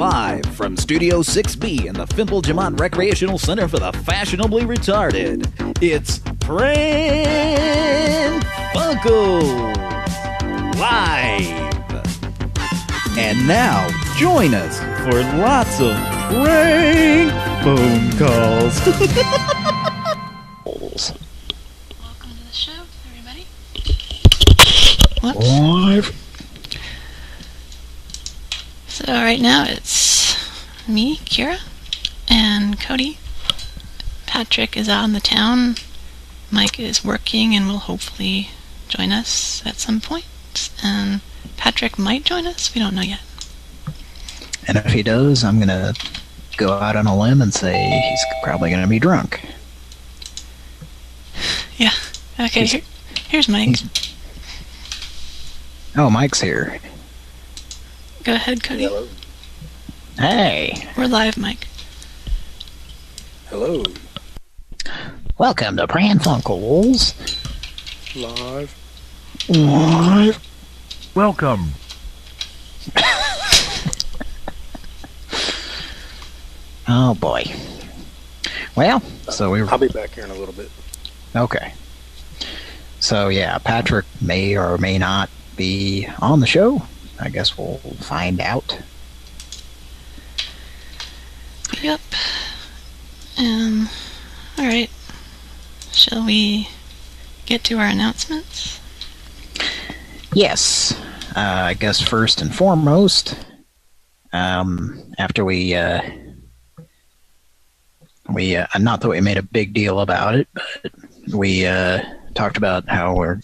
Live from Studio 6B in the Fimple Jamont Recreational Center for the Fashionably Retarded, it's Pran Funkels Live. And now, join us for lots of prank phone calls. Welcome to the show, everybody. Whoops. Live. So right now it's me, Kira, and Cody. Patrick is out in the town. Mike is working and will hopefully join us at some point. And Patrick might join us. We don't know yet. And if he does, I'm going to go out on a limb and say he's probably going to be drunk. Yeah. Okay, here's Mike. Oh, Mike's here. Go ahead, Cody. Hello. Hey. We're live, Mike. Hello. Welcome to Pran Funkels. Live. Live. Welcome. Oh, boy. Well, so I'll be back here in a little bit. Okay. So, yeah, Patrick may or may not be on the show. I guess we'll find out. Yep. Alright. Shall we get to our announcements? Yes. I guess first and foremost, after we not that we made a big deal about it, but we talked about how we're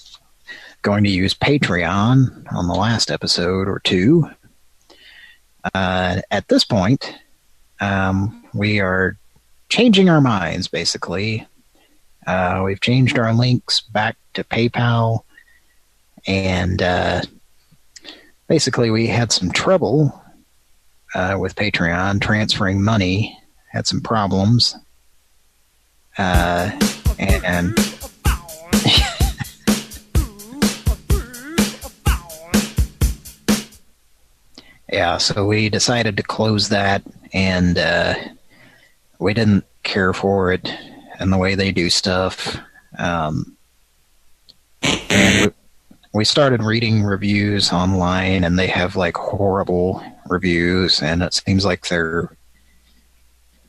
going to use Patreon on the last episode or two. At this point, we are changing our minds, basically. We've changed our links back to PayPal, and basically we had some trouble with Patreon transferring money, had some problems, and yeah, so we decided to close that, and we didn't care for it and the way they do stuff. And we started reading reviews online, and they have like horrible reviews, and it seems like they're a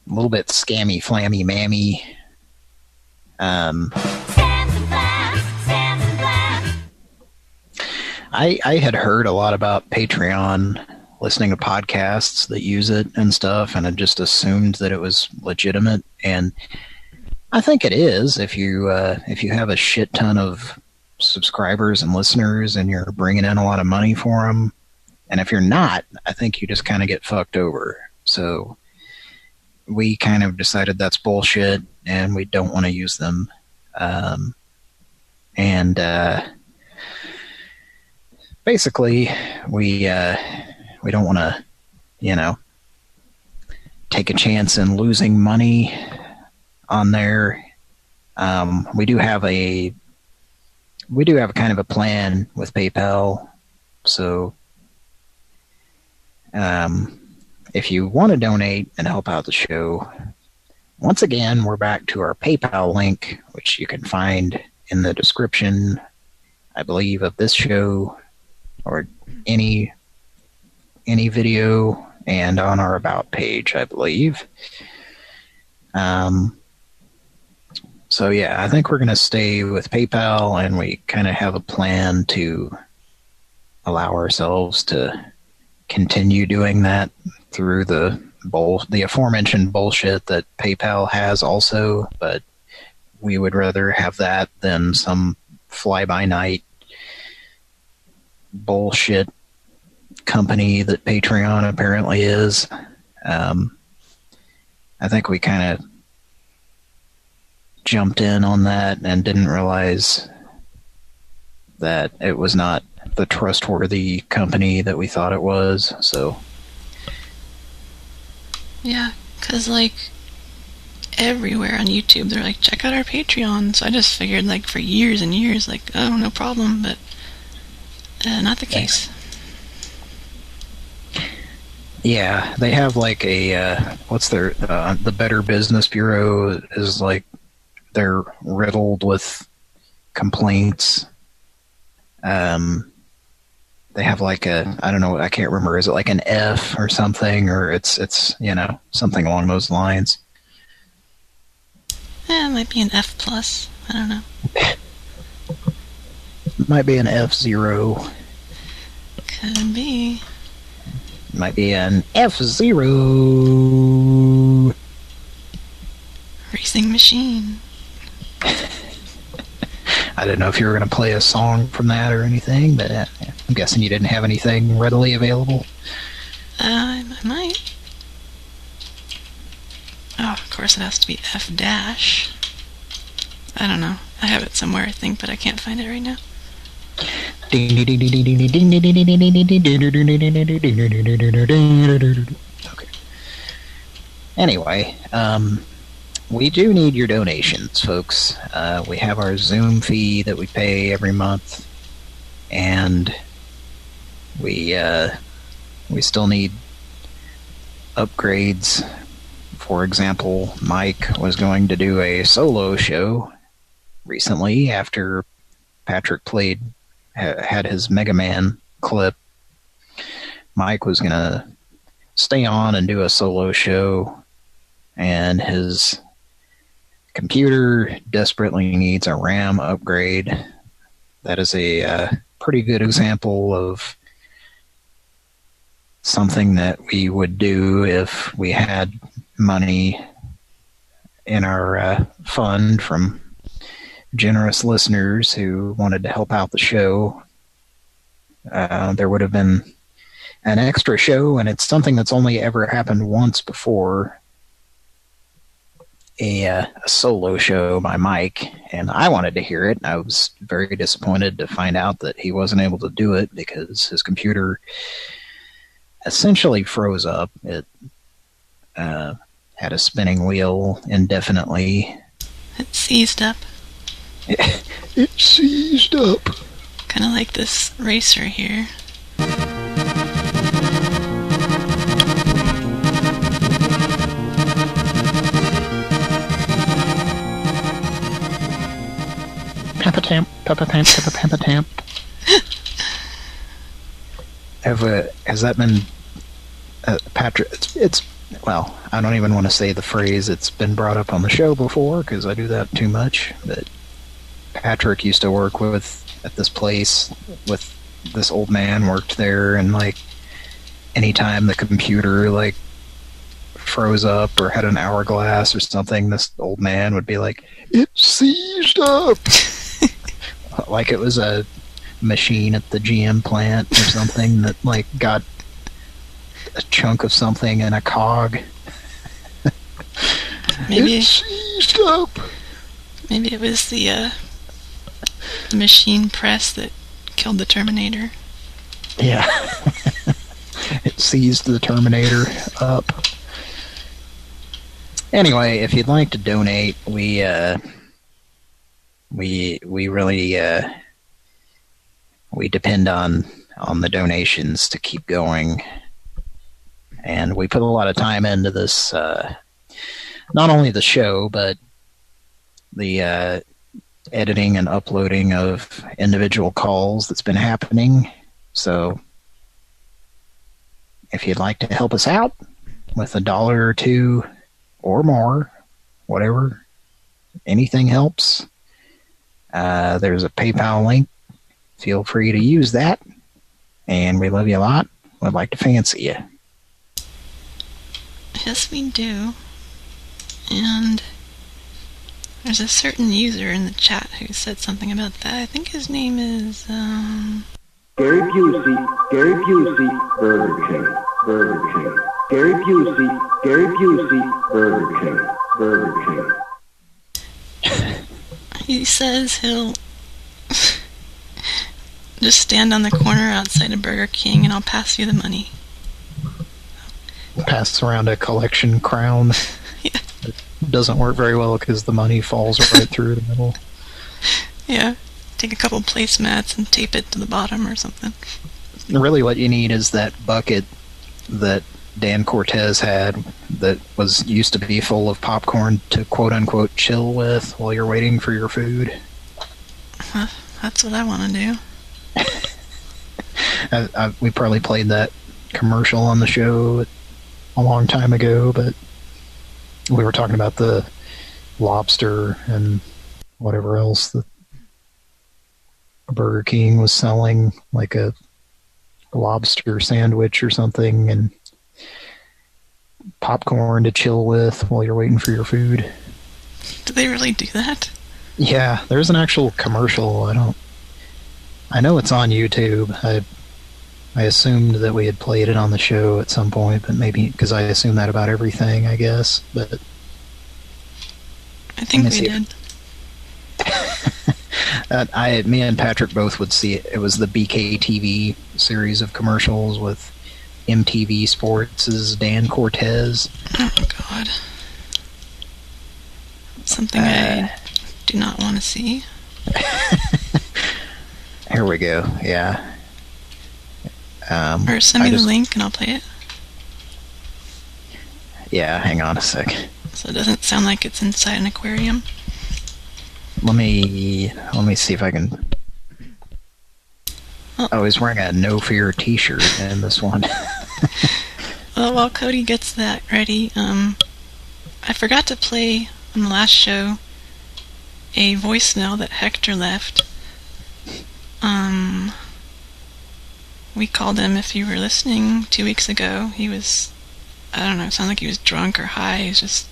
little bit scammy, flammy, mammy. I had heard a lot about Patreon, listening to podcasts that use it and stuff, and I just assumed that it was legitimate, and I think it is if you have a shit ton of subscribers and listeners and you're bringing in a lot of money for them. And if you're not, I think you just kind of get fucked over. So we kind of decided that's bullshit and we don't want to use them. Basically we don't want to, take a chance in losing money on there. We do have kind of a plan with PayPal. So if you want to donate and help out the show, once again, we're back to our PayPal link, which you can find in the description, I believe, of this show or any video, and on our About page, I believe. So yeah, I think we're going to stay with PayPal, and we kind of have a plan to allow ourselves to continue doing that through the aforementioned bullshit that PayPal has also, but we would rather have that than some fly-by-night bullshit company that Patreon apparently is. I think we kind of jumped in on that and didn't realize that it was not the trustworthy company that we thought it was. So Yeah, because like everywhere on YouTube they're like, check out our Patreon. So I just figured like for years and years, like, oh, no problem, but not the case. Yeah, they have like a what's their the Better Business Bureau is like they're riddled with complaints. They have like a I don't know, I can't remember, is it like an F or something, or it's something along those lines. It might be an F plus. I don't know. Might be an F0. Could be. Might be an F0. Racing machine. I didn't know if you were going to play a song from that or anything, but I'm guessing you didn't have anything readily available. I might. Oh, of course it has to be F dash. I don't know. I have it somewhere, I think, but I can't find it right now. Okay. Anyway, we do need your donations, folks. We have our Zoom fee that we pay every month, and we still need upgrades. For example, Mike was going to do a solo show recently after Patrick had his Mega Man clip. Mike was going to stay on and do a solo show, and his computer desperately needs a RAM upgrade. That is a pretty good example of something that we would do if we had money in our fund from generous listeners who wanted to help out the show. There would have been an extra show, and it's something that's only ever happened once before. A solo show by Mike, and I wanted to hear it. I was very disappointed to find out that he wasn't able to do it because his computer essentially froze up. It had a spinning wheel indefinitely. It seized up. It seized up. Kind of like this racer here. Pampa tamp, pampa tamp, pampa tamp. Has that been Patrick? It's well, I don't even want to say the phrase. It's been brought up on the show before because I do that too much. But Patrick used to work at this place with this old man, worked there, and like anytime the computer like froze up or had an hourglass or something, this old man would be like, "It seized up," like it was a machine at the GM plant or something that like got a chunk of something in a cog. Maybe it seized up. Maybe it was the machine press that killed the Terminator. Yeah. It seized the Terminator up. Anyway, if you'd like to donate, we really we depend on the donations to keep going, and we put a lot of time into this. Not only the show, but the editing and uploading of individual calls that's been happening. So if you'd like to help us out with $1 or $2 or more, whatever, anything helps. There's a PayPal link. Feel free to use that. And we love you a lot. We'd like to fancy you. Yes, we do. And there's a certain user in the chat who said something about that. I think his name is, Gary Busey, Burger King. Gary Busey, Burger King. he says he'll just stand on the corner outside of Burger King and I'll pass you the money. Pass around a collection crown. Yeah. It doesn't work very well because the money falls right through the middle. Yeah. Take a couple placemats and tape it to the bottom or something. Really what you need is that bucket that Dan Cortez had that used to be full of popcorn to quote-unquote chill with while you're waiting for your food? That's what I want to do. We probably played that commercial on the show a long time ago, but we were talking about the lobster and whatever else that Burger King was selling, like a lobster sandwich or something, and popcorn to chill with while you're waiting for your food. Do they really do that? Yeah, there's an actual commercial. I know it's on YouTube. I assumed that we had played it on the show at some point, but maybe because I assume that about everything, I guess. But I think we did. Me and Patrick both would see it. It was the BKTV series of commercials with MTV Sports' Dan Cortez. Oh, God. Something I do not want to see. Here we go, yeah. Or send me the link and I'll play it. Yeah, hang on a sec. So it doesn't sound like it's inside an aquarium. Let me see if I can... Oh, he's wearing a No Fear t-shirt in this one. Well, while Cody gets that ready, I forgot to play on the last show a voicemail that Hector left. We called him, if you were listening, 2 weeks ago. He was, I don't know, it sounded like he was drunk or high. It's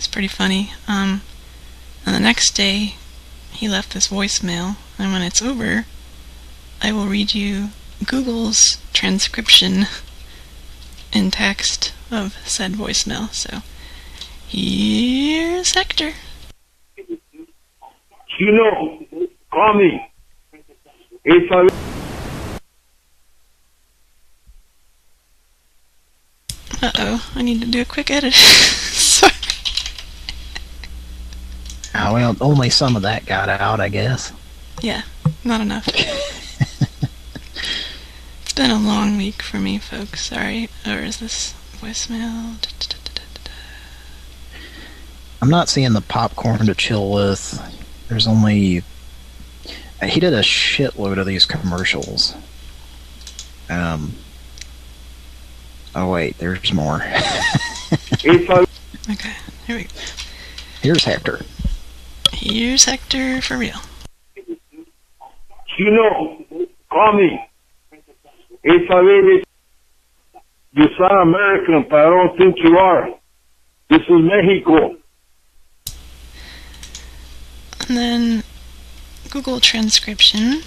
pretty funny. And the next day, he left this voicemail, and when it's over, I will read you Google's transcription in text of said voicemail. So, here's Hector. You know, call me. If I... Uh-oh, I need to do a quick edit. Sorry. Oh, well, only some of that got out, I guess. Yeah, not enough. It's been a long week for me, folks. Sorry. Or is this voicemail? I'm not seeing the popcorn to chill with. There's only... He did a shitload of these commercials. Oh, wait, there's more. Okay, here we go. Here's Hector. Here's Hector for real. You know, call me. If I really... You sound American, but I don't think you are. This is Mexico. And then Google transcription,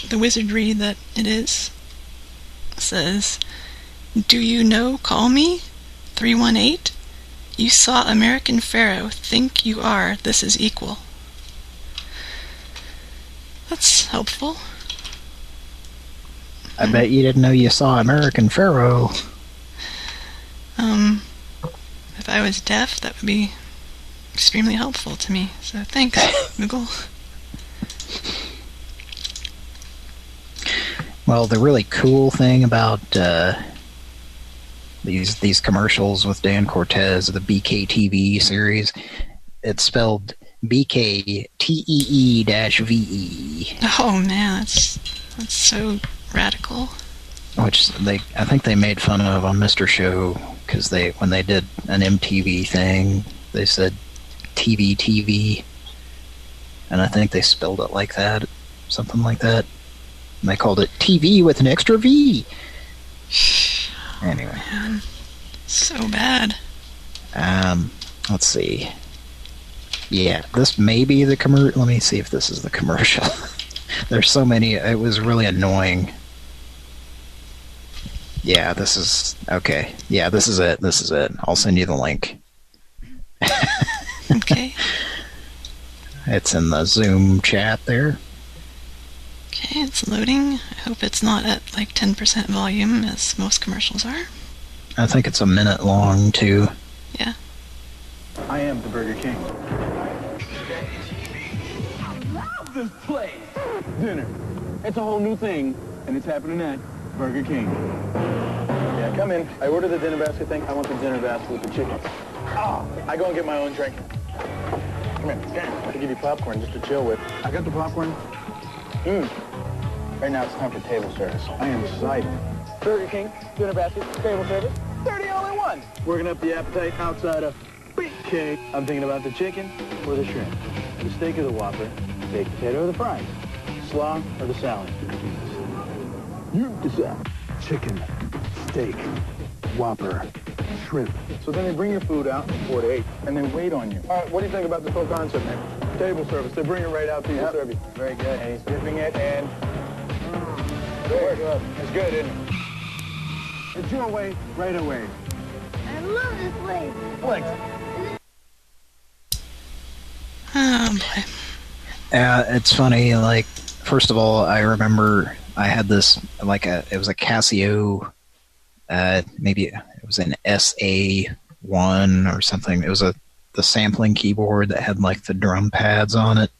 the wizardry that it is, says, "Do you know, call me? 318? You saw American Pharaoh, think you are, this is equal." That's helpful. I bet you didn't know you saw American Pharaoh. If I was deaf, that would be extremely helpful to me. So thanks, Google. Well, the really cool thing about these commercials with Dan Cortez, the BKTV series, it's spelled BKTEE-VE. Oh man, that's so radical. Which I think they made fun of on Mr. Show, because when they did an MTV thing, they said TV, and I think they spelled it like that, something like that. And they called it TV with an extra V. Anyway. Man, so bad. Let's see. Yeah, this may be the commercial. Let me see if this is the commercial. There's so many. It was really annoying. Yeah, this is... Okay. Yeah, this is it. This is it. I'll send you the link. Okay. It's in the Zoom chat there. Okay, it's loading. I hope it's not at like 10% volume, as most commercials are. I think it's a minute long, too. Yeah. I am the Burger King. I love this place. Dinner. It's a whole new thing, and it's happening at Burger King. Yeah, come in. I ordered the dinner basket thing. I want the dinner basket with the chicken. I go and get my own drink. Come here. I'll give you popcorn just to chill with. I got the popcorn. Right now it's time for table service. I am excited. Burger King, dinner basket, table service. 30 only one. Working up the appetite outside of BK. I'm thinking about the chicken or the shrimp, the steak or the Whopper, baked potato or the fries, slaw or the salad. You decide. Chicken, steak, Whopper, shrimp. So then they bring your food out in 4 to 8, and they wait on you. All right, what do you think about this whole concept, man? Table service. They bring it right out to you to serve you. Very good. And he's dipping it and... Very good. It's good, isn't it? It's your way, right away. I love this place. Flex. Oh boy. It's funny, like, first of all, I remember I had this, like, it was a Casio, maybe it was an SA1 or something. It was the sampling keyboard that had, like, the drum pads on it,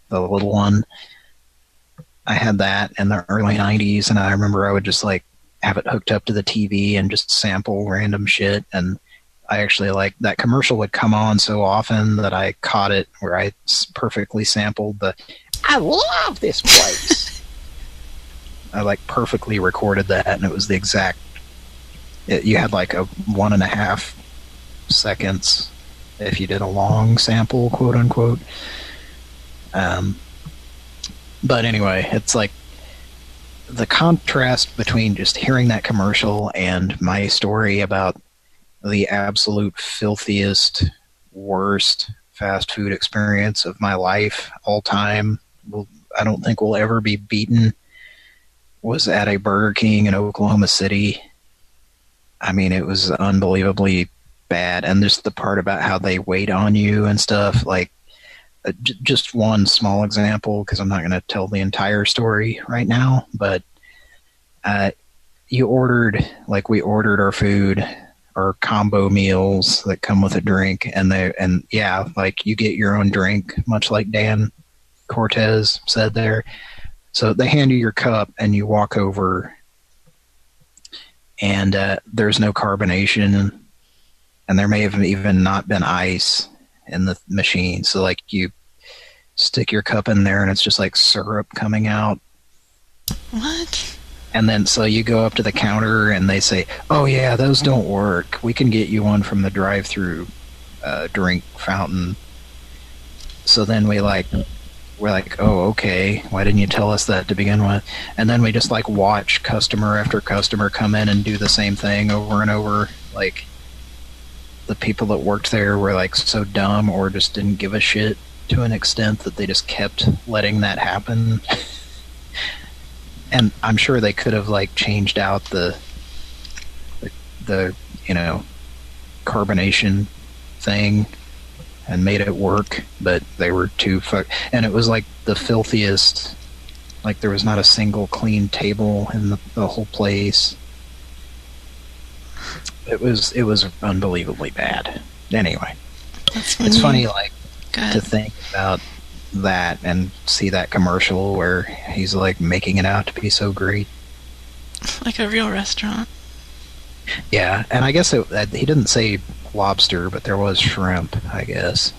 the little one. I had that in the early 90s, and I remember I would just, like, have it hooked up to the TV and just sample random shit, and I actually, like, that commercial would come on so often that I caught it where I perfectly sampled the, I love this place. I, like, perfectly recorded that, and it was the exact, you had, like, a 1.5 seconds if you did a long sample, quote unquote. But anyway, it's like the contrast between just hearing that commercial and my story about the absolute filthiest, worst fast food experience of my life all time, I don't think will ever be beaten, was at a Burger King in Oklahoma City. I mean, it was unbelievably bad. And just the part about how they wait on you and stuff, like, just one small example, because I'm not going to tell the entire story right now, but you ordered, like, we ordered our food, our combo meals that come with a drink, and yeah, like, you get your own drink, much like Dan Cortez said there. So they hand you your cup, and you walk over, and there's no carbonation, and there may have even not been ice in the machine. So, like, you stick your cup in there, and it's just like syrup coming out. What? And then, so you go up to the counter, and they say, oh, yeah, those don't work. We can get you one from the drive-through drink fountain. So then we're like, oh, okay, why didn't you tell us that to begin with? And then we just, like, watch customer after customer come in and do the same thing over and over. Like, the people that worked there were, like, so dumb or just didn't give a shit to an extent that they just kept letting that happen. And I'm sure they could have, like, changed out the you know, carbonation thing and made it work, but they were too and it was like the filthiest, like, there was not a single clean table in the whole place. It was unbelievably bad. Anyway, it's funny, like, to think about that and see that commercial where he's, like, making it out to be so great, like a real restaurant. Yeah, and I guess he didn't say lobster, but there was shrimp, I guess.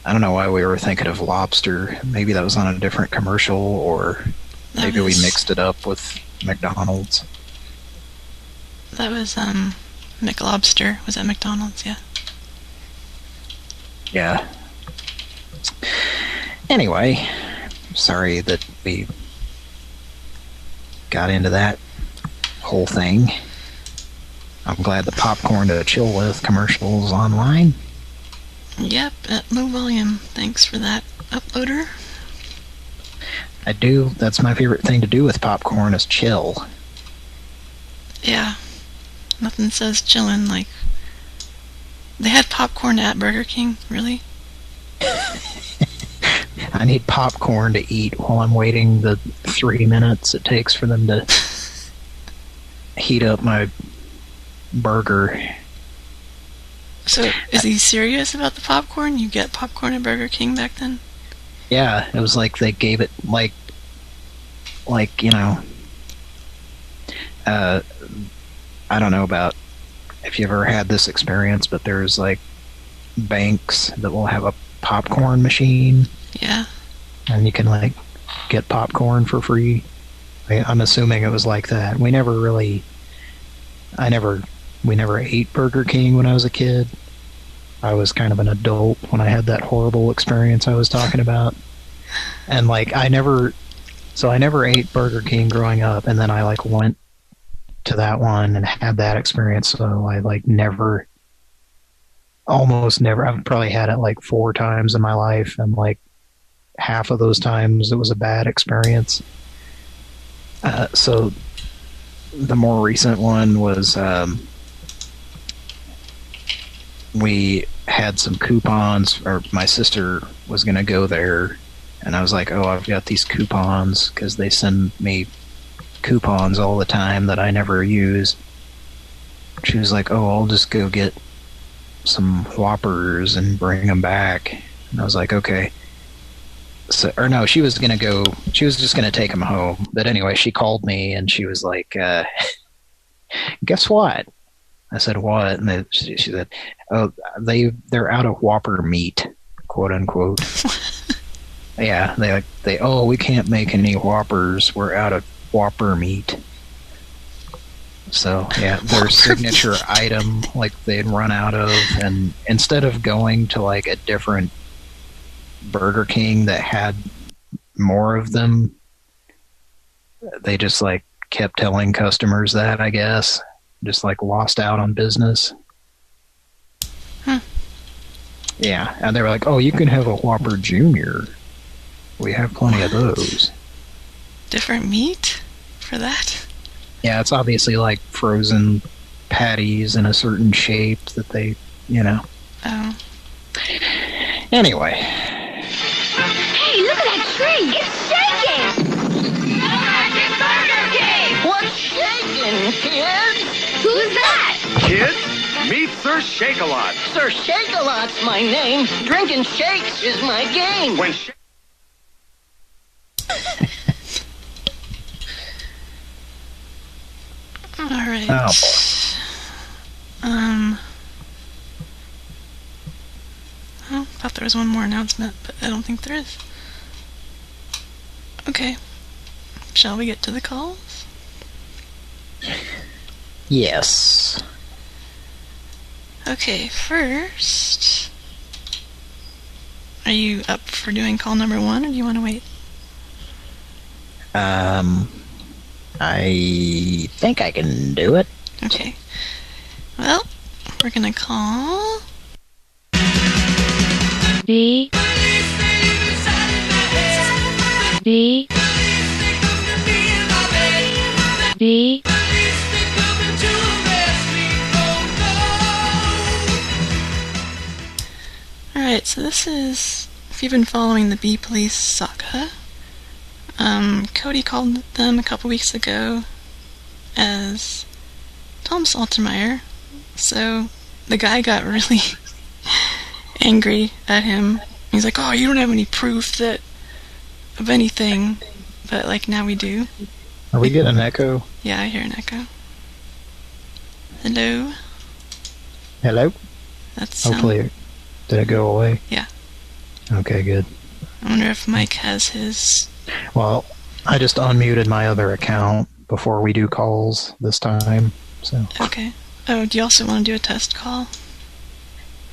I don't know why we were thinking of lobster. Maybe that was on a different commercial, or maybe we mixed it up with McDonald's. That was McLobster was at McDonald's, yeah. Yeah. Anyway, sorry that we got into that whole thing. I'm glad the popcorn to chill with commercials online. Yep, at low volume. Thanks for that, uploader. I do. That's my favorite thing to do with popcorn, is chill. Yeah. Nothing says chillin' like... They had popcorn at Burger King? Really? I need popcorn to eat while I'm waiting the 3 minutes it takes for them to heat up my burger. So, is he serious about the popcorn? You get popcorn at Burger King back then? Yeah, it was like they gave it, like, you know, I don't know about if you ever had this experience, but there's like banks that will have a popcorn machine. Yeah. And you can like get popcorn for free. I'm assuming it was like that. We never ate Burger King when I was a kid. I was kind of an adult when I had that horrible experience I was talking about. And like I never ate Burger King growing up, and then I like went to that one and had that experience, so I like almost never, I've probably had it like 4 times in my life, and like half of those times it was a bad experience. So the more recent one was we had some coupons, or my sister was going to go there, and I was like, oh, I've got these coupons, because they send me coupons all the time that I never use. She was like, oh, I'll just go get some Whoppers and bring them back. And I was like, okay. So, or no, she was just going to take them home. But anyway, she called me and she was like, guess what? I said, what? And she said, oh, they're out of Whopper meat, quote unquote. Yeah, we can't make any Whoppers. We're out of Whopper meat. So yeah, their signature item, like they'd run out of, and instead of going to like a different Burger King that had more of them, they just like kept telling customers that, I guess. Just like lost out on business. Yeah, and they were like, oh, you can have a Whopper Junior. We have plenty of those. Different meat for that? Yeah, it's obviously like frozen patties in a certain shape that they, Oh. Anyway. Hey, look at that tree! It's shaking! Burger King! What's shaking, kids? Who's that? Kids, meet Sir Shake-a-Lot. Sir Shake-a-Lot's my name. Drinking shakes is my game. When All right. Oh, I thought there was one more announcement, but I don't think there is. Okay. Shall we get to the calls? yes. Okay, first... Are you up for doing call number 1, or do you want to wait? I think I can do it. Okay. Well, we're gonna call... D. D. D. Alright, so this is... If you've been following the Bee Police saga, Cody called them a couple weeks ago as Tom Saltermeyer. So the guy got really angry at him. He's like, oh, you don't have any proof of anything. But like now we do. Are we getting an echo? Yeah, I hear an echo. Hello? Hello? That's Hopefully, did it go away? Yeah. Okay, good. I wonder if Mike has his... Well, I just unmuted my other account before we do calls this time, so... Okay. Oh, do you also want to do a test call?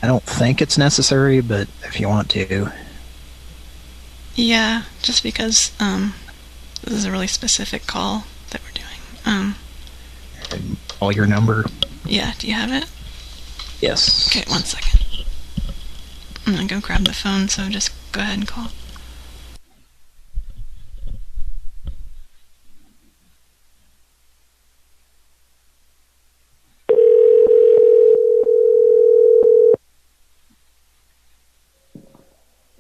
I don't think it's necessary, but if you want to... Yeah, just because, this is a really specific call that we're doing. Call your number? Yeah, do you have it? Yes. Okay, 1 second. I'm gonna go grab the phone, so just go ahead and call.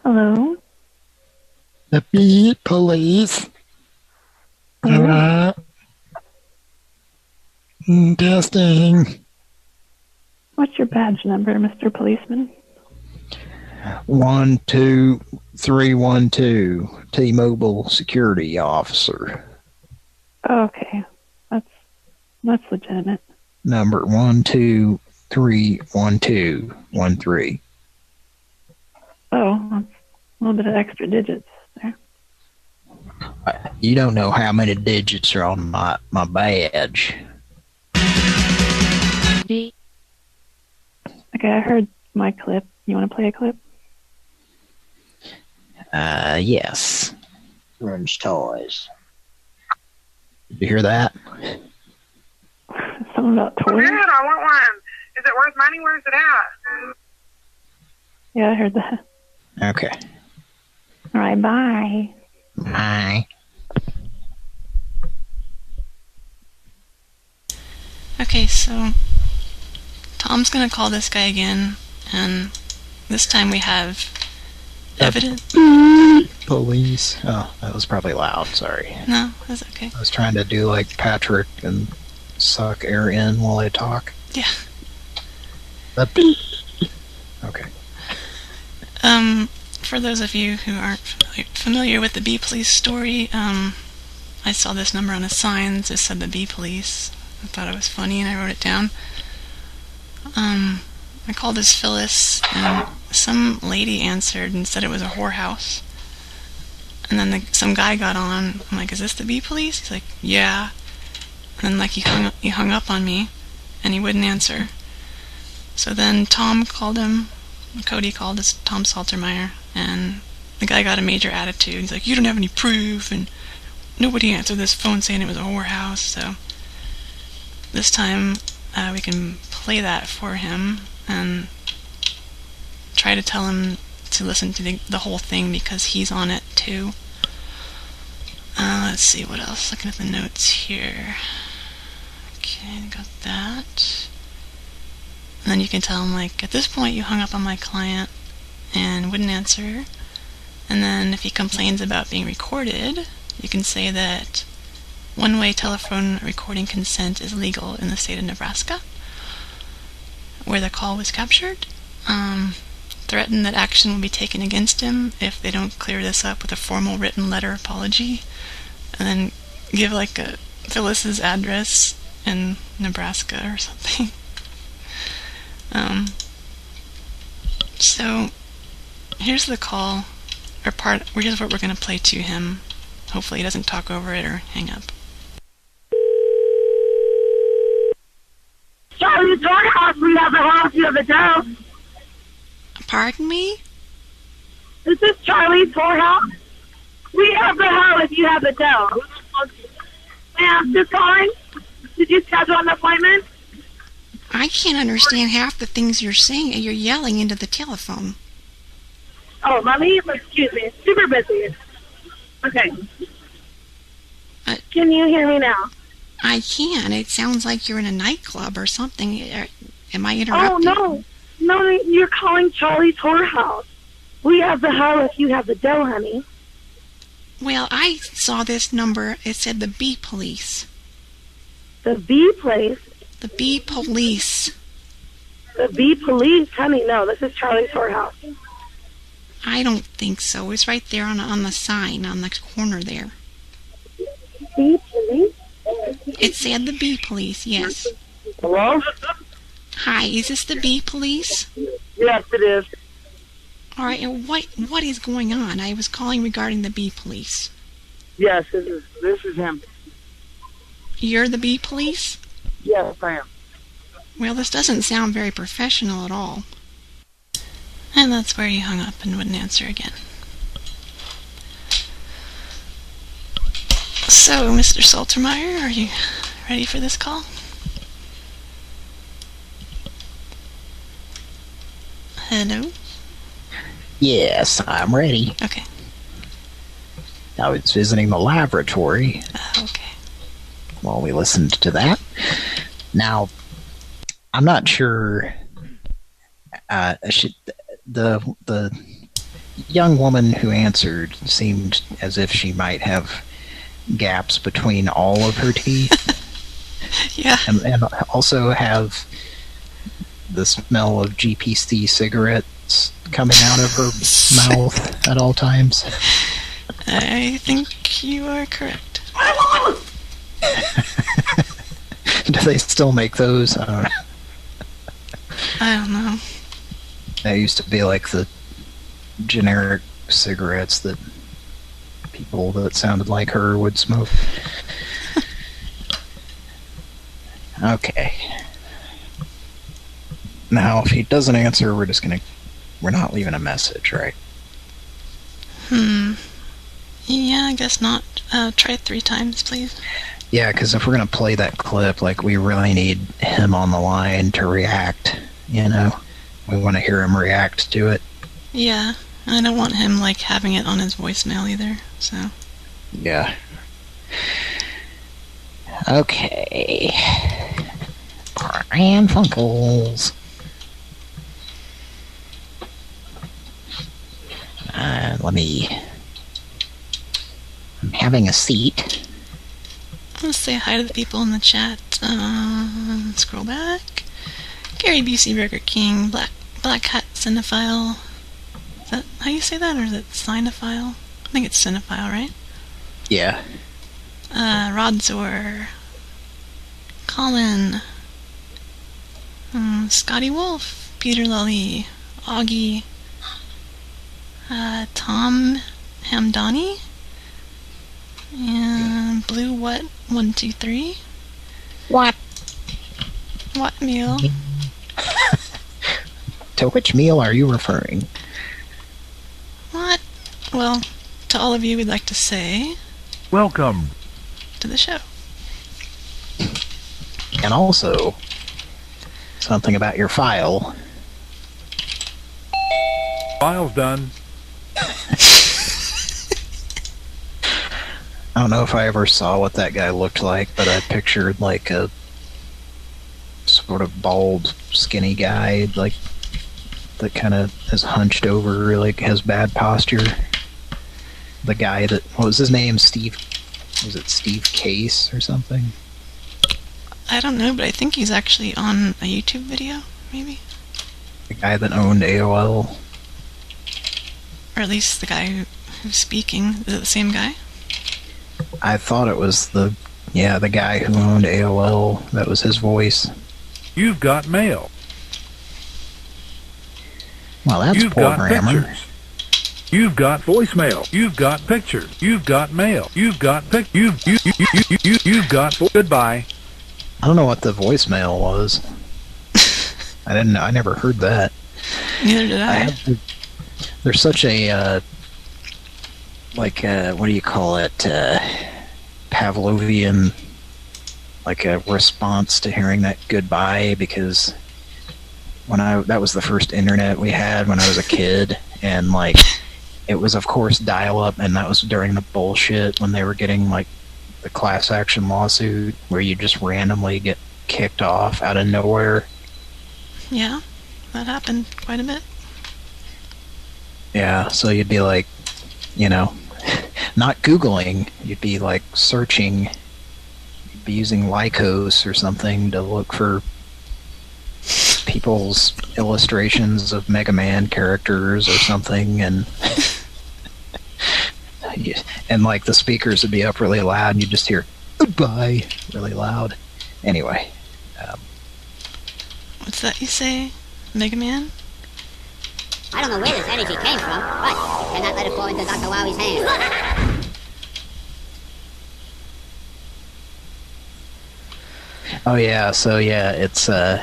Hello? The Bee Police. Testing. What's your badge number, Mr. Policeman? 12312. T-Mobile security officer. Oh, okay. That's That's legitimate. Number 1231213. Oh, that's a little bit of extra digits there. You don't know how many digits are on my badge. Okay, I heard my clip. You want to play a clip? Yes. Runs toys. Did you hear that? Something about toys? Good, I want one. Is it worth money? Where's it at? Yeah, I heard that. Okay. All right, bye. Bye. Okay, so Tom's gonna call this guy again, and this time we have evidence. Police. Oh, that was probably loud. Sorry. No, that's okay. I was trying to do like Patrick and suck air in while I talk. Yeah. Okay. For those of you who aren't familiar with the Bee Police story, I saw this number on the signs. It said the Bee Police. I thought it was funny and I wrote it down. I called this Phyllis, and some lady answered and said it was a whorehouse. And then some guy got on. I'm like, is this the Bee Police? He's like, yeah. And then like he hung up on me, and he wouldn't answer. So then Tom called him. Cody called us, Tom Saltermeyer, and the guy got a major attitude. He's like, you don't have any proof, and nobody answered this phone saying it was a whorehouse. So this time we can play that for him and try to tell him to listen to the whole thing because he's on it too. Let's see what else. Looking at the notes here. Okay, got that. And then you can tell him, like, at this point you hung up on my client and wouldn't answer. And then if he complains about being recorded, you can say that one-way telephone recording consent is legal in the state of Nebraska, where the call was captured. Threaten that action will be taken against him if they don't clear this up with a formal written letter apology. And then give, like, a Phyllis's address in Nebraska or something. So here's the call, or here's what we're going to play to him. Hopefully he doesn't talk over it or hang up. Charlie's Warehouse, we have the house, you have the dough. Pardon me? This is Charlie's Warehouse. We have the house, you have the dough. Ma'am, just calling. Did you schedule an appointment? I can't understand half the things you're saying. You're yelling into the telephone. Oh, mommy, excuse me. Super busy. Okay. Can you hear me now? I can. It sounds like you're in a nightclub or something. Am I interrupting? Oh, no. No, you're calling Charlie's Whorehouse. We have the house, you have the dough, honey. Well, I saw this number. It said the Bee Police. The Bee Place? The Bee Police. The Bee Police? Honey, no, this is Charlie's Whorehouse. I don't think so. It's right there on the sign on the corner there. Bee Police? It said the Bee Police, yes. Hello? Hi, is this the Bee Police? Yes, it is. All right, and what is going on? I was calling regarding the Bee Police. Yes, this is him. You're the Bee Police? Yes, I am. Well, this doesn't sound very professional at all. And that's where he hung up and wouldn't answer again. So, Mr. Saltermeyer, are you ready for this call? Hello? Yes, I'm ready. Okay. I was visiting the laboratory. Okay. While we listened to that. Now, I'm not sure. The young woman who answered seemed as if she might have gaps between all of her teeth. Yeah. And also have the smell of GPC cigarettes coming out of her mouth at all times. I think you are correct. Do they still make those? I don't know. That used to be like the generic cigarettes that people that sounded like her would smoke. Okay. Now, if he doesn't answer, we're not leaving a message, right? Yeah, I guess not. Try 3 times, please. Yeah, because if we're going to play that clip, like, we really need him on the line to react, you know? We want to hear him react to it. Yeah, I don't want him, like, having it on his voicemail either, so... Yeah. Okay. Pran Funkels. I'm having a seat. Let's say hi to the people in the chat. Scroll back. Gary Busey, Burger King, Black Hat Cinephile. Is that how you say that, or is it Cinephile? I think it's Cinephile, right? Yeah. Rodzor. Colin. Scotty Wolf. Peter Lully. Augie. Tom Hamdani. And Blue What 123. What? What meal? To which meal are you referring? What? Well, to all of you, we'd like to say... Welcome to the show. And also, something about your file. File's done. I don't know if I ever saw what that guy looked like, but I pictured like a sort of bald, skinny guy, like that kind of is hunched over, like has bad posture. The guy that, what was his name? Steve? Was it Steve Case or something? I don't know, but I think he's actually on a YouTube video, maybe? The guy that owned AOL. Or at least the guy who's speaking. Is it the same guy? I thought it was the guy who owned AOL. That was his voice. You've got mail. Well, that's You've poor got grammar. pictures. You've got voicemail. You've got pictures. You've got mail. You've got you've got goodbye. I don't know what the voicemail was. I didn't know. I never heard that. Neither did I. There's such a what do you call it? Pavlovian, like a response to hearing that goodbye, because that was the first internet we had when I was a kid, and like it was of course dial-up, and that was during the bullshit when they were getting like the class action lawsuit where you just randomly get kicked off out of nowhere. Yeah, that happened quite a bit. Yeah, so you'd be like, you know, not Googling, you'd be like searching, you'd be using Lycos or something to look for people's illustrations of Mega Man characters or something, and like the speakers would be up really loud and you'd just hear goodbye really loud. Anyway. What's that you say? Mega Man? I don't know where this energy came from, but you cannot let it fall into Dr. Wowie's hands. Oh yeah, so yeah, it's the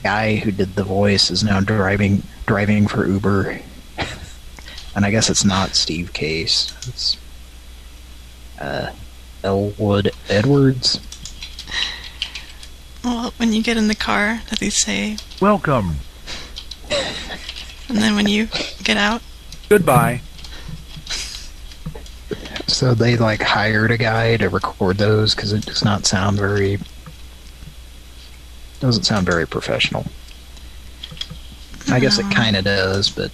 guy who did the voice is now driving for Uber. And I guess it's not Steve Case. It's Elwood Edwards. Well, when you get in the car, does he say, welcome? And then when you get out, goodbye. So they like hired a guy to record those because it does not sound doesn't sound very professional. I guess it kind of does, but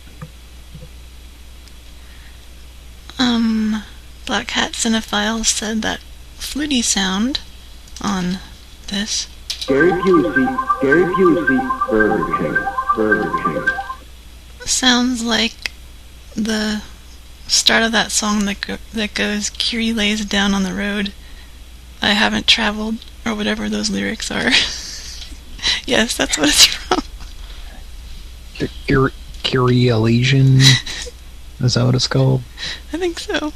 Black Hat Cinephile said that fluty sound on this Gary Busey, Burger King. sounds like the start of that song that goes, Curie lays down on the road, I haven't traveled, or whatever those lyrics are. Yes, that's what it's from. Curie Elysian? Is that what it's called? I think so.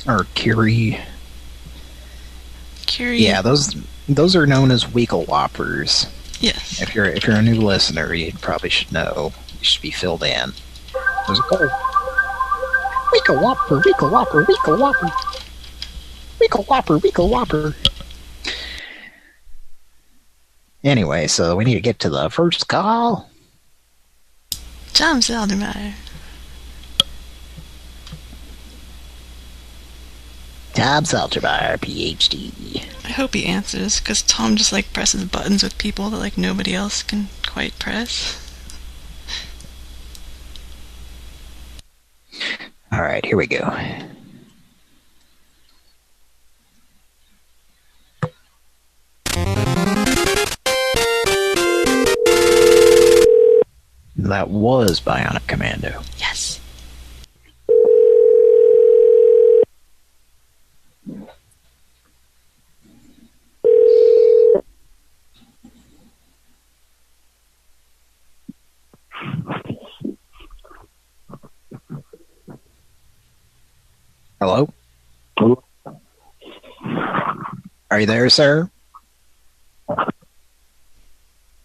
Or Curie. Curie. Yeah, those are known as Weekle Whoppers. Yes. If you're a new listener, you probably should know. You should be filled in. There's a call. Weekle Whopper, Weekle Whopper, Weekle Whopper. Weekle Whopper, Weekle Whopper. Anyway, so we need to get to the first call. Tom Seldermeyer. Tom Seldermeyer, PhD. I hope he answers, because Tom just like presses buttons with people that like nobody else can quite press. All right, here we go. That was Bionic Commando. Yes. Hello? Are you there, sir?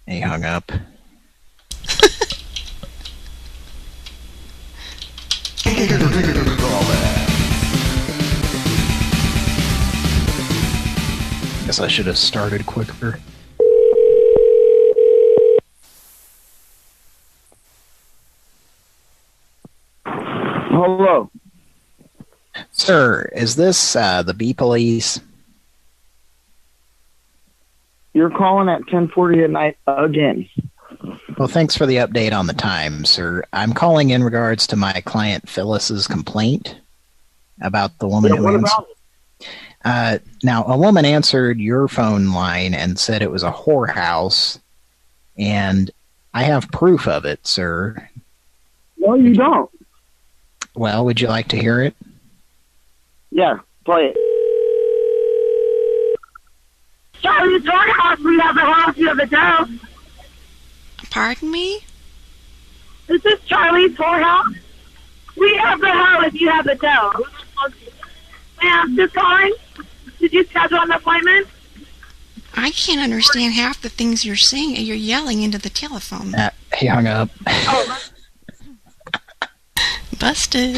He hung up. Guess I should have started quicker. Hello. Sir, is this the Bee Police? You're calling at 10:40 at night again. Well, thanks for the update on the time, sir. I'm calling in regards to my client Phyllis's complaint about the woman who answered. Now, a woman answered your phone line and said it was a whorehouse, and I have proof of it, sir. No, you don't. Well, would you like to hear it? Yeah, play it. Charlie's Whorehouse, we have the house, you have the dough. Pardon me? Is this Charlie's Whorehouse? We have the hoe if you have the dough. Ma'am, just calling. Did you schedule an appointment? I can't understand half the things you're saying. You're yelling into the telephone. He hung up. Oh. Busted.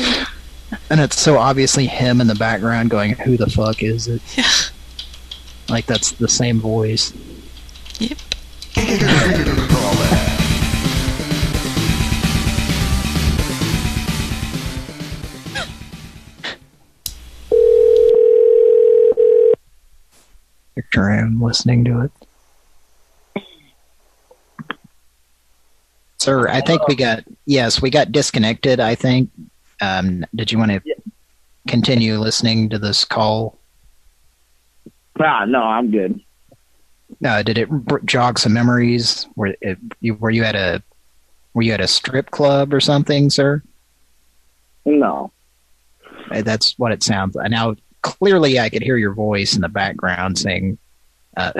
And it's so obviously him in the background going, who the fuck is it? Yeah. Like that's the same voice. Yep. Picture him listening to it. Sir, I think we got disconnected, I think. Did you want to continue listening to this call? No, I'm good. Did it jog some memories? Were you at a strip club or something, sir? No. That's what it sounds like. Now, clearly I could hear your voice in the background saying,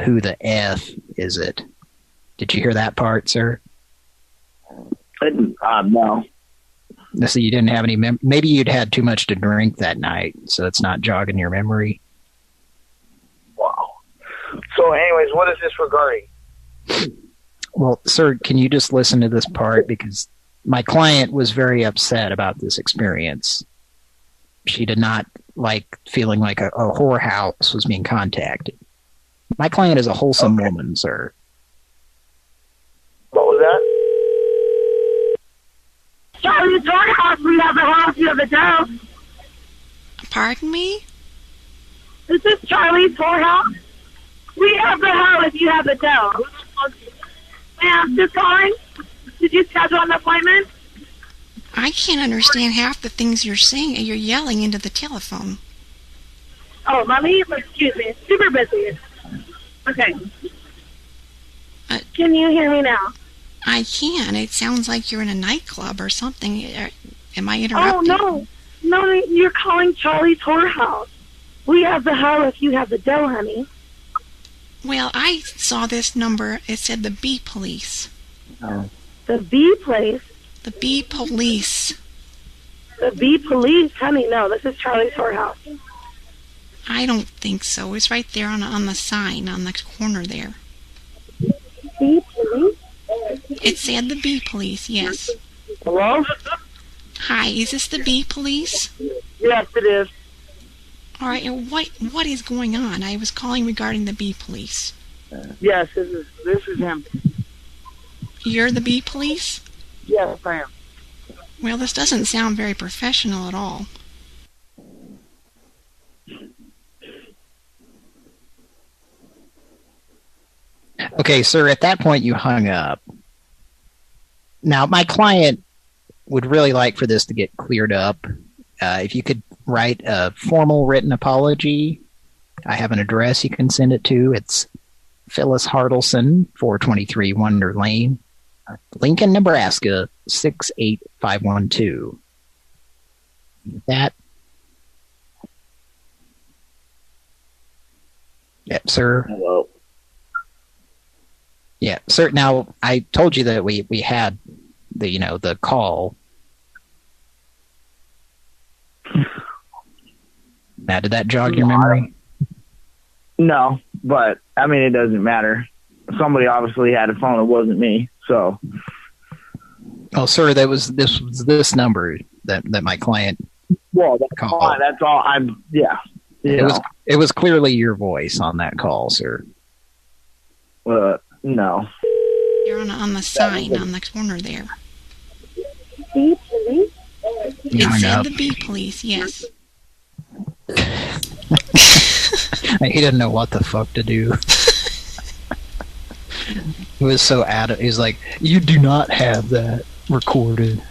who the F is it? Did you hear that part, sir? No. So you didn't have any maybe you'd had too much to drink that night, so it's not jogging your memory. Wow. So anyways, what is this regarding? Well, sir, can you just listen to this part? Because my client was very upset about this experience. She did not like feeling like a whorehouse was being contacted. My client is a wholesome woman, sir. What was that? Charlie's Whorehouse, we have the house, you have the dough. Pardon me? Is this Charlie's Whorehouse? We have the hoe if you have the dough. Ma'am, just calling. Did you schedule an appointment? I can't understand half the things you're saying. You're yelling into the telephone. Oh, mommy, excuse me. Super busy. Okay. Can you hear me now? I can. It sounds like you're in a nightclub or something. Am I interrupting? Oh, no, you're calling Charlie's whorehouse. We have the hoe if you have the dough, honey. Well, I saw this number. It said the bee police. Oh. The bee place? The bee police. The bee police? Honey, no, this is Charlie's whorehouse. I don't think so. It's right there on the sign on the corner there. Bee police? It said the bee police, yes. Hello? Hi, is this the bee police? Yes, it is. All right, and what is going on? I was calling regarding the bee police. Yes, this is him. You're the bee police? Yes, I am. Well, this doesn't sound very professional at all. Okay, sir, at that point you hung up. Now, my client would really like for this to get cleared up. If you could write a formal written apology, I have an address you can send it to. It's Phyllis Hartelson, 423 Wonder Lane, Lincoln, Nebraska, 68512. That. Yep, sir. Hello. Yeah, sir. Now, I told you that we had the call. Now, did that jog your memory? No, but I mean, it doesn't matter. Somebody obviously had a phone. It wasn't me. So. Oh, sir, this number that my client. Well, that's called. all. That's all. Yeah. It was clearly your voice on that call, sir. No. You're on the sign on the corner there. Bee police? It said the bee police, yes. He didn't know what the fuck to do. He was so adamant. He's like, you do not have that recorded.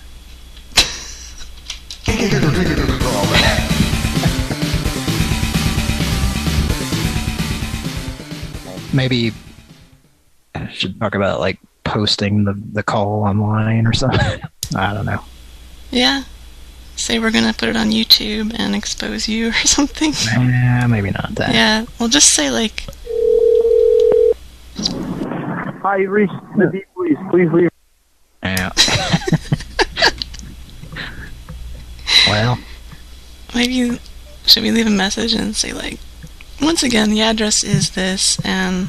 Maybe I should talk about like posting the call online or something. I don't know. Yeah. Say we're going to put it on YouTube and expose you or something. Maybe not that. Yeah, we'll just say like... Hi, you reached the bee police. Please leave. Yeah. Well. Maybe, should we leave a message and say like, once again, the address is this, and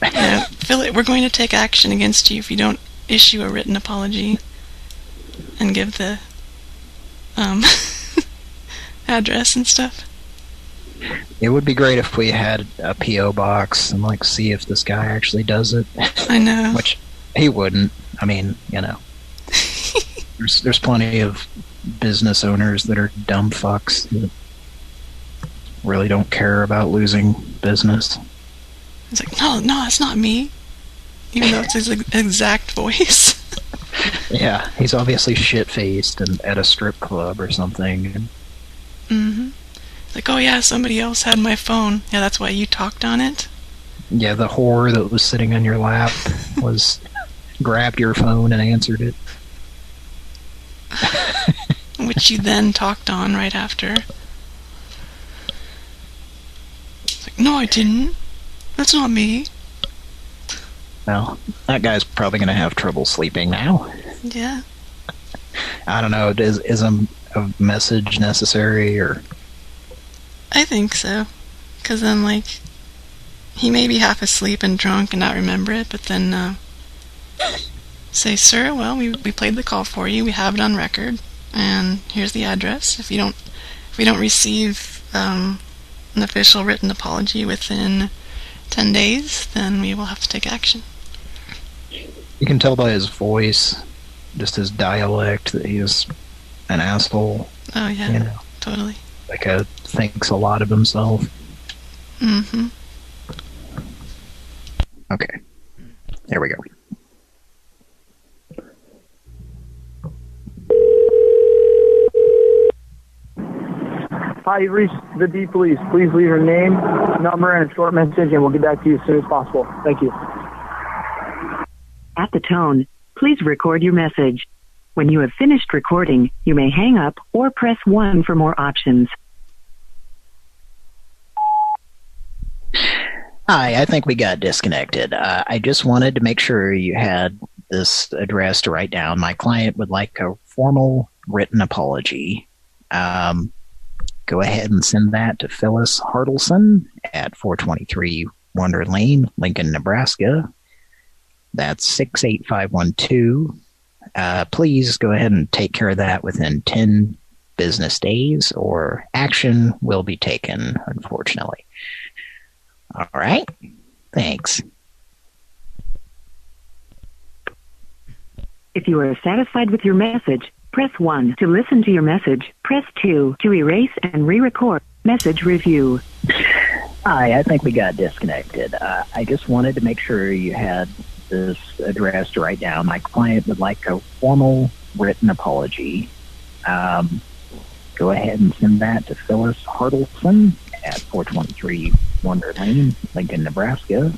we're going to take action against you if you don't issue a written apology and give the address and stuff. It would be great if we had a P.O. box and like see if this guy actually does it. I know. Which he wouldn't. I mean, there's plenty of business owners that are dumb fucks that really don't care about losing business. It's like, no, it's not me. Even though it's his exact voice. Yeah, he's obviously shit-faced and at a strip club or something. Mm-hmm. It's like, oh yeah, somebody else had my phone. Yeah, that's why you talked on it? Yeah, the whore that was sitting on your lap grabbed your phone and answered it. Which you then talked on right after. It's like, no, I didn't. That's not me. Well, that guy's probably going to have trouble sleeping now. Yeah. I don't know, is a message necessary, or... I think so. Because then, like, he may be half asleep and drunk and not remember it, but then, say, sir, well, we played the call for you, we have it on record, and here's the address. If we don't receive an official written apology within 10 days, then we will have to take action. You can tell by his voice, just his dialect, that he is an asshole. Oh, yeah, totally. Like thinks a lot of himself. Mm-hmm. Okay. There we go. Hi, you reached the bee police. Please leave your name, number, and a short message, and we'll get back to you as soon as possible. Thank you. At the tone, please record your message. When you have finished recording, you may hang up or press 1 for more options. Hi, I think we got disconnected. I just wanted to make sure you had this address to write down. My client would like a formal written apology. Go ahead and send that to Phyllis Hartleson at 423 Wonder Lane, Lincoln, Nebraska. That's 68512. Please go ahead and take care of that within 10 business days, or action will be taken, unfortunately. All right. Thanks. If you are satisfied with your message, press 1 to listen to your message. Press 2 to erase and re-record. Message review. Hi, I think we got disconnected. I just wanted to make sure you had this address to write down. My client would like a formal written apology. Go ahead and send that to Phyllis Hartleson at 423 Wonder Lane, Lincoln, Nebraska.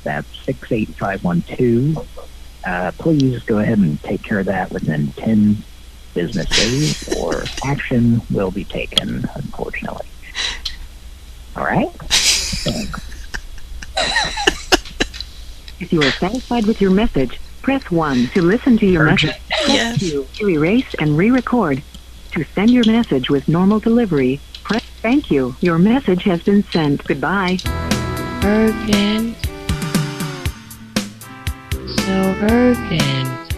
That's 68512. Please go ahead and take care of that within 10 business days, or action will be taken, unfortunately. All right? Thanks. If you are satisfied with your message, press 1 to listen to your message. Press 2 to erase and re-record. To send your message with normal delivery, press thank you. Your message has been sent. Goodbye. Urgent. So urgent.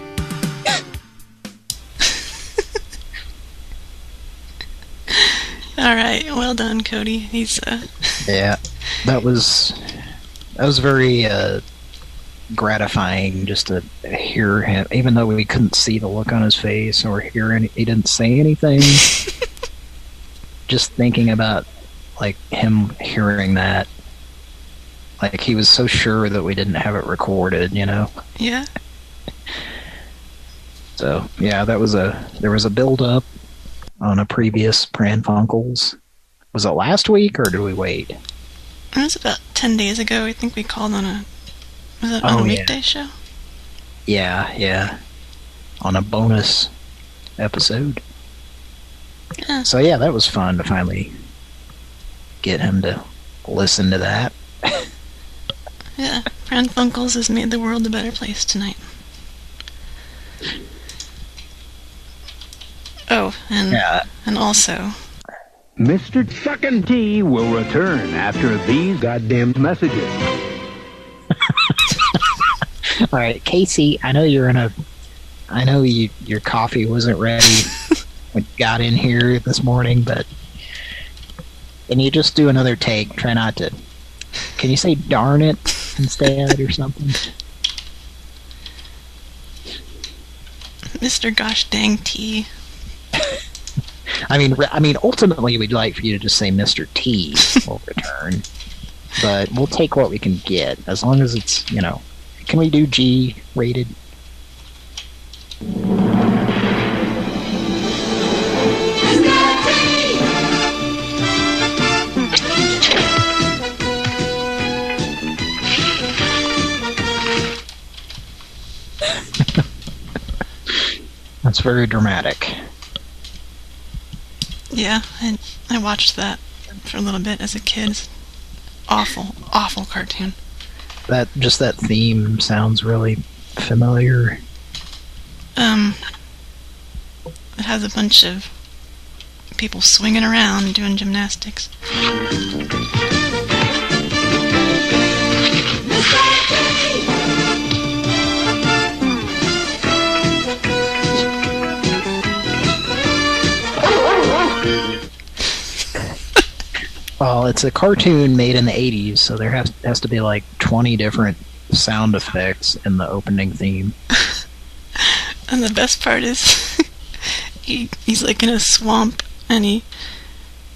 All right, well done, Cody. He's Yeah, that was very gratifying just to hear him, even though we couldn't see the look on his face or hear any. He didn't say anything. Just thinking about like him hearing that, like he was so sure that we didn't have it recorded, you know. Yeah. So yeah, there was a build up on a previous Pran Funkels. Was it last week or did we wait? It was about 10 days ago. I think we called on a weekday show? Yeah. On a bonus episode. Yeah. So yeah, that was fun to finally get him to listen to that. Yeah, Pran Funkels has made the world a better place tonight. Oh, and also, Mr. Chuckin' T will return after these goddamn messages. All right, Casey, I know your coffee wasn't ready when you got in here this morning, but can you just do another take? Try not to. Can you say darn it instead or something? Mr. Gosh Dang T. I mean, ultimately, we'd like for you to just say Mr. T will return, but we'll take what we can get as long as it's, you know. Can we do G rated? That's very dramatic. Yeah, I watched that for a little bit as a kid. It's awful cartoon. That theme sounds really familiar. It has a bunch of people swinging around and doing gymnastics. Well, it's a cartoon made in the 80s, so there has to be like 20 different sound effects in the opening theme. And the best part is he's like in a swamp and he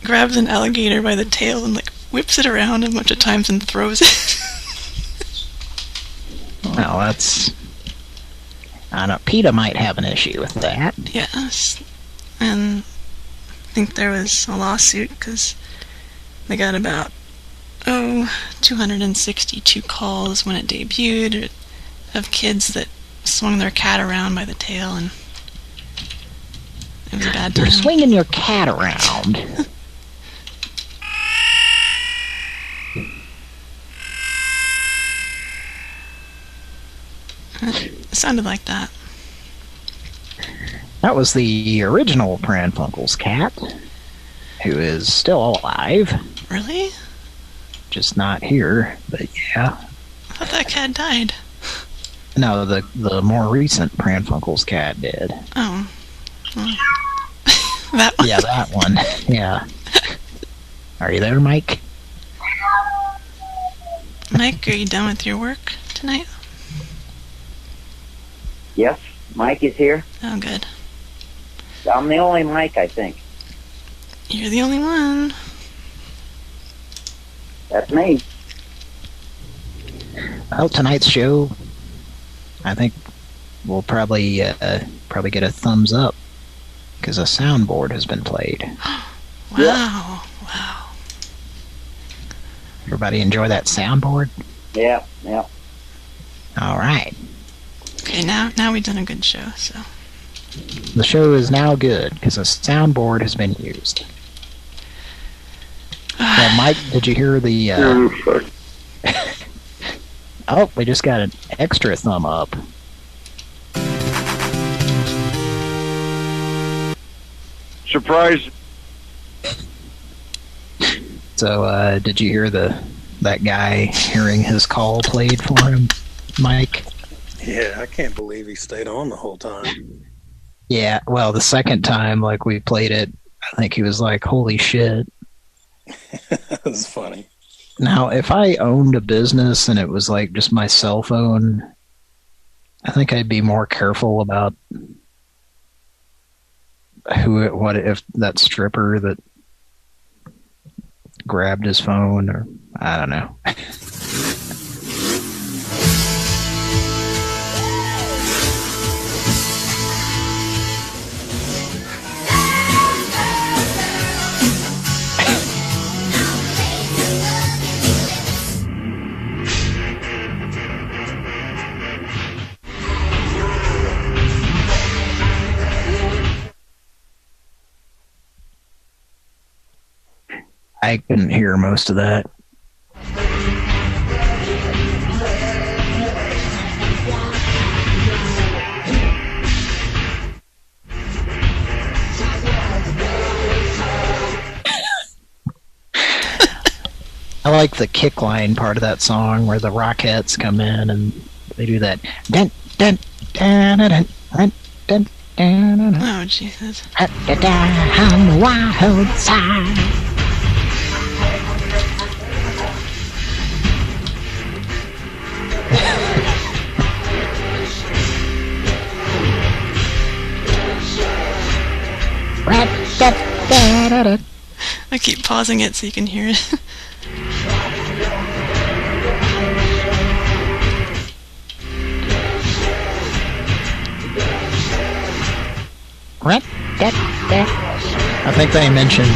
grabs an alligator by the tail and like whips it around a bunch of times and throws it. Well, that's... I don't know, PETA might have an issue with that. Yes. And I think there was a lawsuit because they got about 262 calls when it debuted of kids that swung their cat around by the tail, and It was a bad You're time. swinging your cat around. It sounded like that. That was the original Pran Funkels cat, who is still alive. Really? Just not here, but yeah. I thought that cat died. No, the more recent Pran Funkels cat did. Oh. Well, that one? Yeah, that one. Yeah. Are you there, Mike? Mike, are you done with your work tonight? Yes, Mike is here. Oh, good. I'm the only Mike, I think. You're the only one. That's me. Well, tonight's show, I think we'll probably get a thumbs up because a soundboard has been played. Wow. Wow. Everybody enjoy that soundboard? Yeah. All right. Okay, now we've done a good show, so. The show is now good because a soundboard has been used. Well, Mike, did you hear the... Oh, we just got an extra thumb up. Surprise. So, did you hear that guy hearing his call played for him, Mike? Yeah, I can't believe he stayed on the whole time. Yeah, well, the second time, like, we played it, I think he was like, holy shit. That was funny. Now, if I owned a business and it was, like, just my cell phone, I think I'd be more careful about what if that stripper that grabbed his phone, or I don't know. I couldn't hear most of that. I like the kick line part of that song where the Rockettes come in and they do that. Dun, dun, dun, dun, dun, dun, dun, dun, dun. Oh, Jesus. On the wild side. I keep pausing it so you can hear it. I think they mentioned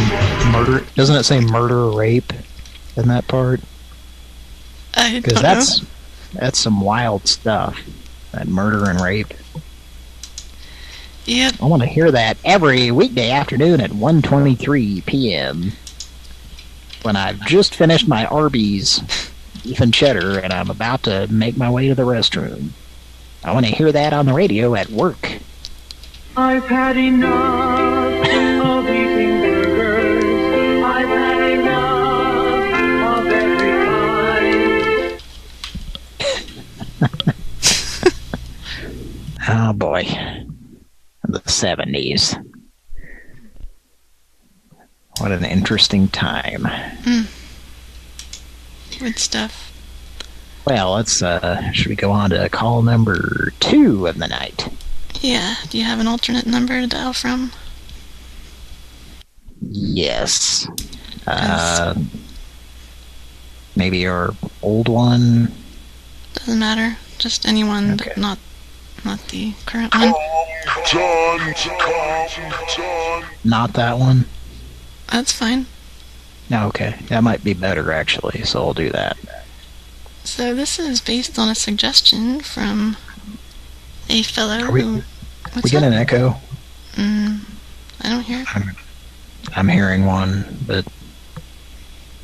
murder. Doesn't it say murder or rape in that part? I Because don't know. that's some wild stuff. That murder and rape. Yep. I want to hear that every weekday afternoon at 1:23 p.m. when I've just finished my Arby's beef and cheddar and I'm about to make my way to the restroom. I want to hear that on the radio at work. I've had enough of eating burgers. I've had enough of every kind. Oh boy. The 70s. What an interesting time. Good stuff. Well, let's, should we go on to call number 2 of the night? Yeah. Do you have an alternate number to dial from? Yes. Maybe your old one? Doesn't matter. Just anyone, Okay. but not the current one. Not that one? That's fine. No, okay. That might be better, actually, so I'll do that. So this is based on a suggestion from a fellow Are we, who... we get an echo? I don't hear it. I'm hearing one, but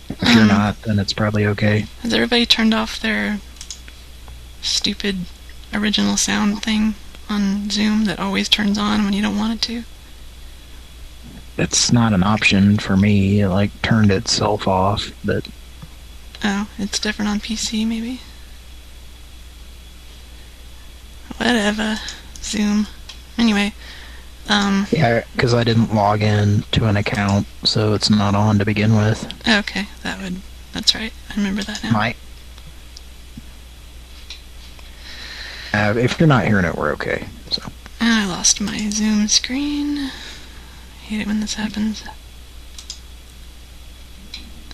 if you're not, then it's probably okay. Has everybody turned off their stupid original sound thing on Zoom that always turns on when you don't want it to? It's not an option for me. It, like, turned itself off, but... Oh, it's different on PC, maybe? Whatever. Zoom. Anyway, Yeah, because I didn't log in to an account, so it's not on to begin with. Okay, that's right. I remember that now. Might. If you're not hearing it, we're okay. So. And I lost my Zoom screen. I hate it when this happens.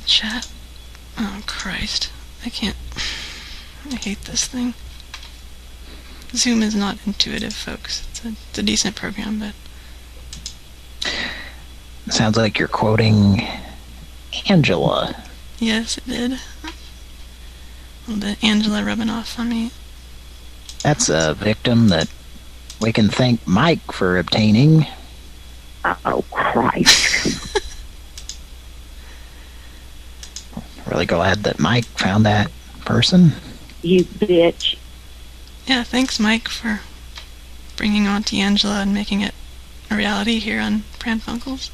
Chat. Oh, Christ. I hate this thing. Zoom is not intuitive, folks. It's a decent program, but... Sounds like you're quoting Angela. Yes, it did. A little bit Angela rubbing off on me. That's a victim that we can thank Mike for obtaining. Oh, Christ. Really glad that Mike found that person. You bitch. Yeah, thanks, Mike, for bringing Auntie Angela and making it a reality here on Pran Funkels.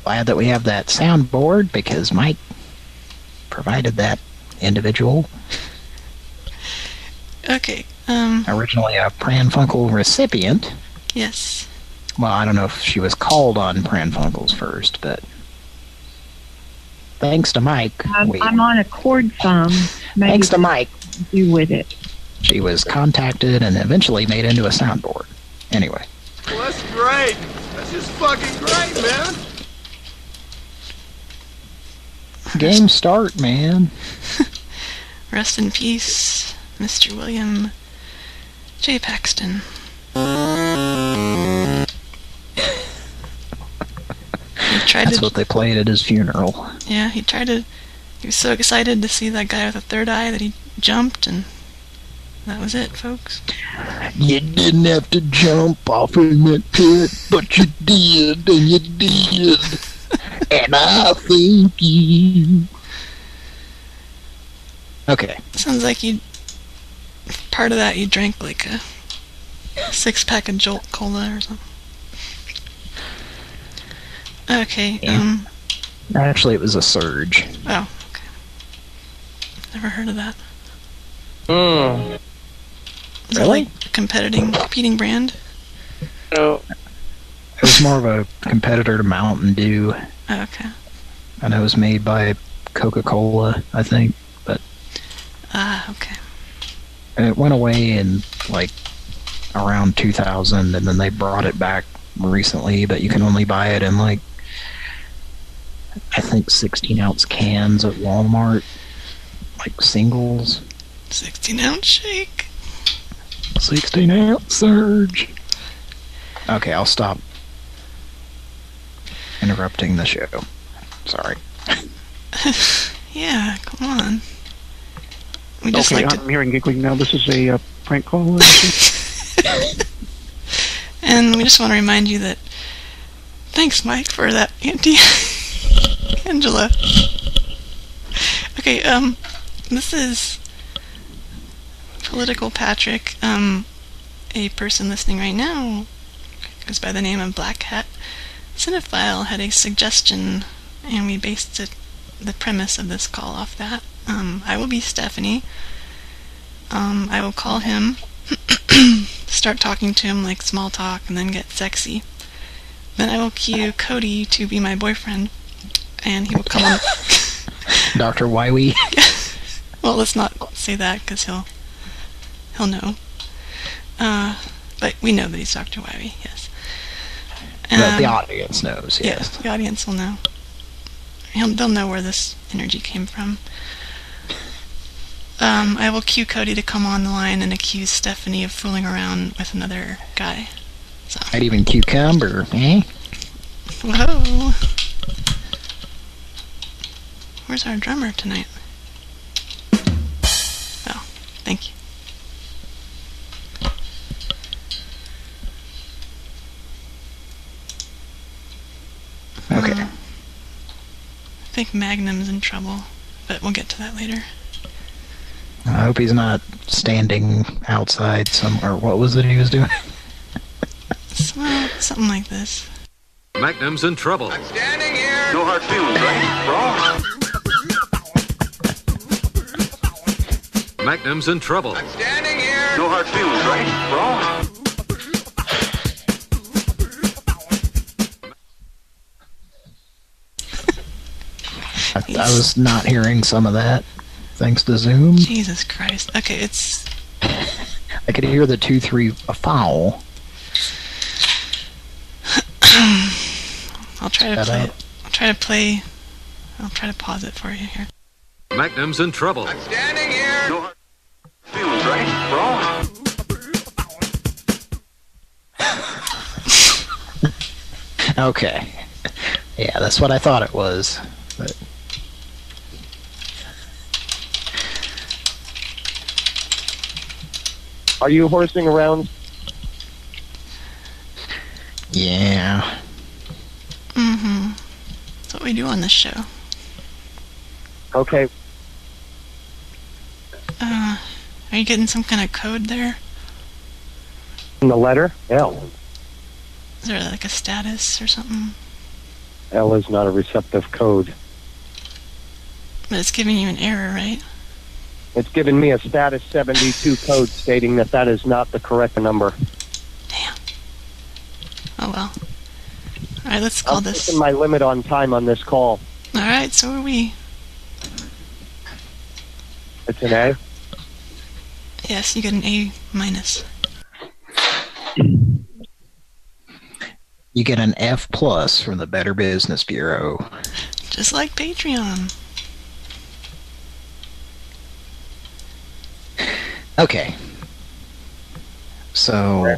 Glad that we have that soundboard because Mike provided that individual. Okay, Originally a Pran Funkel recipient. Yes. Well, I don't know if she was called on Pran Funkels first, but... Thanks to Mike. I'm on a cord thumb. Thanks to Mike. Do with it. She was contacted and eventually made into a soundboard. Anyway. Well, that's great. That's just fucking great, man. Game start, man. Rest in peace, Mr. William J. Paxton. That's what they played at his funeral. Yeah, he was so excited to see that guy with a third eye that he jumped, and that was it, folks. You didn't have to jump off in that pit, but you did, and you did. And I thank you. Okay. Sounds like part of that you drank like a 6-pack of Jolt Cola or something. Okay, yeah. Actually, it was a Surge. Oh, okay. Never heard of that. Is it like a competing brand? No. It was more of a competitor to Mountain Dew. Oh, okay. And it was made by Coca-Cola, I think, but... Ah, okay. And it went away in, like, around 2000, and then they brought it back recently, but you can only buy it in, like, I think 16-ounce cans at Walmart. Like, singles. 16-ounce shake. 16-ounce Surge. Okay, I'll stop interrupting the show. Sorry. Yeah, come on. We just I'm hearing giggling now. This is a prank call. And we just want to remind you that thanks, Mike, for that Auntie Angela. Okay, this is Political Patrick. A person listening right now goes by the name of Black Hat Cinephile had a suggestion, and we based the premise of this call off that. I will be Stephanie. I will call him, start talking to him like small talk, and then get sexy. Then I will cue Cody to be my boyfriend, and he will come on. Dr. Wywee. Well, let's not say that because he'll know. But we know that he's Dr. Wywee, yes. But the audience knows, yes. The audience will know. They'll know where this energy came from. I will cue Cody to come on the line and accuse Stephanie of fooling around with another guy. So. I'd even cucumber, eh? Whoa. Where's our drummer tonight? Oh, thank you. think Magnum's in trouble, but we'll get to that later. I hope he's not standing outside somewhere. What was it he was doing? Well, something like this. Magnum's in trouble. I'm standing here. No hard feelings, right? Wrong. Magnum's in trouble. I'm standing here. No hard feelings, right? Wrong. I was not hearing some of that, thanks to Zoom. Jesus Christ. Okay, it's... I could hear the 2-3 a foul. I'll try to play it. I'll try to pause it for you here. Magnum's in trouble. I'm standing here. No hard feelings, right? Wrong. Okay. Yeah, that's what I thought it was. But... Are you horsing around? Yeah. Mm-hmm. That's what we do on this show. Okay. Are you getting some kind of code there? In the letter? L. Is there like a status or something? L is not a receptive code. But it's giving you an error, right? It's giving me a status 72 code stating that is not the correct number. Damn. Oh well. Alright, let's call this... I'm pushing my limit on time on this call. Alright, so are we. It's an A? Yes, you get an A minus. You get an F plus from the Better Business Bureau. Just like Patreon. Okay. So...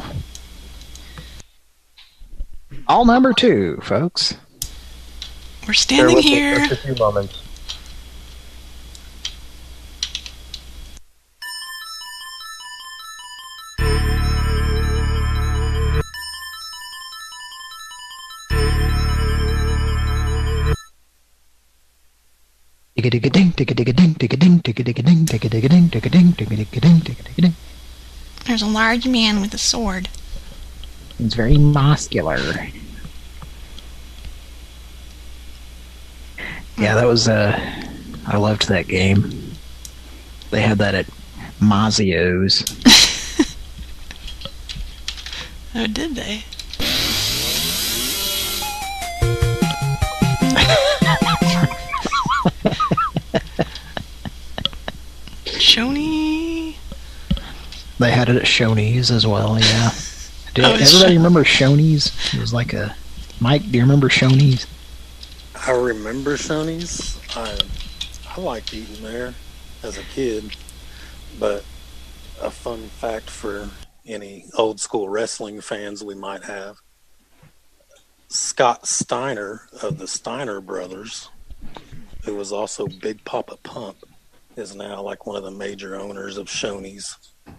all number 2, folks. We're standing here. Just a few moments. There's a large man with a sword. It's very muscular. Yeah, that was, I loved that game. They had that at Mazio's. Oh, did they? Shoney? They had it at Shoney's as well, yeah. Did everybody remember Shoney's? It was like a... Mike, do you remember Shoney's? I remember Shoney's. I liked eating there as a kid, but a fun fact for any old school wrestling fans we might have, Scott Steiner of the Steiner Brothers, who was also Big Papa Pump, is now like one of the major owners of Shoney's. I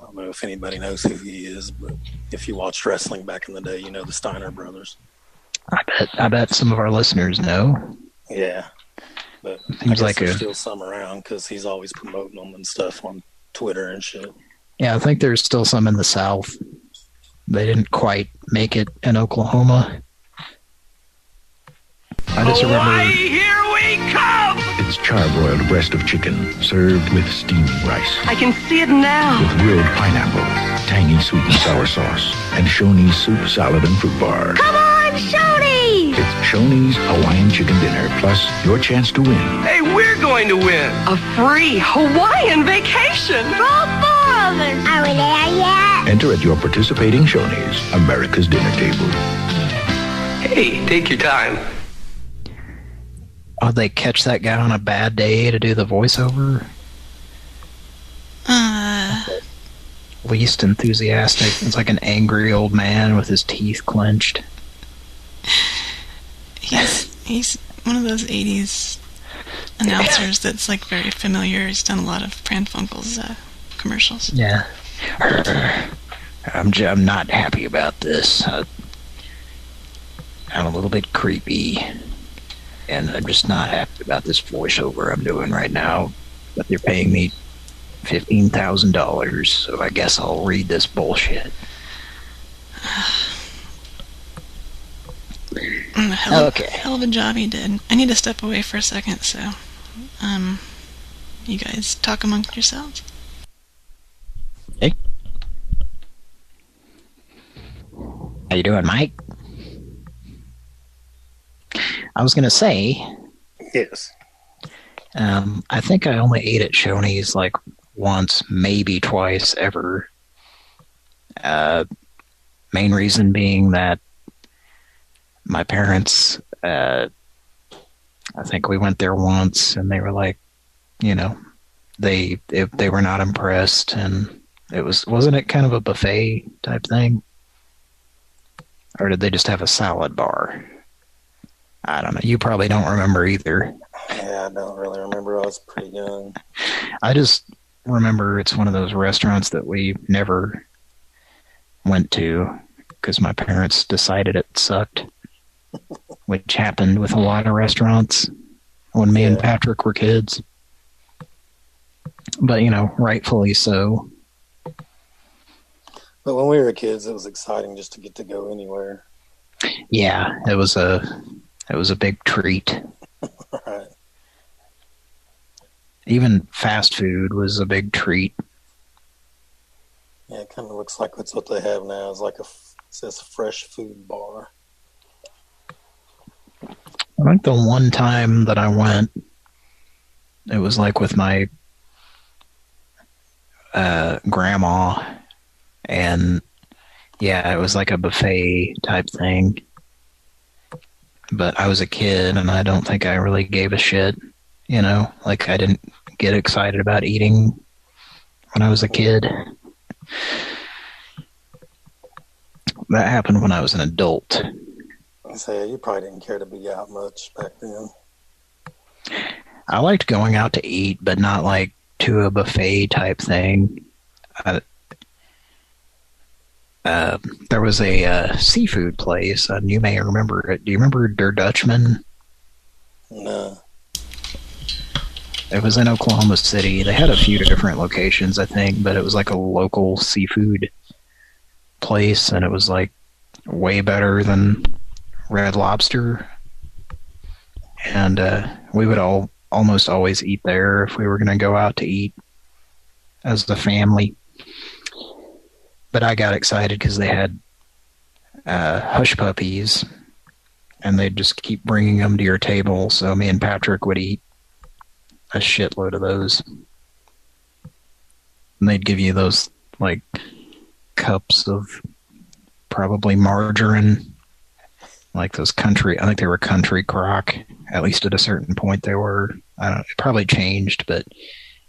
don't know if anybody knows who he is, but if you watched wrestling back in the day, you know the Steiner Brothers. I bet some of our listeners know. Yeah, but Seems I like guess there's still some around because he's always promoting them and stuff on Twitter and shit. Yeah, I think there's still some in the South. They didn't quite make it in Oklahoma. I just remember... Here we come! It's charbroiled breast of chicken served with steaming rice. I can see it now. With grilled pineapple, tangy sweet and sour sauce, and Shoney's soup, salad, and fruit bar. Come on, Shoney! It's Shoney's Hawaiian chicken dinner, plus your chance to win. Hey, we're going to win! A free Hawaiian vacation! For all 4 of us! Are we there yet? Enter at your participating Shoney's, America's dinner table. Hey, take your time. Oh, they catch that guy on a bad day to do the voiceover? Least enthusiastic. It's like an angry old man with his teeth clenched. He's one of those 80s announcers that's like very familiar. He's done a lot of Pran Funkels commercials. Yeah. I'm not happy about this. I'm a little bit creepy. And I'm just not happy about this voiceover I'm doing right now. But they're paying me $15,000, so I guess I'll read this bullshit. Hell of a job you did. I need to step away for a second, so you guys talk amongst yourselves. Hey. How you doing, Mike? I was going to say... Yes. I think I only ate at Shoney's like once, maybe twice ever. Main reason being that my parents, I think we went there once and they were like, you know, they were not impressed, and wasn't it kind of a buffet type thing? Or did they just have a salad bar? I don't know. You probably don't remember either. Yeah, I don't really remember. I was pretty young. I just remember it's one of those restaurants that we never went to because my parents decided it sucked, which happened with a lot of restaurants when me and Patrick were kids. But, you know, rightfully so. But when we were kids, it was exciting just to get to go anywhere. Yeah, it was a big treat. Right. Even fast food was a big treat. Yeah, it kind of looks like that's what they have now. It's like it says fresh food bar. I think the one time that I went, it was like with my grandma, and yeah, it was like a buffet type thing. But I was a kid, and I don't think I really gave a shit, you know? Like, I didn't get excited about eating when I was a kid. That happened when I was an adult. So you probably didn't care to be out much back then. I liked going out to eat, but not like to a buffet type thing. There was a seafood place, and you may remember it. Do you remember Der Dutchman? No. It was in Oklahoma City. They had a few different locations, I think, but it was like a local seafood place, and it was like way better than Red Lobster. And we would almost always eat there if we were going to go out to eat as the family. But I got excited because they had hush puppies, and they'd just keep bringing them to your table, so me and Patrick would eat a shitload of those. And they'd give you those, like, cups of probably margarine, like those country, I think they were country crock, at least at a certain point they were. I don't know, it probably changed, but...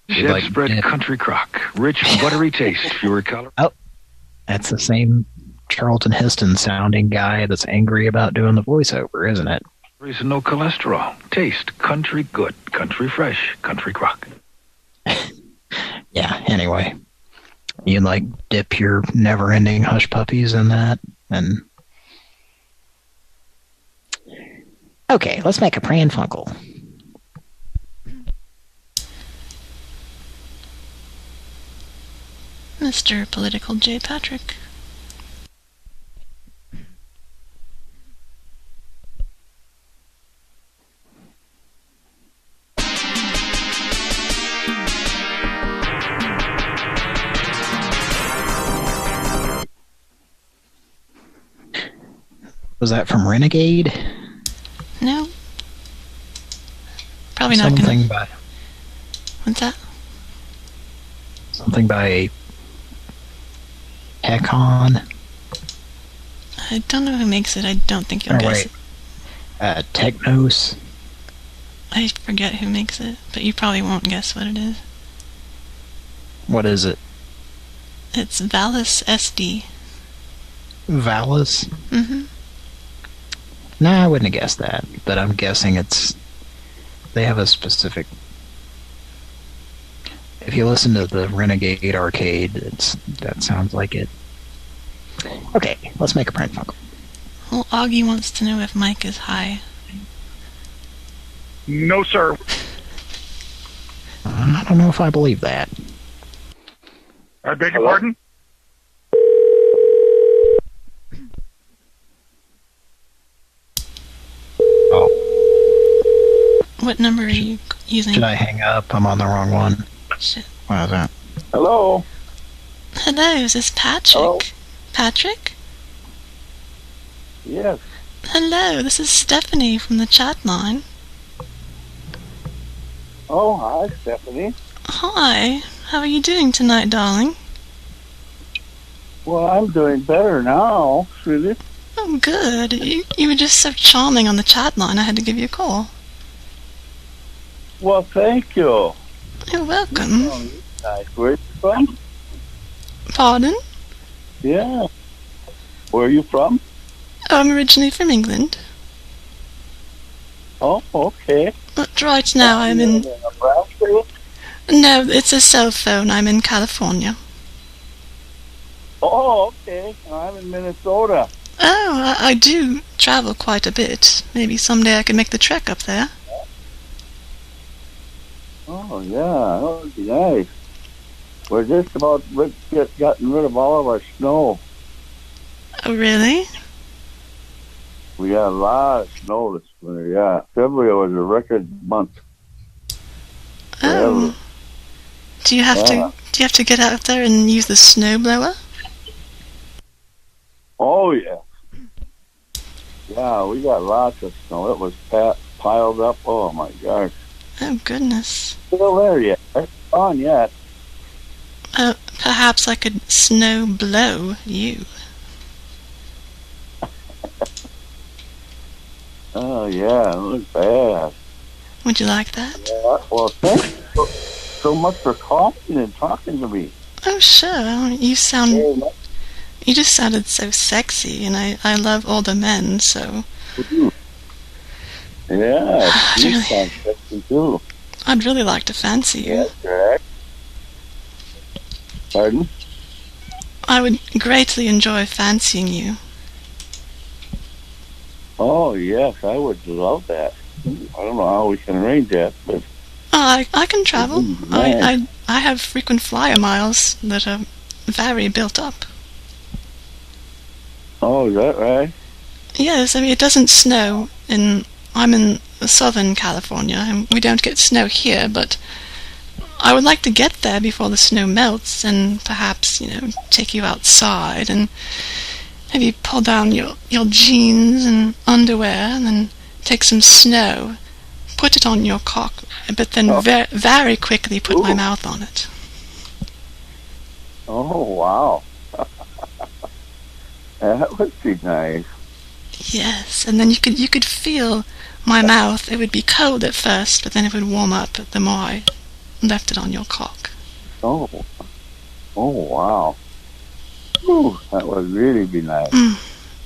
Chef like, spread country crock, rich, buttery taste, fewer calories. Oh, that's the same Charlton Heston sounding guy that's angry about doing the voiceover, isn't it? And no cholesterol. Taste, country good, country fresh, country crock. Yeah, anyway. You like dip your never-ending hush puppies in that, and... Okay, let's make a Pran Funkel. Mr. Political J. Patrick. Was that from Renegade? No. Probably not Something gonna... by... What's that? Something by... Hekon? I don't know who makes it. I don't think you'll guess it. Technos? I forget who makes it, but you probably won't guess what it is. What is it? It's Valis SD. Valis? Mm-hmm. No, I wouldn't have guessed that, but I'm guessing it's... They have a specific... If you listen to the Renegade Arcade, that sounds like it. Okay, let's make a Pran Funkel. Well, Augie wants to know if Mike is high. No, sir. I don't know if I believe that. I beg your pardon? What number are you using? Should I hang up? I'm on the wrong one. Shit. What is that? Hello. Hello, is this Patrick? Hello? Patrick? Yes. Hello, this is Stephanie from the chat line. Oh, hi, Stephanie. Hi, how are you doing tonight, darling? Well, I'm doing better now, sweetie. Oh, good. You were just so charming on the chat line, I had to give you a call. Well, thank you. You're welcome. Nice. Where are you from? Pardon? Yeah. Where are you from? Oh, I'm originally from England. Oh, okay. But right now I'm in... Nebraska? No, it's a cell phone. I'm in California. Oh, okay. I'm in Minnesota. Oh, I do travel quite a bit. Maybe someday I could make the trek up there. Oh, yeah. That would be nice. We're just about gotten rid of all of our snow. Oh, really? We got a lot of snow this winter, yeah. February was a record month. Oh. Do you have to get out there and use the snowblower? Oh, yeah. Yeah, we got lots of snow. It was piled up. Oh, my gosh. Oh, goodness. Still there yet. It's gone yet. Perhaps I could snow blow you. Oh, yeah, it was bad. Would you like that? Yeah, well, thanks so much for calling and talking to me. Oh, sure. You just sounded so sexy, and I love older men, so... Yeah, you sound sexy, too. I'd really like to fancy you. That's correct. Pardon? I would greatly enjoy fancying you. Oh, yes, I would love that. I don't know how we can arrange that, but... I can travel. Nice. I have frequent flyer miles that are very built up. Oh, is that right? Yes, I mean, it doesn't snow I'm in southern California, and we don't get snow here, but I would like to get there before the snow melts and perhaps, take you outside and maybe pull down your jeans and underwear and then take some snow, put it on your cock, but then very quickly put my mouth on it. Oh, wow. That would be nice. Yes, and then you could feel my mouth. It would be cold at first, but then it would warm up the more I left it on your cock. Oh wow. Ooh, that would really be nice.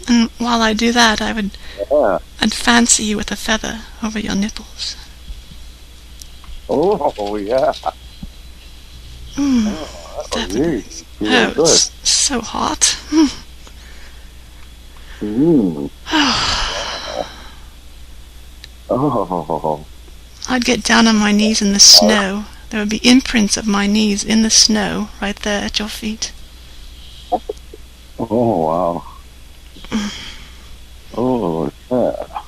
And while I do that, I'd fancy you with a feather over your nipples. Oh, yeah. That would really good. It's so hot. Oh. I'd get down on my knees in the snow. There would be imprints of my knees in the snow right there at your feet. Oh, wow. Oh, yeah.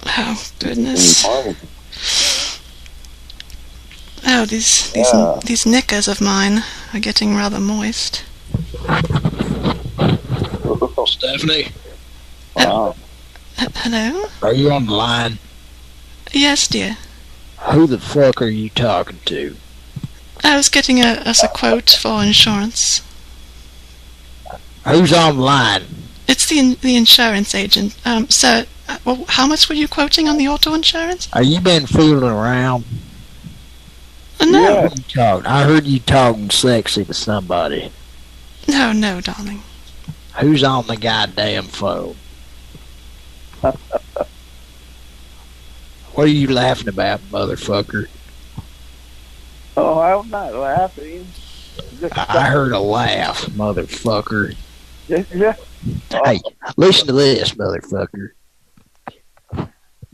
Oh, goodness. Oh, these knickers of mine are getting rather moist. Stephanie? Wow. Hello? Are you on the line? Yes, dear. Who the fuck are you talking to? I was getting us a quote for insurance. Who's on the line? It's the insurance agent. Sir, well, how much were you quoting on the auto insurance? Are you been fooling around? No. I heard you talking sexy to somebody. No, darling. Who's on the goddamn phone? What are you laughing about, motherfucker? Oh, I'm not laughing. I heard a laugh, motherfucker. Yeah. Hey, listen to this, motherfucker.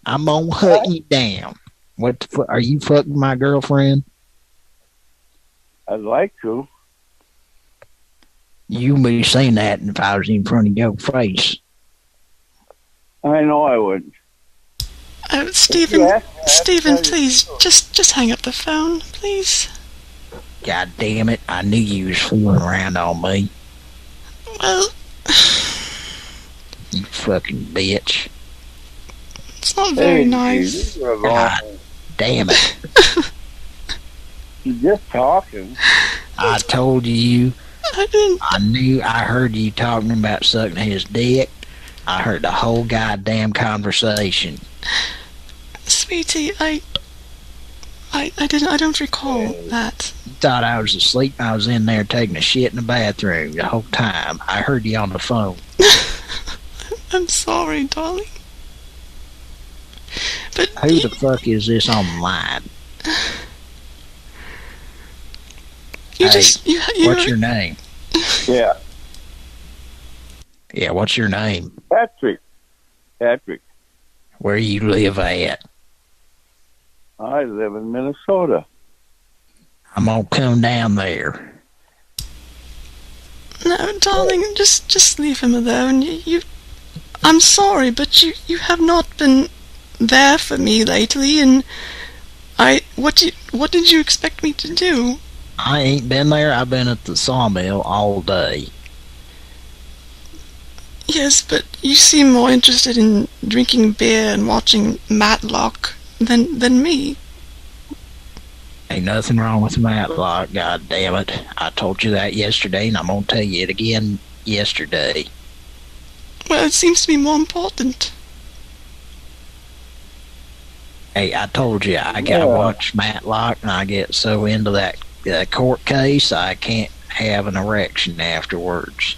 I'm gonna hunt you down. What the are you fucking my girlfriend? I'd like to. You would be saying that if I was in front of your face. I know I wouldn't. Oh, Stephen, please, just hang up the phone, please. God damn it, I knew you was fooling around on me. Well... You fucking bitch. It's not very nice. God damn it. You're just talking. I told you. I didn't. I heard you talking about sucking his dick. I heard the whole goddamn conversation. Sweetie, I don't recall that. Thought I was asleep. I was in there taking a shit in the bathroom the whole time. I heard you on the phone. I'm sorry, darling. But who the fuck is this online? What's your name? Yeah. Yeah, what's your name? Patrick. Where you live at? I live in Minnesota. I'm gonna come down there. No, darling, just leave him alone. I'm sorry, but you have not been there for me lately, and what did you expect me to do? I ain't been there. I've been at the sawmill all day. Yes, but you seem more interested in drinking beer and watching Matlock than me. Ain't nothing wrong with Matlock, god damn it. I told you that yesterday, and I'm gonna tell you it again yesterday. Well, it seems to be more important. Hey, I told you I gotta watch Matlock, and I get so into that court case, I can't have an erection afterwards.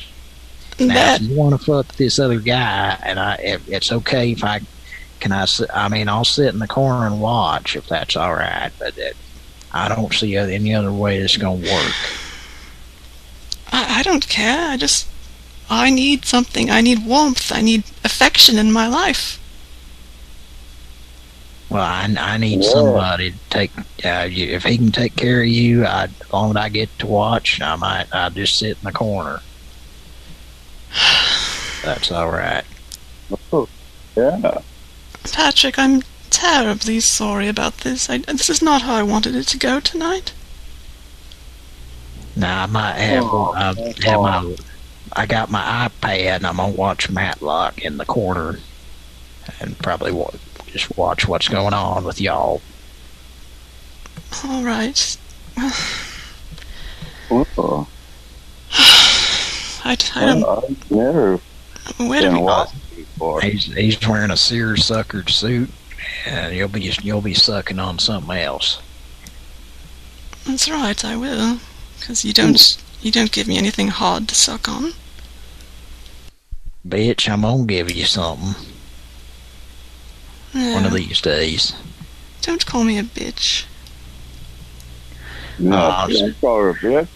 Now, if you want to fuck this other guy, and it's okay if I'll sit in the corner and watch if that's all right, but I don't see any other way this is gonna work. I don't care. I need something. I need warmth. I need affection in my life. Well, I need somebody to take. If he can take care of you, as long as I get to watch, I'll just sit in the corner. That's all right. Oh, yeah. Patrick, I'm terribly sorry about this. This is not how I wanted it to go tonight. Now I might have. I got my iPad, and I'm gonna watch Matlock in the corner, and probably just watch what's going on with y'all. All right. Uh-oh. I don't. I've never been watched before. He's wearing a seersucker suit, and you'll be sucking on something else. That's right, I will, because you don't give me anything hard to suck on. Bitch, I'm gonna give you something. Yeah. One of these days. Don't call me a bitch. No, don't call her a bitch.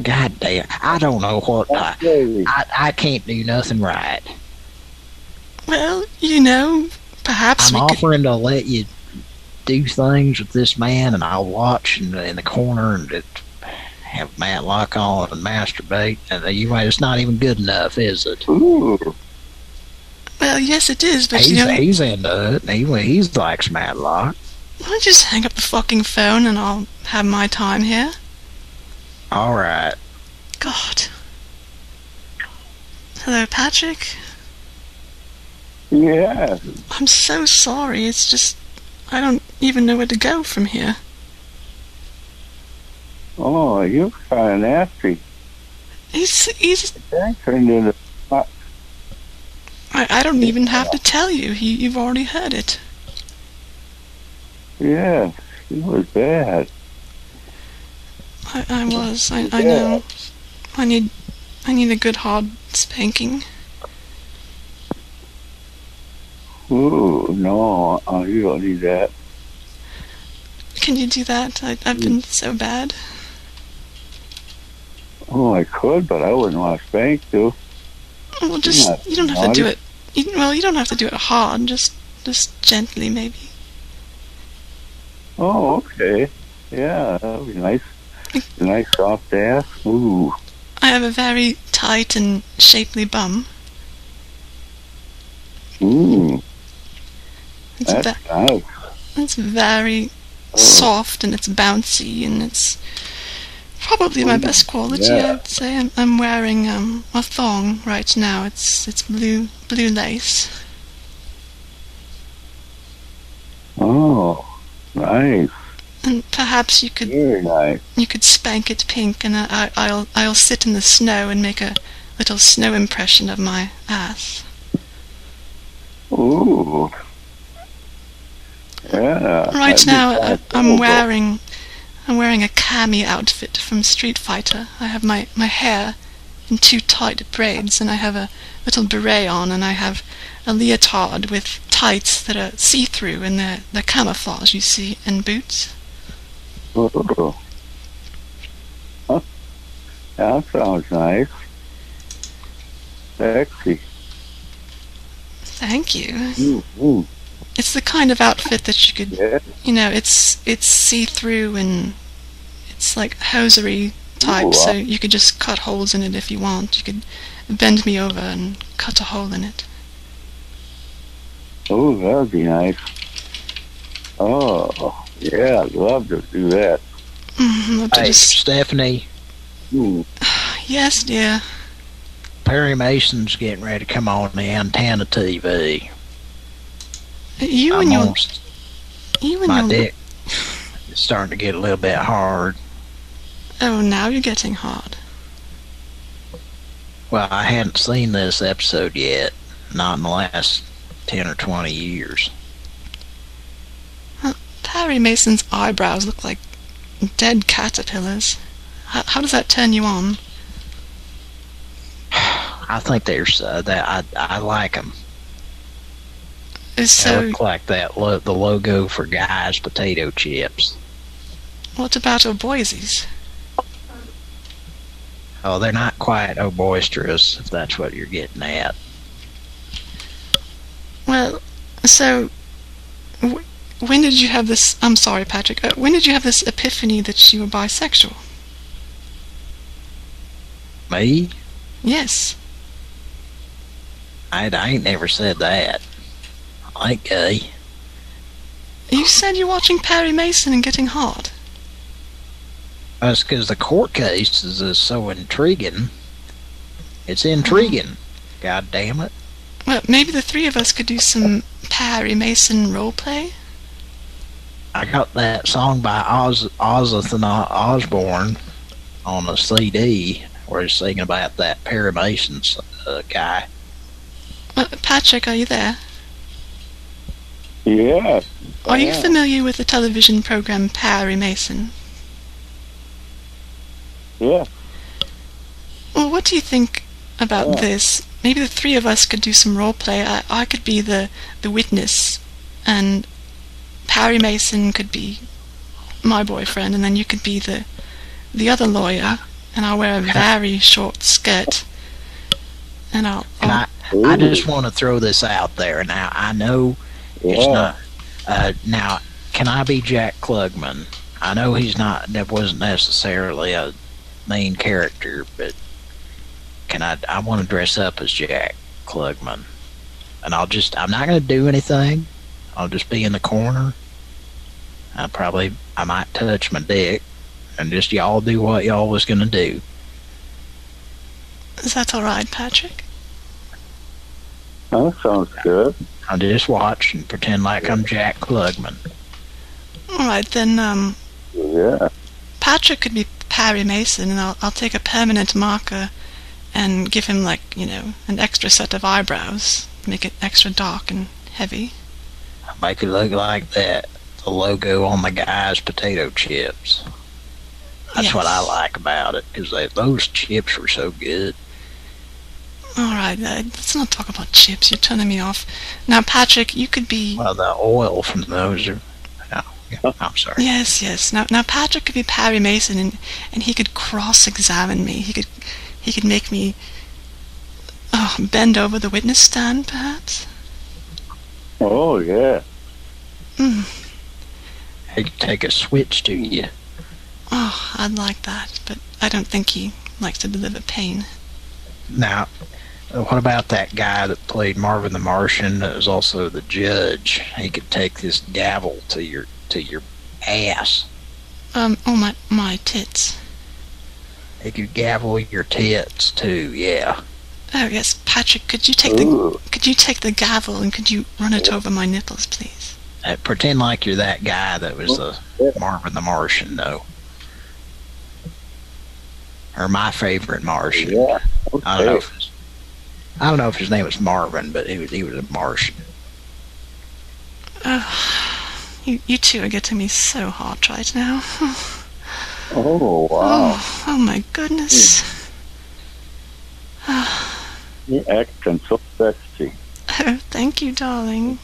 God damn, I don't know what I can't do nothing right. Well, perhaps I'm offering to let you do things with this man, and I'll watch in the corner and have Matlock on and masturbate, and it's not even good enough, is it? Ooh. Well, yes, it is, but he's into it. He likes Matlock. Why don't you just hang up the fucking phone and I'll have my time here? All right. God. Hello, Patrick? Yeah. I'm so sorry. It's just, I don't even know where to go from here. Oh, you're kind of nasty. He's That turned into... I don't even have to tell you. You've already heard it. Yeah, it was bad. I was. I know. I need a good hard spanking. Ooh, no, you don't need that. Can you do that? I've been so bad. Oh, I could, but I wouldn't want to spank you. Well, you don't have to do it. You don't have to do it hard. Just Just gently, maybe. Oh, okay. Yeah, that would be nice. A nice soft ass. Ooh. I have a very tight and shapely bum. Ooh. It's nice. It's very soft and it's bouncy and it's probably my best quality. Yeah. I'd say. I'm wearing a thong right now. It's blue lace. Oh, nice. And perhaps you could Very nice. you could spank it pink, and I'll sit in the snow and make a little snow impression of my ass. Ooh. Yeah. Right now I'm wearing a cami outfit from Street Fighter. I have my hair in 2 tight braids, and I have a little beret on, and I have a leotard with tights that are see-through, and they're camouflage, you see, and boots. Oh. Huh? That sounds nice. Sexy. Thank you. Mm-hmm. It's the kind of outfit that you could, it's see-through and it's like hosiery type, so you could just cut holes in it if you want. You could bend me over and cut a hole in it. Oh, that would be nice. Oh, yeah, I'd love to do that. Hey, Stephanie. Yes, dear. Perry Mason's getting ready to come on the antenna TV. My dick is starting to get a little bit hard. Oh, now you're getting hard. Well, I hadn't seen this episode yet. Not in the last 10 or 20 years. Perry Mason's eyebrows look like dead caterpillars. How does that turn you on? I think there's that I like them. So, they look like the logo for Guy's potato chips. What about O'Boise's? Oh, they're not quite boisterous, if that's what you're getting at. Well, so when did you have this? I'm sorry, Patrick. When did you have this epiphany that you were bisexual? Me? Yes. I ain't never said that. I ain't gay. You said you're watching Perry Mason and getting hard. That's because the court case is so intriguing. It's intriguing. God damn it. Well, maybe the 3 of us could do some Perry Mason roleplay. I got that song by Ozzy Osbourne on a CD where he's singing about that Perry Mason guy. Patrick, are you there? Yeah. Are you familiar with the television program Perry Mason? Yeah. Well, what do you think about this? Maybe the 3 of us could do some roleplay. I could be the witness, and Perry Mason could be my boyfriend, and then you could be the other lawyer, and I'll wear a very short skirt, and I just want to throw this out there. Now, I know it's not... now, can I be Jack Klugman? I know that wasn't necessarily a main character, but I want to dress up as Jack Klugman. And I'm not going to do anything. I'll just be in the corner. I might touch my dick, and just y'all do what y'all was going to do. Is that alright, Patrick? That sounds good. I'll just watch and pretend like I'm Jack Klugman. Alright, then, yeah. Patrick could be Perry Mason, and I'll take a permanent marker and give him, like, an extra set of eyebrows. Make it extra dark and heavy. Make it look like the logo on the Guy's potato chips. That's what I like about it, because those chips were so good. Alright, let's not talk about chips. You're turning me off. Now, Patrick, you could be... Well, the oil from those are... Oh, I'm sorry. Yes. Now Patrick could be Perry Mason, and he could cross-examine me. He could make me bend over the witness stand, perhaps. Oh, yeah. He'd take a switch to you. Oh, I'd like that, but I don't think he likes to deliver pain. Now, what about that guy that played Marvin the Martian that was also the judge? He could take this gavel to your ass. Oh, my tits. He could gavel your tits too, yeah. Oh yes, Patrick, could you take the gavel and could you run it over my nipples, please? Pretend like you're that guy that was Marvin the Martian, though. Or my favorite Martian. Yeah. Okay. I don't know if his name was Marvin, but he was a Martian. You two are getting me so hot right now. Oh, wow. Oh my goodness. You're acting so sexy. Oh, thank you, darling.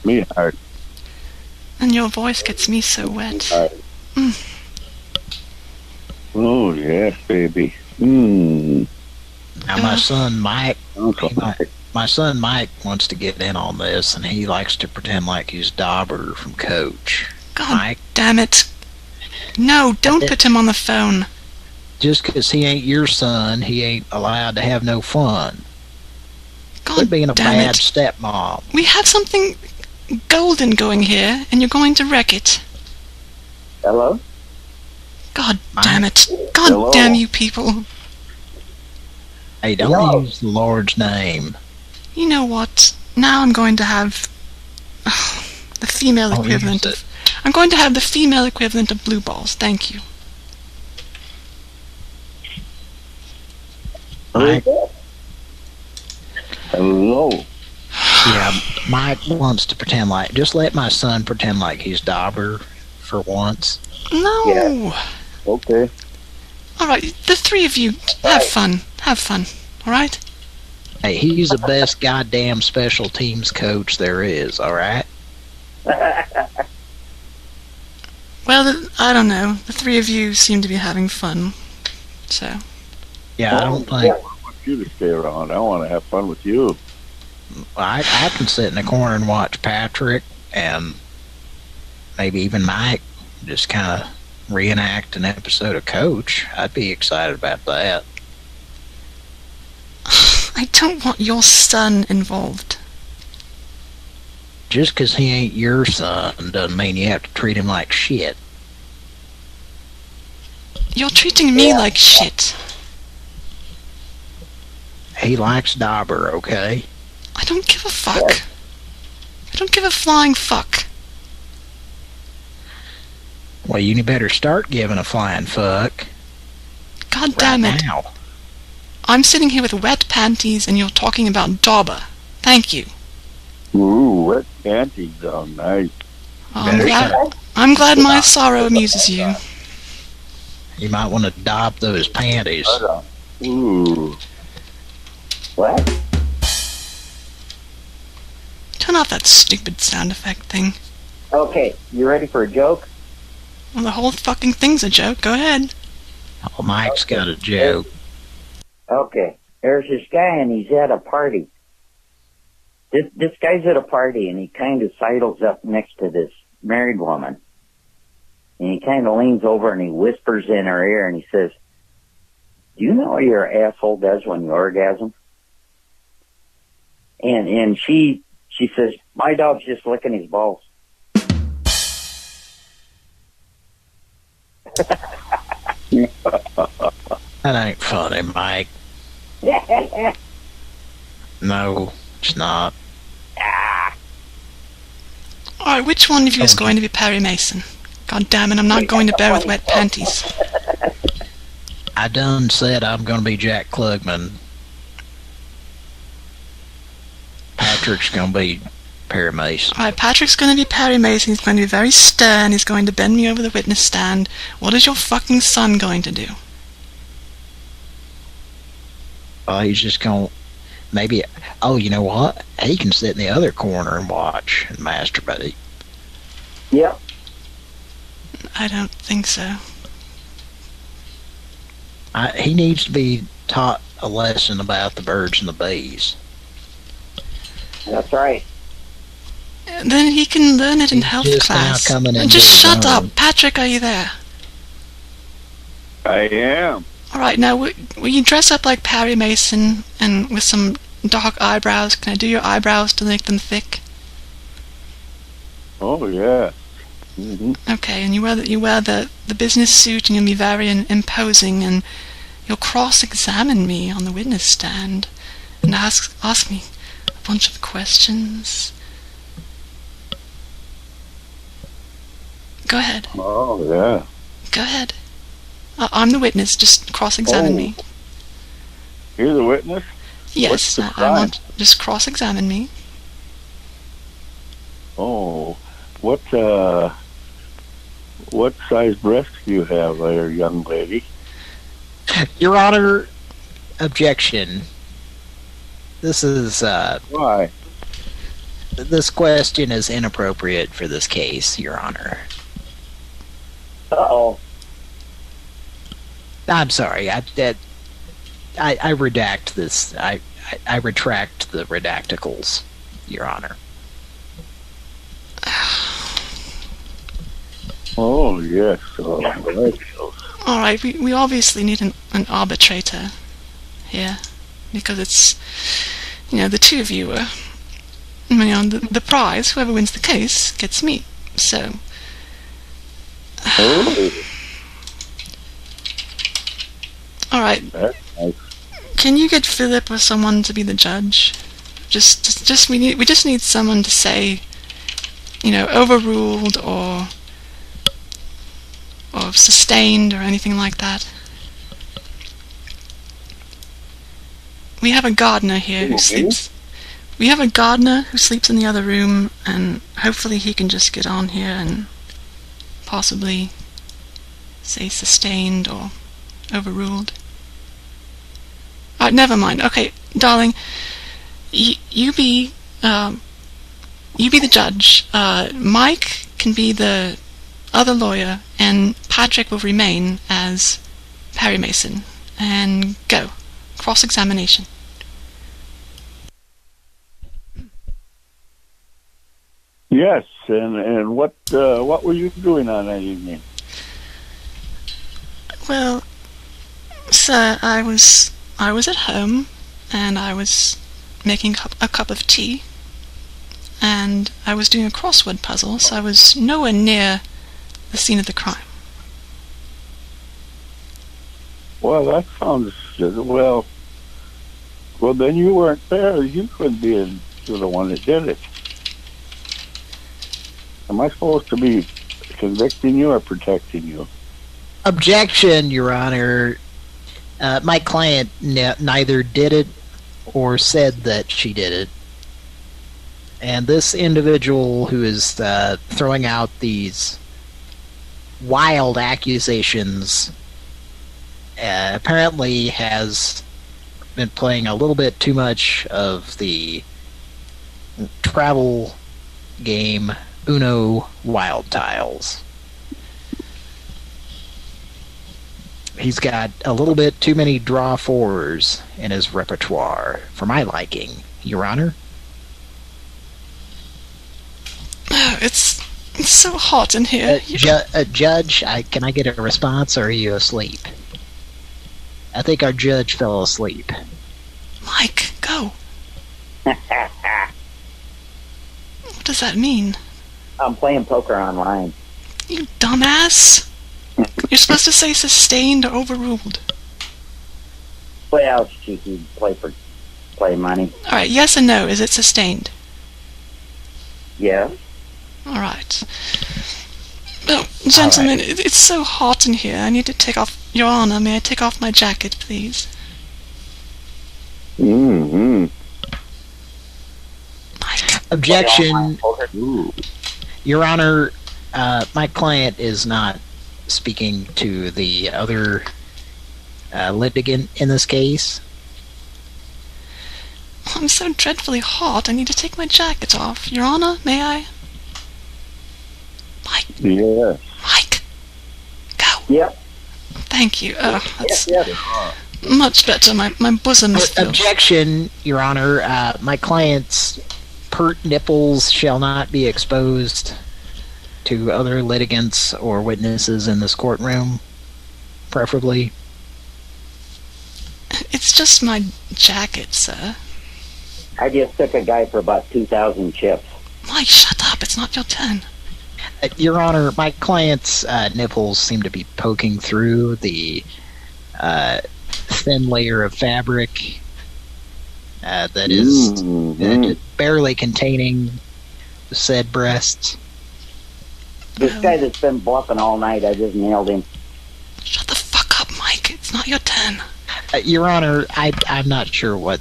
Me hard. And your voice gets me so wet. Oh, yes, baby. Now, my son Mike, my son Mike wants to get in on this, and he likes to pretend like he's Dauber from Coach. God Mike, damn it. No, don't put him on the phone. Just because he ain't your son, he ain't allowed to have no fun. Quit being a bad stepmom. We have something golden going here, and you're going to wreck it. Hello? God damn it. God damn you people. Hey, don't use the Lord's name. You know what? Now I'm going to have the female equivalent of... I'm going to have the female equivalent of blue balls. Thank you. Mike. Hello. Yeah, Mike wants to pretend like... Just let my son pretend like he's Dauber for once. No. Yeah. Okay. Alright, the three of you, have fun. Have fun. Alright? Hey, he's the best goddamn special teams coach there is, alright? Well, I don't know. The three of you seem to be having fun. So. Yeah, I don't think... I want you to stay around. I want to have fun with you. I can sit in the corner and watch Patrick and maybe even Mike just kind of reenact an episode of Coach. I'd be excited about that. I don't want your son involved. Just because he ain't your son doesn't mean you have to treat him like shit. You're treating me like shit. He likes Dauber, okay? I don't give a fuck. I don't give a flying fuck. Well, you better start giving a flying fuck. God damn it. Now. I'm sitting here with wet panties and you're talking about Dauber. Thank you. Ooh, wet panties sound nice. I'm glad my sorrow amuses you. You might want to daub those panties. Ooh. What? Turn off that stupid sound effect thing. Okay, you ready for a joke? Well, the whole fucking thing's a joke. Go ahead. Oh, Mike's got a joke. Okay, there's this guy and he's at a party. This guy's at a party and he kind of sidles up next to this married woman. And he kind of leans over and he whispers in her ear and he says, "Do you know what your asshole does when you orgasm?" And she says, "My dog's just licking his balls." That ain't funny, Mike. No, it's not. Alright, which one of you is going to be Perry Mason? God damn it, I'm not going to bear with wet panties. I done said I'm going to be Jack Klugman. Patrick's going to be Perry Mason. Alright, Patrick's going to be Perry Mason. He's going to be very stern. He's going to bend me over the witness stand. What is your fucking son going to do? He's just going to... Maybe... Oh, you know what? He can sit in the other corner and watch and masturbate. Yep. I don't think so. He needs to be taught a lesson about the birds and the bees. That's right. Then he can learn it in health just now class. coming into Just his shut own. up. Patrick, are you there? I am. Alright, now will you dress up like Perry Mason and with some dark eyebrows? Can I do your eyebrows to make them thick? Oh, yeah. Okay, and you wear the business suit, and you'll be very imposing, and you'll cross-examine me on the witness stand and ask me a bunch of questions. Go ahead. Oh, yeah. Go ahead. I'm the witness. Just cross-examine me. You're the witness? Yes, I want just cross-examine me. Oh, what size breasts do you have there, young lady? Your Honor, objection. This is, Why? This question is inappropriate for this case, Your Honor. Uh-oh. I'm sorry, I redact this. I retract the redacticals, Your Honor. Oh, yes. All right, we obviously need an arbitrator here, because it's, the two of you are, the prize, whoever wins the case gets me, so. All right. Nice. Can you get Philip or someone to be the judge? We just need someone to say, overruled or sustained or anything like that. We have a gardener here who sleeps. We have a gardener who sleeps in the other room, and hopefully he can just get on here and possibly say sustained or overruled. Never mind. Okay, darling, you be the judge. Mike can be the other lawyer, and Patrick will remain as Perry Mason. And go. Cross-examination. Yes, and what were you doing on that evening? Well, sir, I was at home, and I was making a cup of tea, and I was doing a crossword puzzle, so I was nowhere near the scene of the crime. Well, that sounds well. Well, then you weren't there. You couldn't be the one that did it. Am I supposed to be convicting you or protecting you? Objection, Your Honor. My client neither did it or said that she did it. And this individual who is throwing out these wild accusations apparently has been playing a little bit too much of the travel game Uno Wild Tiles. He's got a little bit too many draw fours in his repertoire, for my liking, Your Honor. Oh, it's so hot in here. Judge, can I get a response, or are you asleep? I think our judge fell asleep. Mike, go. What does that mean? I'm playing poker online. You dumbass. You're supposed to say sustained or overruled. Well, it's cheeky. Play money. Alright, yes and no. Is it sustained? Yeah. Alright. Oh, gentlemen, it's so hot in here. I need to take off... Your Honor, may I take off my jacket, please? Mm-hmm. Objection. Your Honor, my client is not speaking to the other litigant in this case. I'm so dreadfully hot, I need to take my jacket off. Your Honor, may I? Mike. Yes. Mike. Go. Yep. Thank you. That's much better. My bosom is filled. Objection, Your Honor. My client's pert nipples shall not be exposed to other litigants or witnesses in this courtroom, preferably. It's just my jacket, sir. I just took a guy for about 2,000 chips. Mike, shut up. It's not your turn. Your Honor, my client's nipples seem to be poking through the thin layer of fabric that is barely containing the said breasts. This guy that's been bluffing all night, I just nailed him. Shut the fuck up, Mike. It's not your turn. Your Honor, I'm not sure what...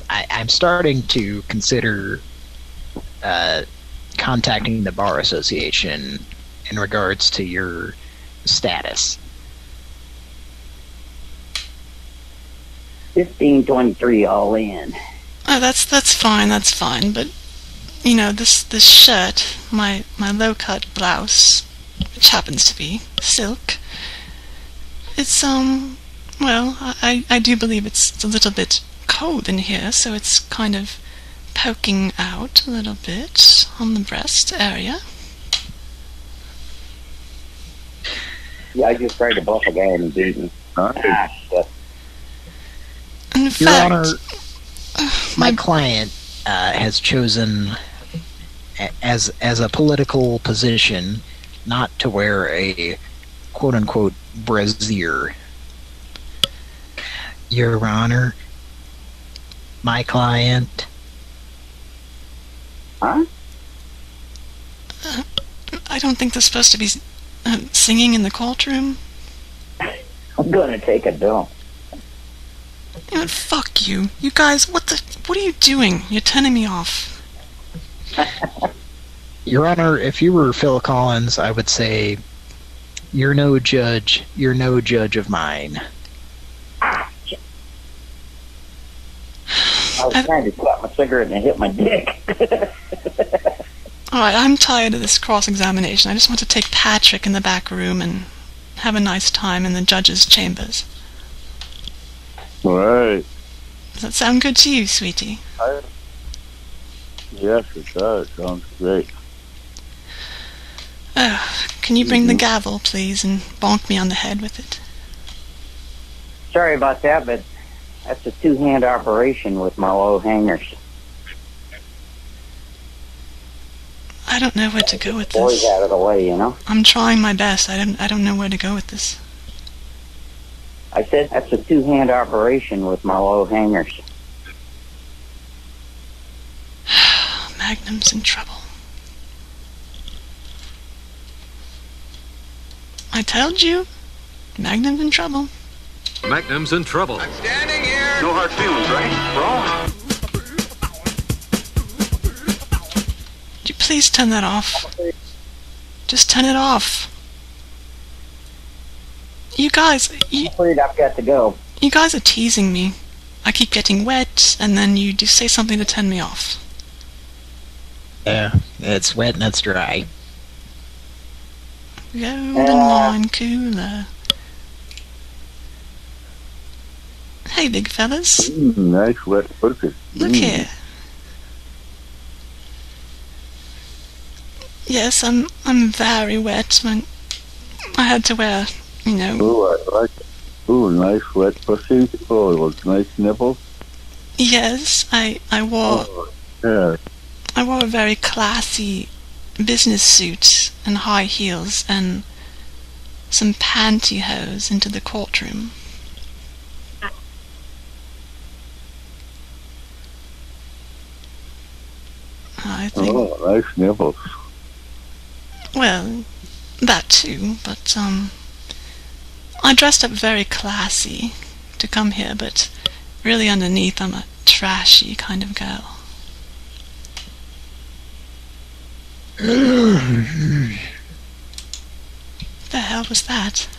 I'm starting to consider contacting the Bar Association in regards to your status. 1523 all in. Oh, that's fine, but you know, this shirt, my low-cut blouse, which happens to be silk, it's well, I do believe it's a little bit cold in here, so it's kind of poking out a little bit on the breast area. Yeah, I just tried to bluff a guy and he beat me. In fact, Your Honor, my client has chosen, as a political position, not to wear a quote-unquote brassiere. Your Honor, my client... Huh? I don't think they're supposed to be singing in the courtroom. I'm gonna take a dump. You know, fuck you. You guys, what are you doing? You're turning me off. Your Honor, if you were Phil Collins, I would say, you're no judge of mine. I was trying to cut my cigarette and it hit my dick. Alright, I'm tired of this cross-examination. I just want to take Patrick in the back room and have a nice time in the judge's chambers. Right. Does that sound good to you, sweetie? Yes, it does. Sounds great. Can you bring the gavel, please, and bonk me on the head with it? Sorry about that, but that's a two-hand operation with my low hangers. I don't know where to go with this. Boys out of the way, you know? I'm trying my best. I don't know where to go with this. I said that's a two-hand operation with my low hangers. Magnum's in trouble. I told you. Magnum's in trouble. Magnum's in trouble. I'm standing here. No hard feelings, right? Wrong. Would you please turn that off? Just turn it off. You guys, I'm afraid I've got to go. You guys are teasing me. I keep getting wet, and then you do say something to turn me off. Yeah, it's wet and it's dry. Golden wine cooler. Hey, big fellas. Nice wet pussy. Look here. Yes, I'm very wet. I had to wear, you know. Oh, I like it. Ooh, nice wet pussy. Oh, those nice nipples. Yes, I wore. Oh, yeah. I wore a very classy business suit and high heels and some pantyhose into the courtroom. I think. Oh, nice nipples. Well, that too, but I dressed up very classy to come here, but really underneath I'm a trashy kind of girl. The hell was that?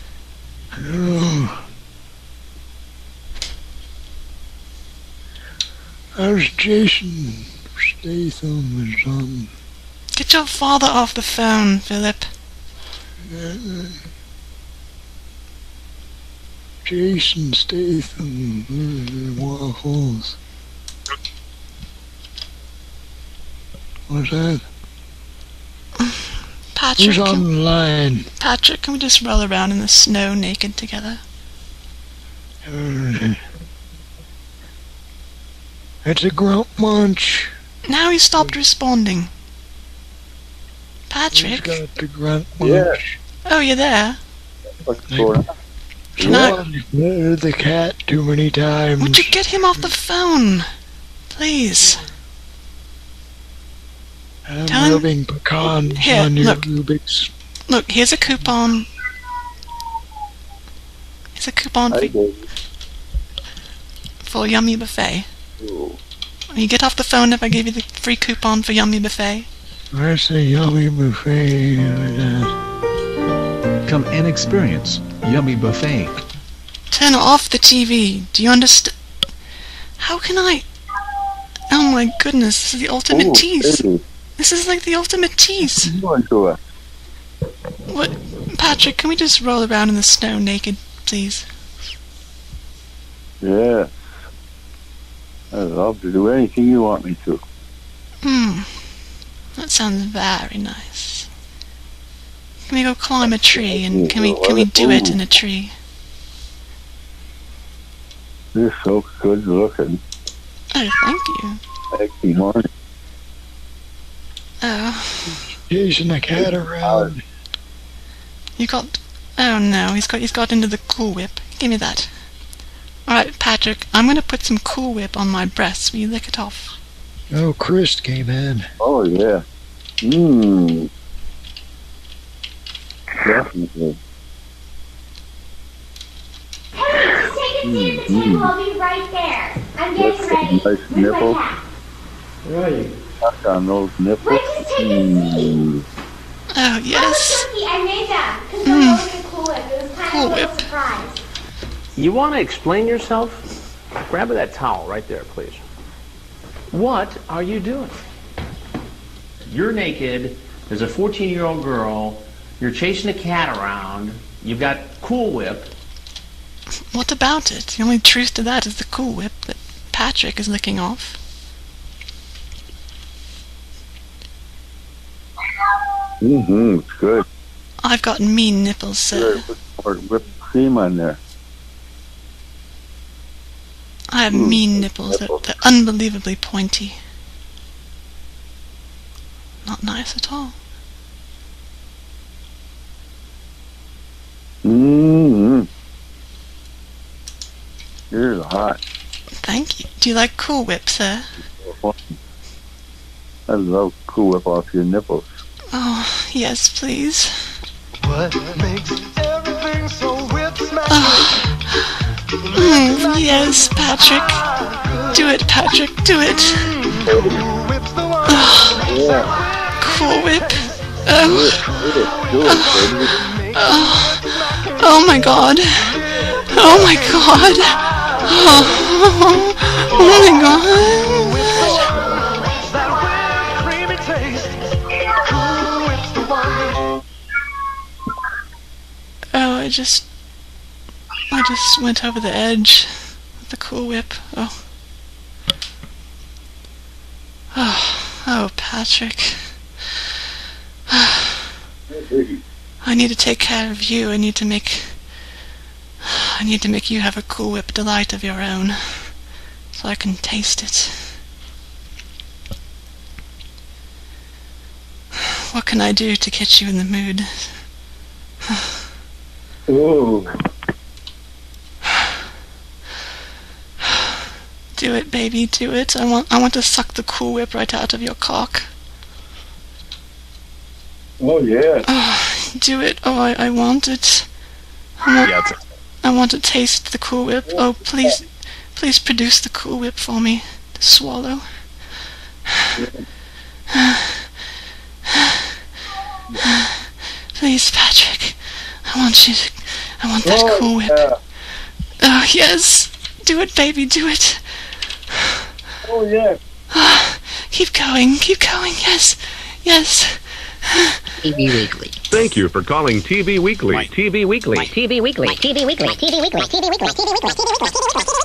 There's Jason Statham or something. Get your father off the phone, Philip. Jason Statham, waffles. What's that? Patrick, Who's on the line? Patrick, can we just roll around in the snow naked together? It's a Grump Munch. Now he stopped responding. Who's Patrick? got the Grump Munch? Yeah. Oh, you're there? What's going on? Can I... The cat too many times. Would you get him off the phone? Please. I'm Tell him- rubbing pecans Here, on your look. Rubik's. Look, here's a coupon. Here's a coupon for Yummy Buffet. Ooh. You get off the phone if I give you the free coupon for Yummy Buffet. Where's the Yummy Buffet? Come and experience Yummy Buffet. Turn off the TV. Do you understand? How can I... Oh my goodness, this is the ultimate Ooh, tease. baby. This is like the ultimate tease. What are you doing to her? What? Patrick, can we just roll around in the snow naked, please? Yeah. I'd love to do anything you want me to. That sounds very nice. Can we go climb a tree and can we do it in a tree? You're so good looking. Oh, thank you. Makes me horny. Oh. Chasing the cat around. You got... Oh no, he's got into the Cool Whip. Give me that. Alright, Patrick, I'm gonna put some Cool Whip on my breasts. Will you lick it off? Oh, Chris came in. Oh, yeah. Mmm. Definitely. I'll be right there. I'm getting ready. Nice nipple. Right. Suck on those nipples. Mmm. Oh, yes. I made that because I'm going to Cool Whip. It was kind of a little surprise. You want to explain yourself? Grab that towel right there, please. What are you doing? You're naked. There's a 14-year-old girl. You're chasing a cat around. You've got Cool Whip. What about it? The only truth to that is the Cool Whip that Patrick is licking off. Mm-hmm. It's good. I've got mean nipples, sir. Good. Put more whipped cream on there. I have mean nipples. They're unbelievably pointy. Not nice at all. Mm-hmm. You're hot. Thank you. Do you like Cool Whip, sir? I love Cool Whip off your nipples. Oh, yes, please. What makes everything so whip smash? Yes, Patrick. Do it, Patrick. Do it. Cool Whip. Oh my God. Oh my God. Oh my God. Oh, I just went over the edge with the Cool Whip. Oh. Oh, Patrick. I need to take care of you. I need to make you have a Cool Whip delight of your own, so I can taste it. What can I do to get you in the mood? Ooh. Do it, baby, do it. I want to suck the Cool Whip right out of your cock. Oh, yeah. Oh, do it. Oh, I want it. I want to taste the Cool Whip. Oh, please produce the Cool Whip for me to swallow. Please, Patrick. I want that Cool Whip. Oh, yes. Do it, baby, do it. Oh, yeah. Keep going, yes, yes. TV Weekly. Thank you for calling TV Weekly. TV Weekly. TV Weekly. TV Weekly. TV Weekly. TV Weekly. TV Weekly. TV Weekly.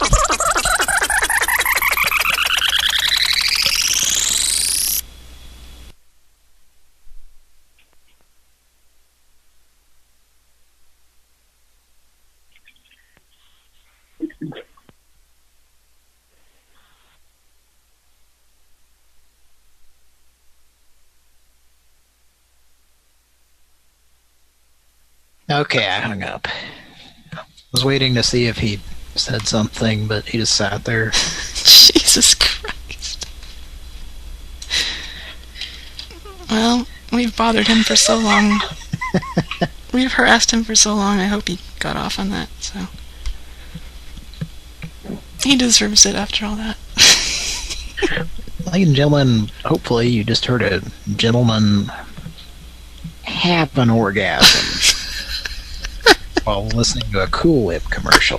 Okay, I hung up. Was waiting to see if he said something, but he just sat there. Jesus Christ. Well, we've bothered him for so long. We've harassed him for so long, I hope he got off on that, so. He deserves it after all that. Ladies and gentlemen, hopefully you just heard a gentleman have an orgasm while listening to a Cool Whip commercial.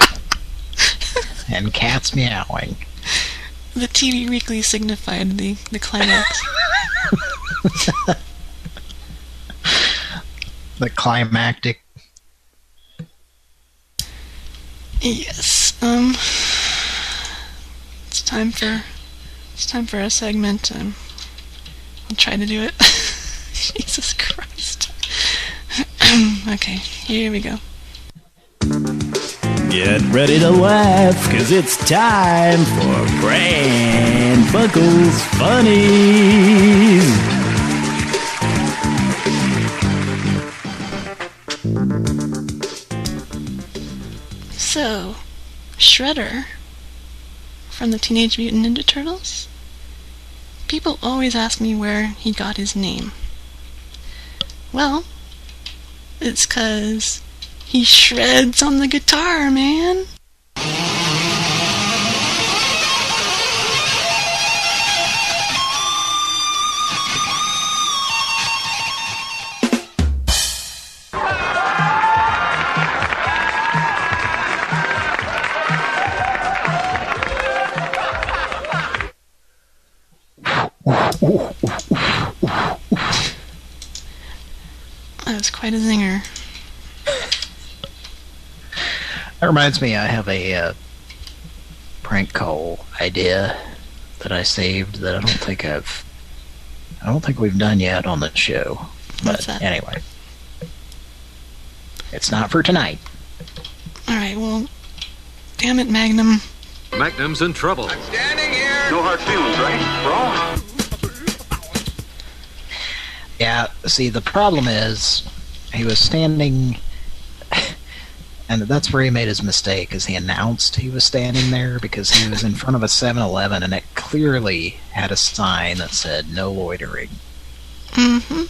And cats meowing. The TV Weekly signified the climax. The climactic. Yes. It's time for a segment. I'll try to do it. Jesus Christ. Okay, here we go. Get ready to laugh, cause it's time for Pran Funkels Funnies. So, Shredder from the Teenage Mutant Ninja Turtles. People always ask me where he got his name. Well, it's 'cause he shreds on the guitar, man. That was quite a zinger. That reminds me, I have a prank call idea that I saved that I don't think we've done yet on the show. What's But that? anyway, it's not for tonight. Alright, well, damn it, Magnum. Magnum's in trouble. No hard feelings, right? Wrong. Yeah, see, the problem is he was standing, and that's where he made his mistake, is he announced he was standing there because he was in front of a 7-Eleven and it clearly had a sign that said no loitering. Mm-hmm.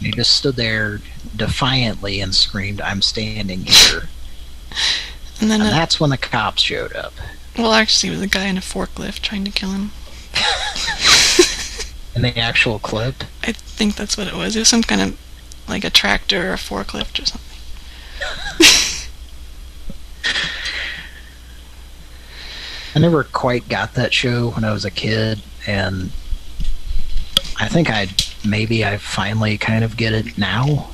He just stood there defiantly and screamed, "I'm standing here." And then that's when the cops showed up. Well, actually, it was a guy in a forklift trying to kill him. In the actual clip? I think that's what it was. It was some kind of, like a tractor or a forklift or something. I never quite got that show when I was a kid, and I think maybe I finally kind of get it now.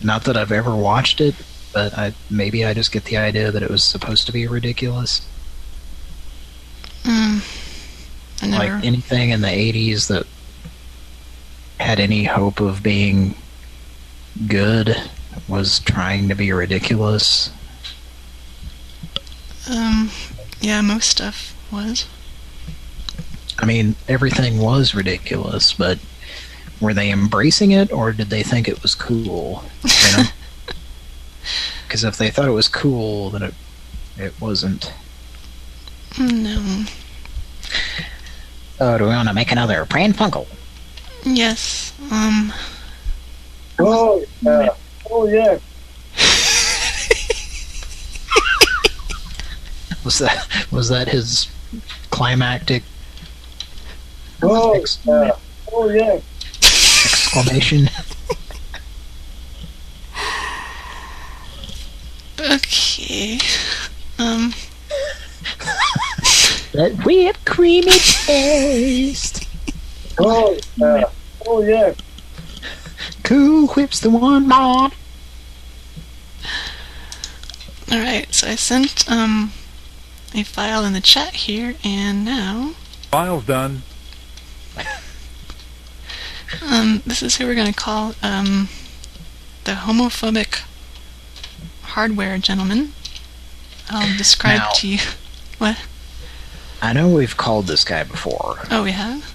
Not that I've ever watched it, but maybe I just get the idea that it was supposed to be ridiculous. Like anything in the 80s that had any hope of being good was trying to be ridiculous. Yeah, most stuff was. I mean, everything was ridiculous, but were they embracing it, or did they think it was cool? You know? Because if they thought it was cool, then it wasn't. No. Oh, do we want to make another Pran Funkel? Yes. Oh, yeah. Oh, yeah. Was that his climactic? Oh, yeah. Oh, yeah. Exclamation. Okay. That whipped creamy taste. Oh, yeah. Oh, yeah. Cool Whip's the one, Mom. Alright, so I sent a file in the chat here, and now File's done. this is who we're going to call the homophobic hardware gentleman. I'll describe Now, to you. What? I know we've called this guy before. Oh, we have?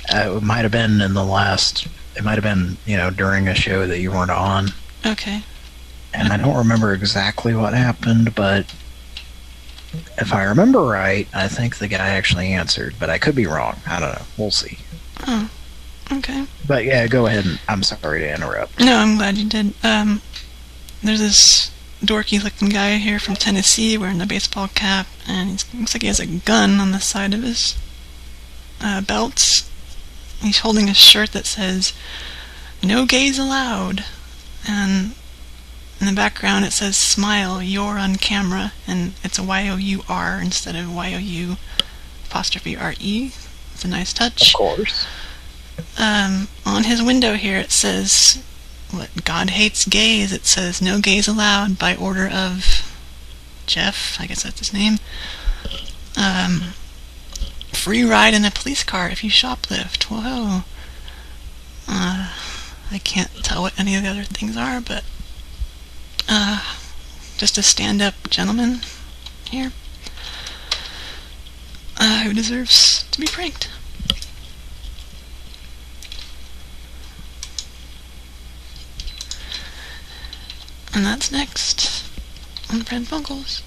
It might have been in the last... It might have been, during a show that you weren't on. Okay. And I don't remember exactly what happened, but if I remember right, I think the guy actually answered, but I could be wrong. I don't know. We'll see. Oh, okay. But yeah, go ahead. And I'm sorry to interrupt. No, I'm glad you did. There's this dorky-looking guy here from Tennessee wearing a baseball cap, and he looks like he has a gun on the side of his belt. He's holding a shirt that says, "No gays allowed," and in the background it says, "Smile, you're on camera," and it's a Y-O-U-R instead of Y-O-U apostrophe R-E. It's a nice touch. Of course. On his window here it says, "What God hates gays." It says, "No gays allowed," by order of Jeff, I guess that's his name. Free ride in a police car if you shoplift. Whoa. I can't tell what any of the other things are, but just a stand-up gentleman here who deserves to be pranked. And that's next on Pran Funkels.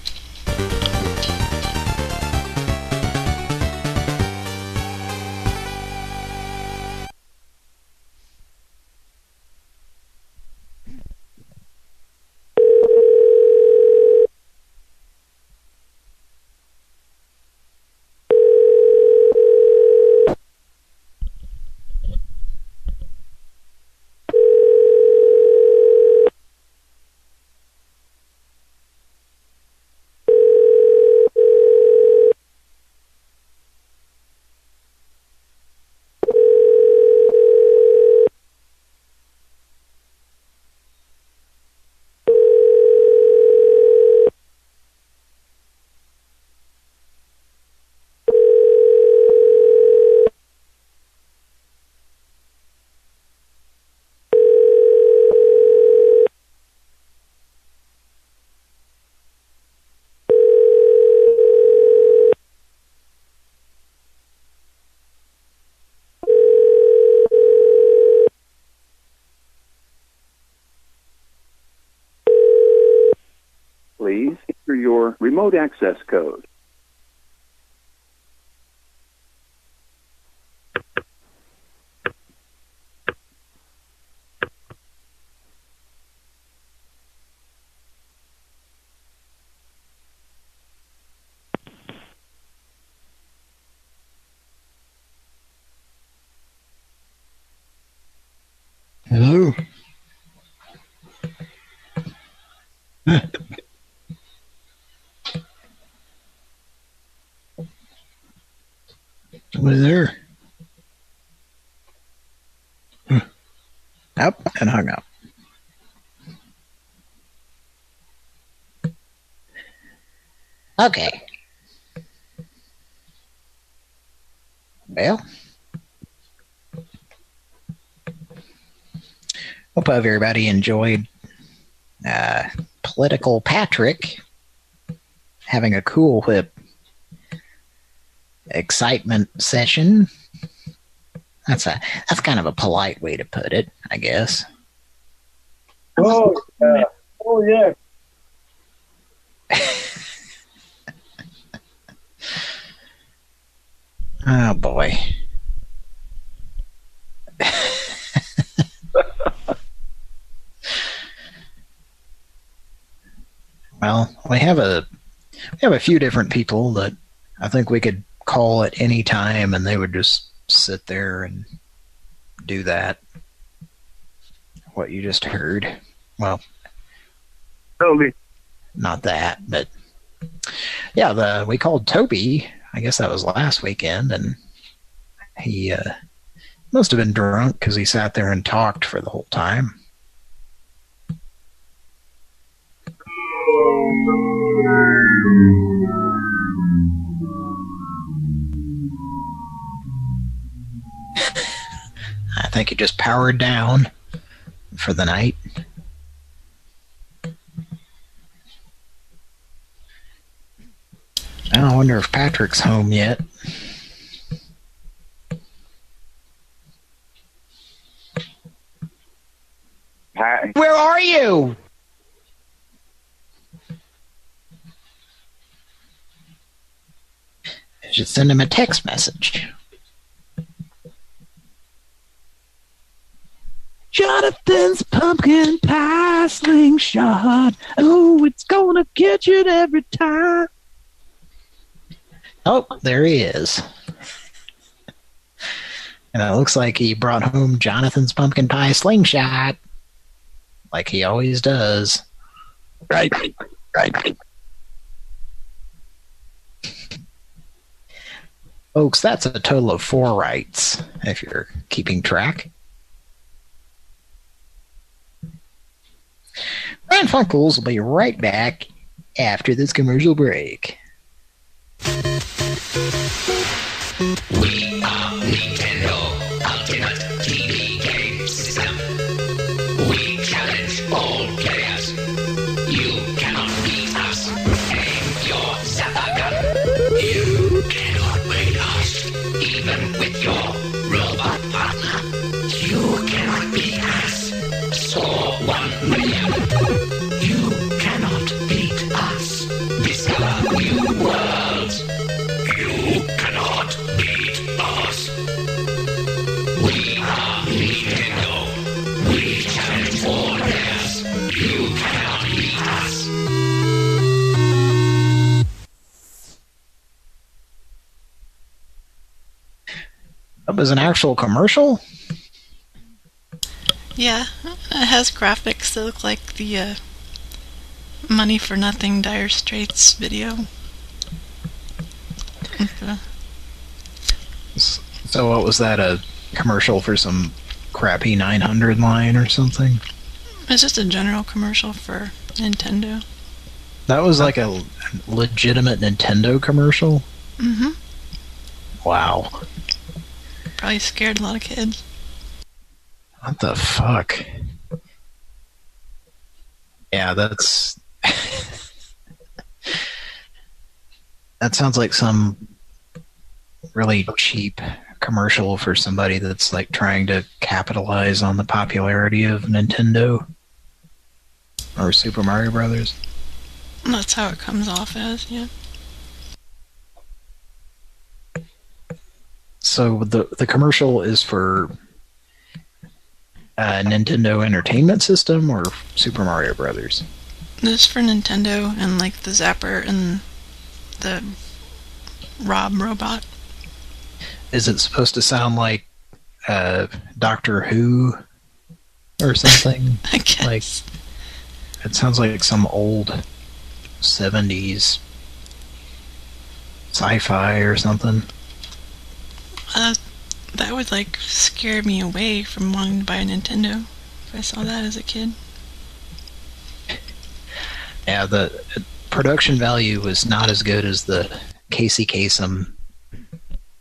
Please enter your remote access code. Hello? Somebody there? Up and hung up. Okay. Well, hope everybody enjoyed Political Patrick having a Cool Whip excitement session. That's kind of a polite way to put it, I guess. Oh, yeah. Oh, yeah. Oh, boy. Well, we have a few different people that I think we could call at any time, and they would just sit there and do that. What you just heard. Well, Toby. Not that, but yeah, we called Toby. I guess that was last weekend, and he must have been drunk because he sat there and talked for the whole time. I think he just powered down for the night. I wonder if Patrick's home yet. Hi. Where are you? Just send him a text message. Jonathan's pumpkin pie slingshot. Oh, it's gonna catch it every time. Oh, there he is. And it looks like he brought home Jonathan's pumpkin pie slingshot. Like he always does. Right. Folks, that's a total of 4 rights, if you're keeping track. Pran Funkels will be right back after this commercial break. We are Nintendo Ultimate TV Game System. We challenge all players. You cannot beat us. Aim your zapper gun. You cannot beat us. Even with your robot partner. You cannot beat us. Score 1 million. You cannot beat us. Discover new worlds. You cannot beat us. We are Nintendo. We challenge all players. You cannot beat us. That was an actual commercial? Yeah, it has graphics that look like the Money for Nothing Dire Straits video. So what was that, a commercial for some crappy 900 line or something? It's just a general commercial for Nintendo. That was like a legitimate Nintendo commercial? Mm-hmm. Wow. Probably scared a lot of kids. What the fuck? Yeah, that's... that sounds like some really cheap commercial for somebody that's like trying to capitalize on the popularity of Nintendo or Super Mario Brothers. That's how it comes off as, yeah. So the commercial is for Nintendo Entertainment System or Super Mario Brothers? This is for Nintendo and like the Zapper and the Rob robot. Is it supposed to sound like Doctor Who or something? I guess. Like, it sounds like some old 70s sci-fi or something. That would like scare me away from wanting to buy a Nintendo if I saw that as a kid. Yeah, the production value was not as good as the Casey Kasem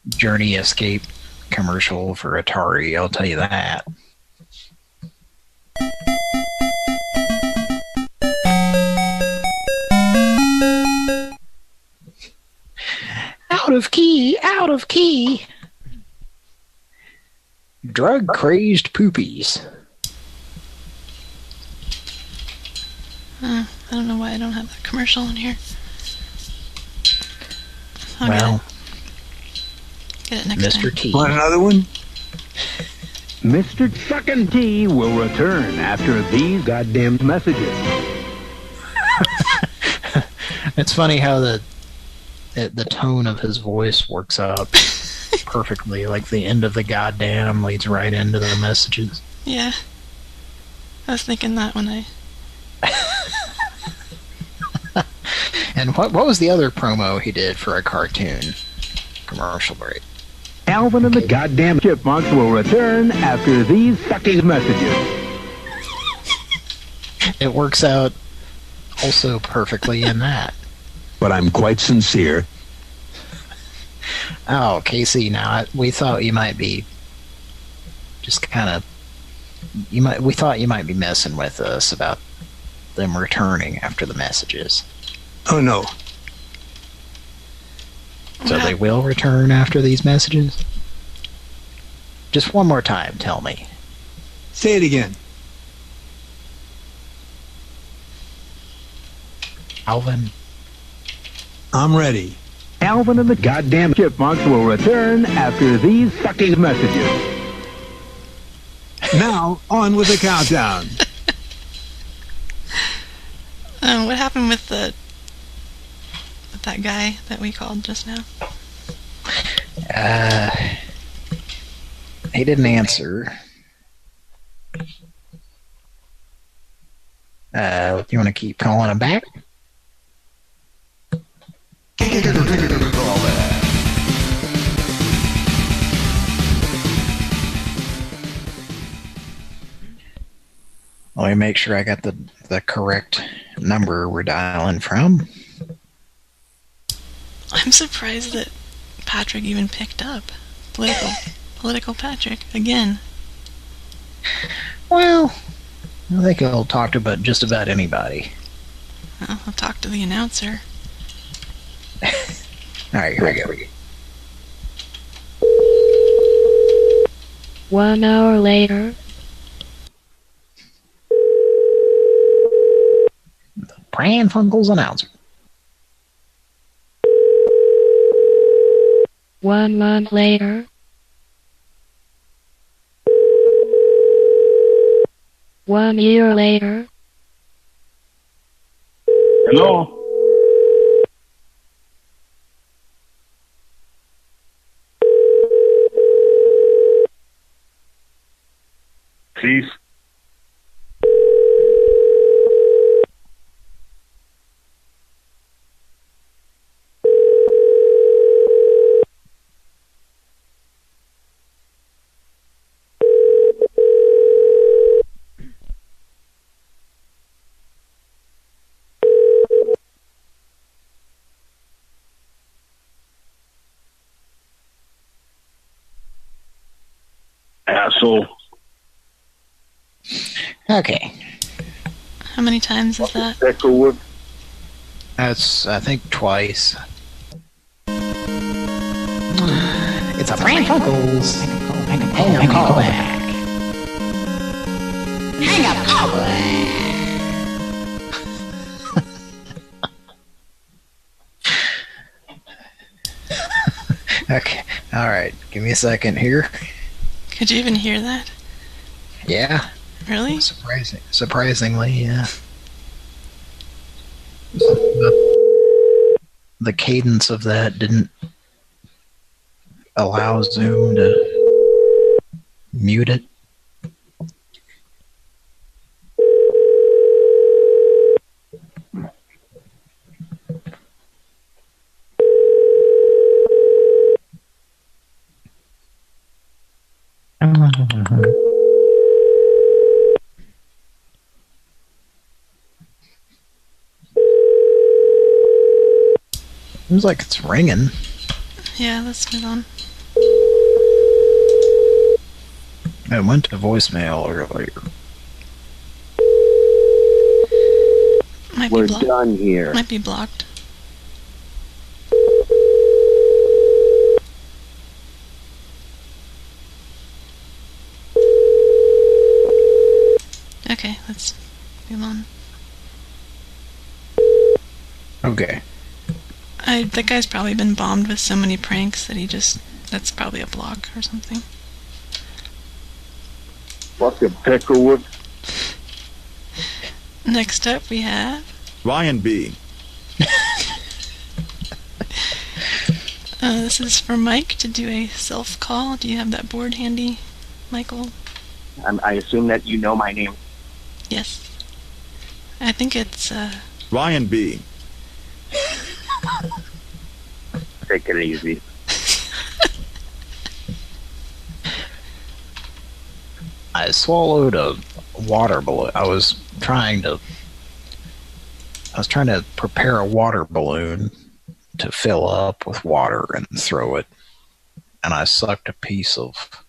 Journey Escape commercial for Atari, I'll tell you that. Out of key, out of key. Drug-crazed poopies. I don't know why I don't have that commercial in here. I'll Well, get it next time. Mr. T. Want another one? Mr. Fucking T will return after these goddamn messages. It's funny how the tone of his voice works out perfectly. Like the end of the goddamn leads right into the messages. Yeah. I was thinking that when I... And what was the other promo he did for a cartoon commercial break? Alvin and the goddamn Chipmunks will return after these fucking messages. It works out also perfectly in that. But I'm quite sincere. Oh, Casey, now we thought you might be just kind of... We thought you might be messing with us about them returning after the messages. Oh, no. So they will return after these messages? Just one more time, tell me. Say it again. Alvin? I'm ready. Alvin and the goddamn Chipmunks will return after these fucking messages. Now, on with the countdown. What happened with that guy that we called just now? He didn't answer. You want to keep calling him back? Let me make sure I got the correct number we're dialing from. I'm surprised that Patrick even picked up. Political Patrick, again. Well, I think he'll talk about just about anybody. Well, I'll talk to the announcer. Alright, here we go. 1 hour later. Pran Funkels announcer. 1 month later. One year later. Hello? Peace. Asshole. Okay. How many times is that? Echowood. That's, I think, twice. It's a Pran Funkels. Hang up, call back. Hang up, call back. Okay. Alright. Give me a second here. Could you even hear that? Yeah. Really? Surprisingly, yeah. The cadence of that didn't allow Zoom to mute it. Seems like it's ringing. Yeah, let's move on. It went to voicemail earlier. Might We're be blocked. done here. Might be blocked. Okay, let's move on. Okay. That guy's probably been bombed with so many pranks that that's probably a block or something. Fucking Peckerwood. Next up we have Ryan B. This is for Mike to do a self-call. Do you have that board handy, Michael? I assume that you know my name. Yes. I think it's Ryan B. Take it easy. I swallowed a water balloon. I was trying to prepare a water balloon to fill up with water and throw it, and I sucked a piece of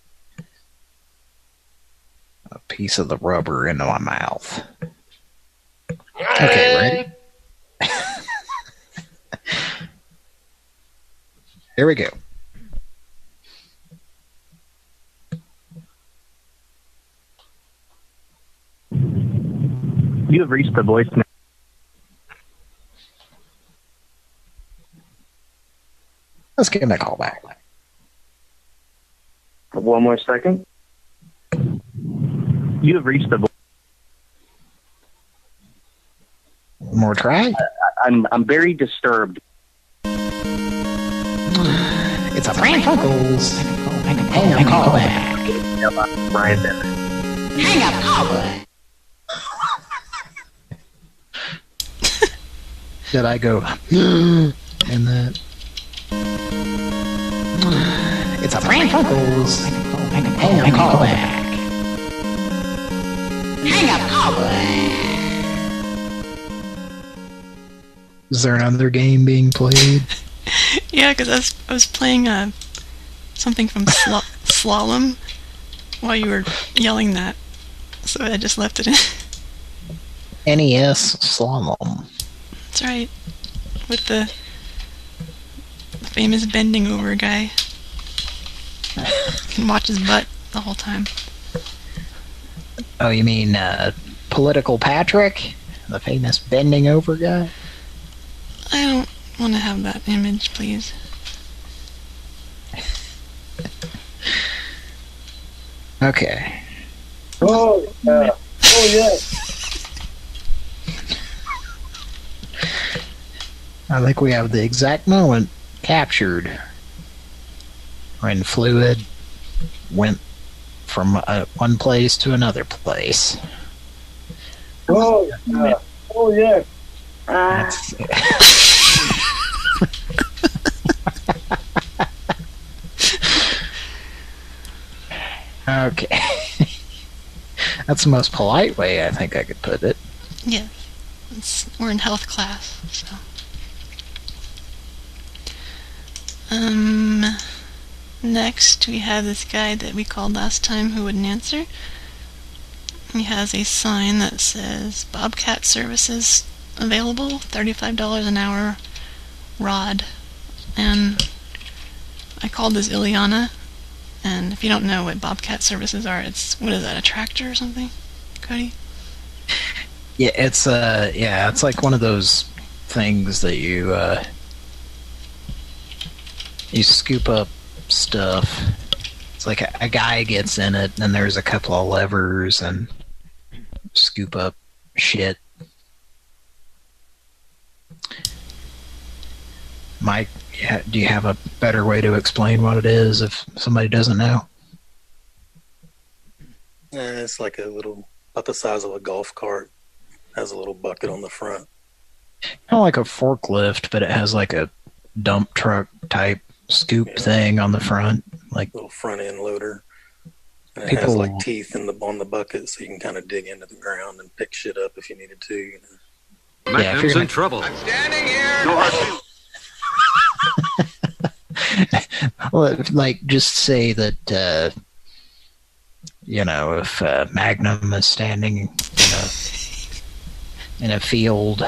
the rubber into my mouth. Okay, ready? Here we go. You have reached the voicemail. Let's give him a call back. One more second. You have reached the. One more try. I'm very disturbed. It's a Pran Funkels. Hang up, call back. Brian Bennett. Hang up, call back. Did I go in that? It's a Pran Funkels. Hang up, call back. Hang up, call back. Is there another game being played? Yeah, because I was playing something from Slalom while you were yelling that, so I just left it in. NES Slalom. That's right, with the famous bending over guy. You can watch his butt the whole time. Oh, you mean Political Patrick? The famous bending over guy? I don't want to have that image, please. Okay. Oh, yeah. Oh, yeah. I think we have the exact moment captured when Fluid went from one place to another place. Oh, yeah. Oh, yeah. Okay. That's the most polite way I think I could put it. Yeah, we're in health class, so. Next we have this guy that we called last time who wouldn't answer. He has a sign that says Bobcat services available, $35 an hour, rod. And I called this Ileana, and if you don't know what Bobcat services are, it's, what is that, a tractor or something, Cody? Yeah, it's it's like one of those things that you scoop up stuff. It's like a guy gets in it, and there's a couple of levers and scoop up shit. Mike, do you have a better way to explain what it is if somebody doesn't know? It's like a little, about the size of a golf cart. Has a little bucket on the front. Kind of like a forklift, but it has like a dump truck type scoop thing on the front, like little front end loader. And it people has like teeth on the bucket, so you can kind of dig into the ground and pick shit up if you needed to. You know? Magnum's in trouble. I'm standing here. No hard well, like just say that you know, if Magnum is standing in a field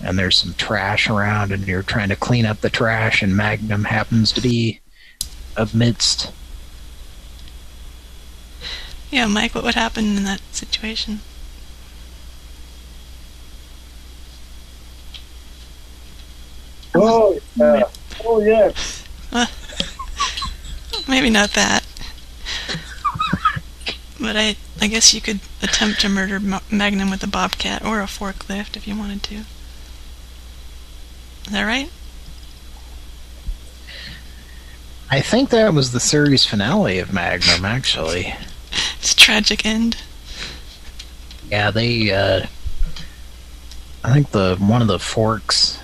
and there's some trash around and you're trying to clean up the trash and Magnum happens to be amidst. Yeah, Mike, what would happen in that situation? Oh, yeah. Oh, yeah. Maybe not that. But I guess you could attempt to murder Magnum with a bobcat or a forklift if you wanted to. Is that right? I think that was the series finale of Magnum, actually. It's a tragic end. Yeah, they, I think one of the forks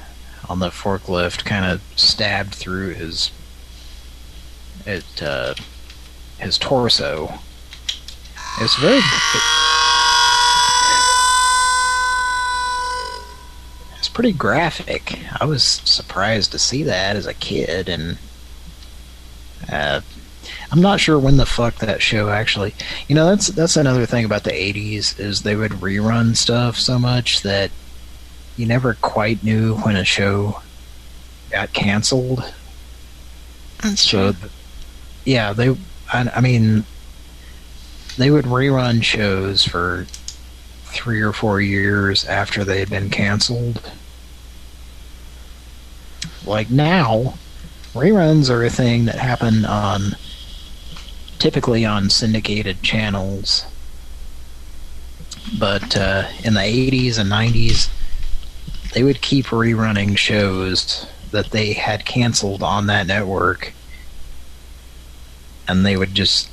on the forklift kind of stabbed through his torso. It's very... It's pretty graphic. I was surprised to see that as a kid, and I'm not sure when the fuck that show actually... You know, that's another thing about the 80s, is they would rerun stuff so much that you never quite knew when a show got canceled. That's true. Yeah, I mean, they would rerun shows for 3 or 4 years after they had been canceled. Like now, reruns are a thing that happen typically on syndicated channels. But in the 80s and 90s, they would keep rerunning shows that they had canceled on that network. And they would just,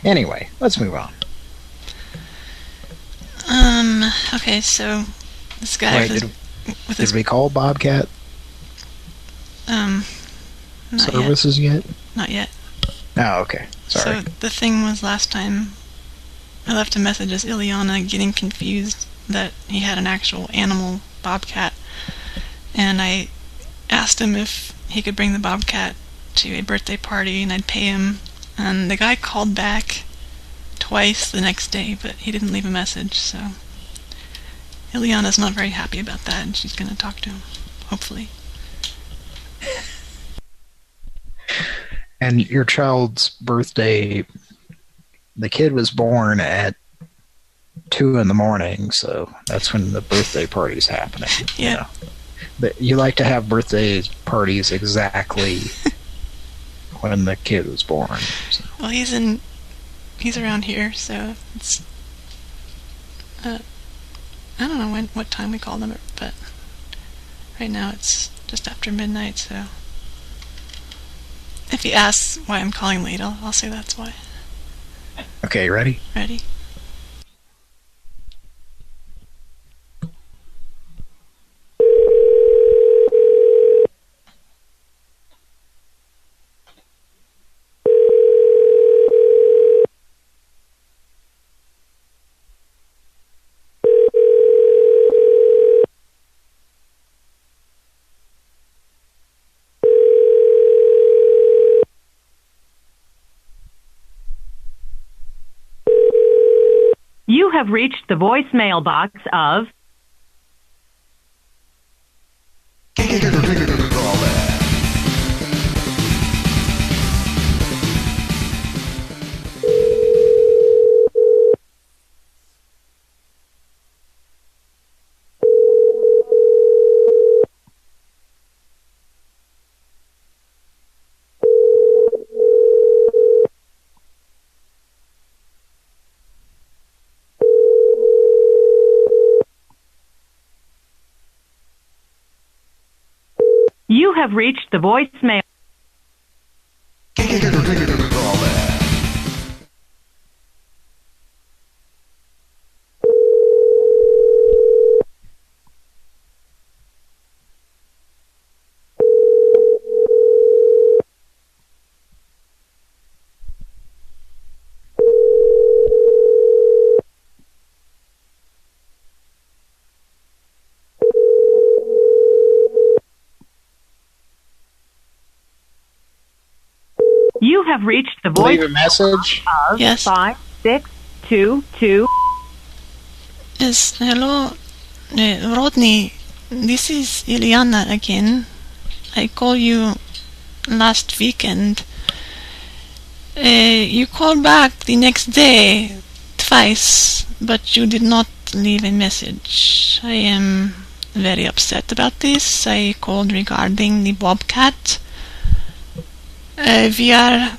Anyway, let's move on. Okay, so this guy did we call Bobcat services yet? Not yet. Oh, okay. Sorry. So the thing was, last time I left a message as Ileana, getting confused that he had an actual animal bobcat, and I asked him if he could bring the bobcat to a birthday party and I'd pay him, and the guy called back twice the next day, but he didn't leave a message, so Ileana's not very happy about that, and she's going to talk to him, hopefully. And your child's birthday, the kid was born at 2 in the morning, so that's when the birthday party's happening. Yeah. But you like to have birthday parties exactly when the kid was born. So. Well, he's around here, so it's I don't know what time we call them, but right now it's just after midnight, so if he asks why I'm calling late, I'll say that's why. Okay, ready? Ready. You have reached the voicemail box of... You have reached the voicemail. You have reached the voice. Leave a message. Of yes. 5622. Yes, hello, Rodney. This is Ileana again. I called you last weekend. You called back the next day twice, but you did not leave a message. I am very upset about this. I called regarding the bobcat. We are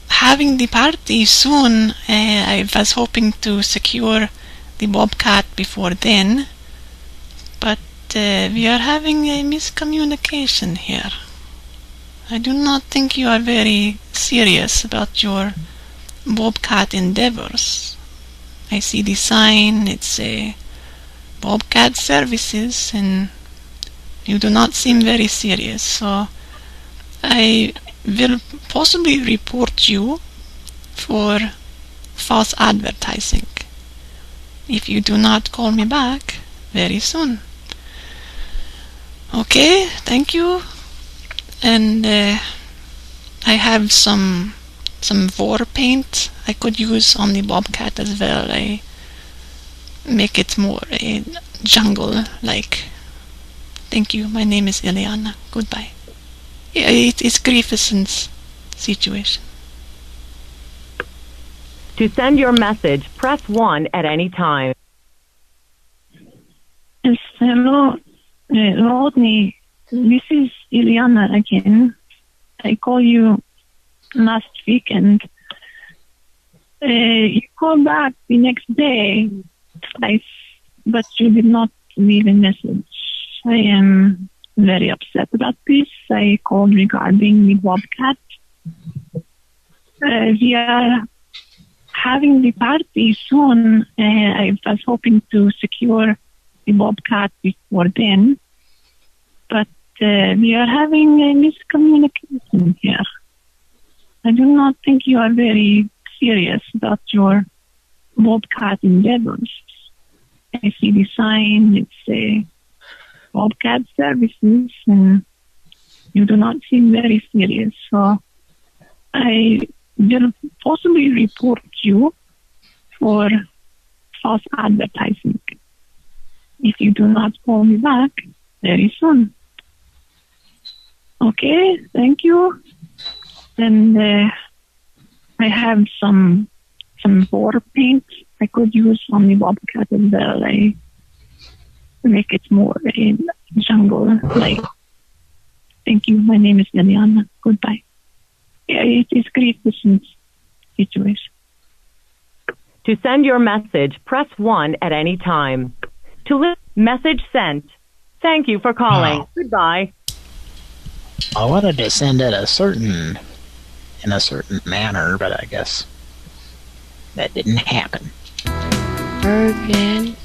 having the party soon. I was hoping to secure the bobcat before then, but we are having a miscommunication here. I do not think you are very serious about your bobcat endeavors. I see the sign, it's a bobcat services, and you do not seem very serious, so I will possibly report you for false advertising if you do not call me back very soon. Okay, thank you. And I have some war paint I could use on the bobcat as well. I make it more a jungle-like. Thank you. My name is Ileana. Goodbye. Yeah, it's Griffithson's situation. To send your message, press 1 at any time. Yes, hello, Rodney. This is Ileana again. I called you last weekend. You called back the next day, but you did not leave a message. I am very upset about this. I called regarding the Bobcat. We are having the party soon. I was hoping to secure the Bobcat before then, but we are having a miscommunication here. I do not think you are very serious about your Bobcat endeavors. I see the sign, it's a Bobcat services, and you do not seem very serious. So I will possibly report you for false advertising if you do not call me back very soon. Okay, thank you. And I have some war paint I could use on the Bobcat as well. I make it more in jungle like. Thank you. My name is Liliana. Goodbye. Yeah, it is great business situation. To send your message, press 1 at any time. To message sent. Thank you for calling. Oh. Goodbye. I wanted to send it in a certain manner, but I guess that didn't happen. Again.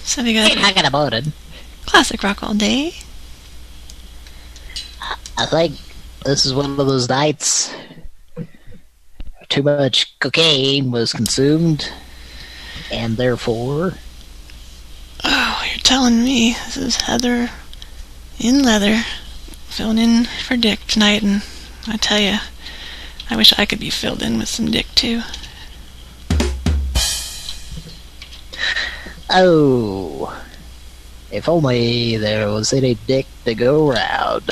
So we got I got about it. classic rock all day. I think this is one of those nights too much cocaine was consumed, and therefore... Oh, you're telling me. This is Heather in leather, filling in for Dick tonight, and I tell you, I wish I could be filled in with some Dick too. Oh, if only there was any dick to go around.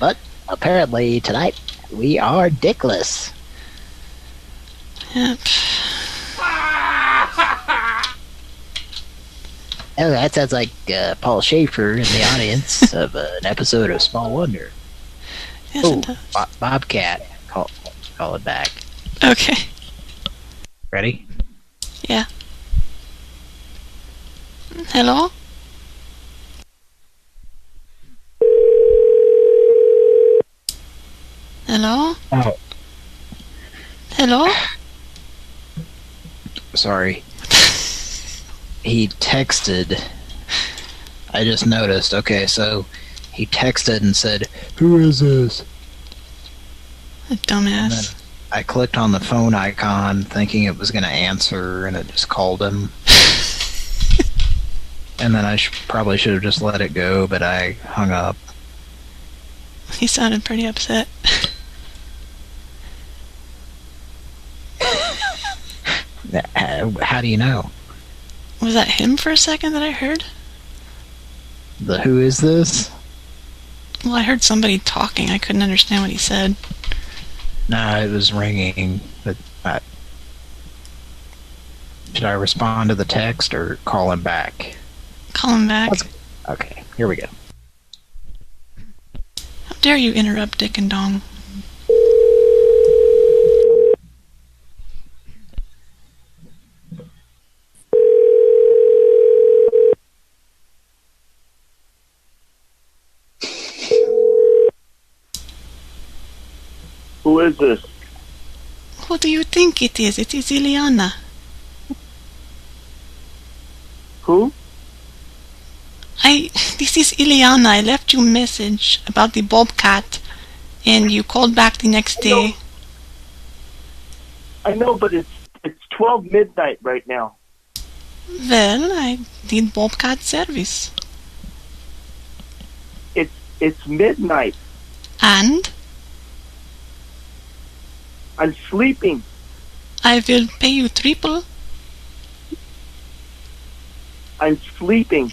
But apparently tonight we are dickless. Yep. Oh, that sounds like Paul Schaefer in the audience of an episode of Small Wonder. Yes, it does. Bobcat. Call it back. Okay. Ready? Yeah. Hello? Hello? Oh. Hello? Sorry. He texted. I just noticed. Okay, so he texted and said, "Who is this?" A dumbass. I clicked on the phone icon thinking it was going to answer, and it just called him. And then I probably should have just let it go, but I hung up. He sounded pretty upset. How do you know? Was that him for a second that I heard? The who is this? Well, I heard somebody talking. I couldn't understand what he said. No, it was ringing. But should I respond to the text or call him back? Call him back. Okay, here we go. How dare you interrupt Dick and Dong? Who is this? Who do you think it is? It is Ileana. Who? This is Ileana. I left you a message about the Bobcat, and you called back the next day. I know, but it's 12 midnight right now. Well, I did Bobcat service. It's midnight. And? I'm sleeping. I will pay you triple. I'm sleeping.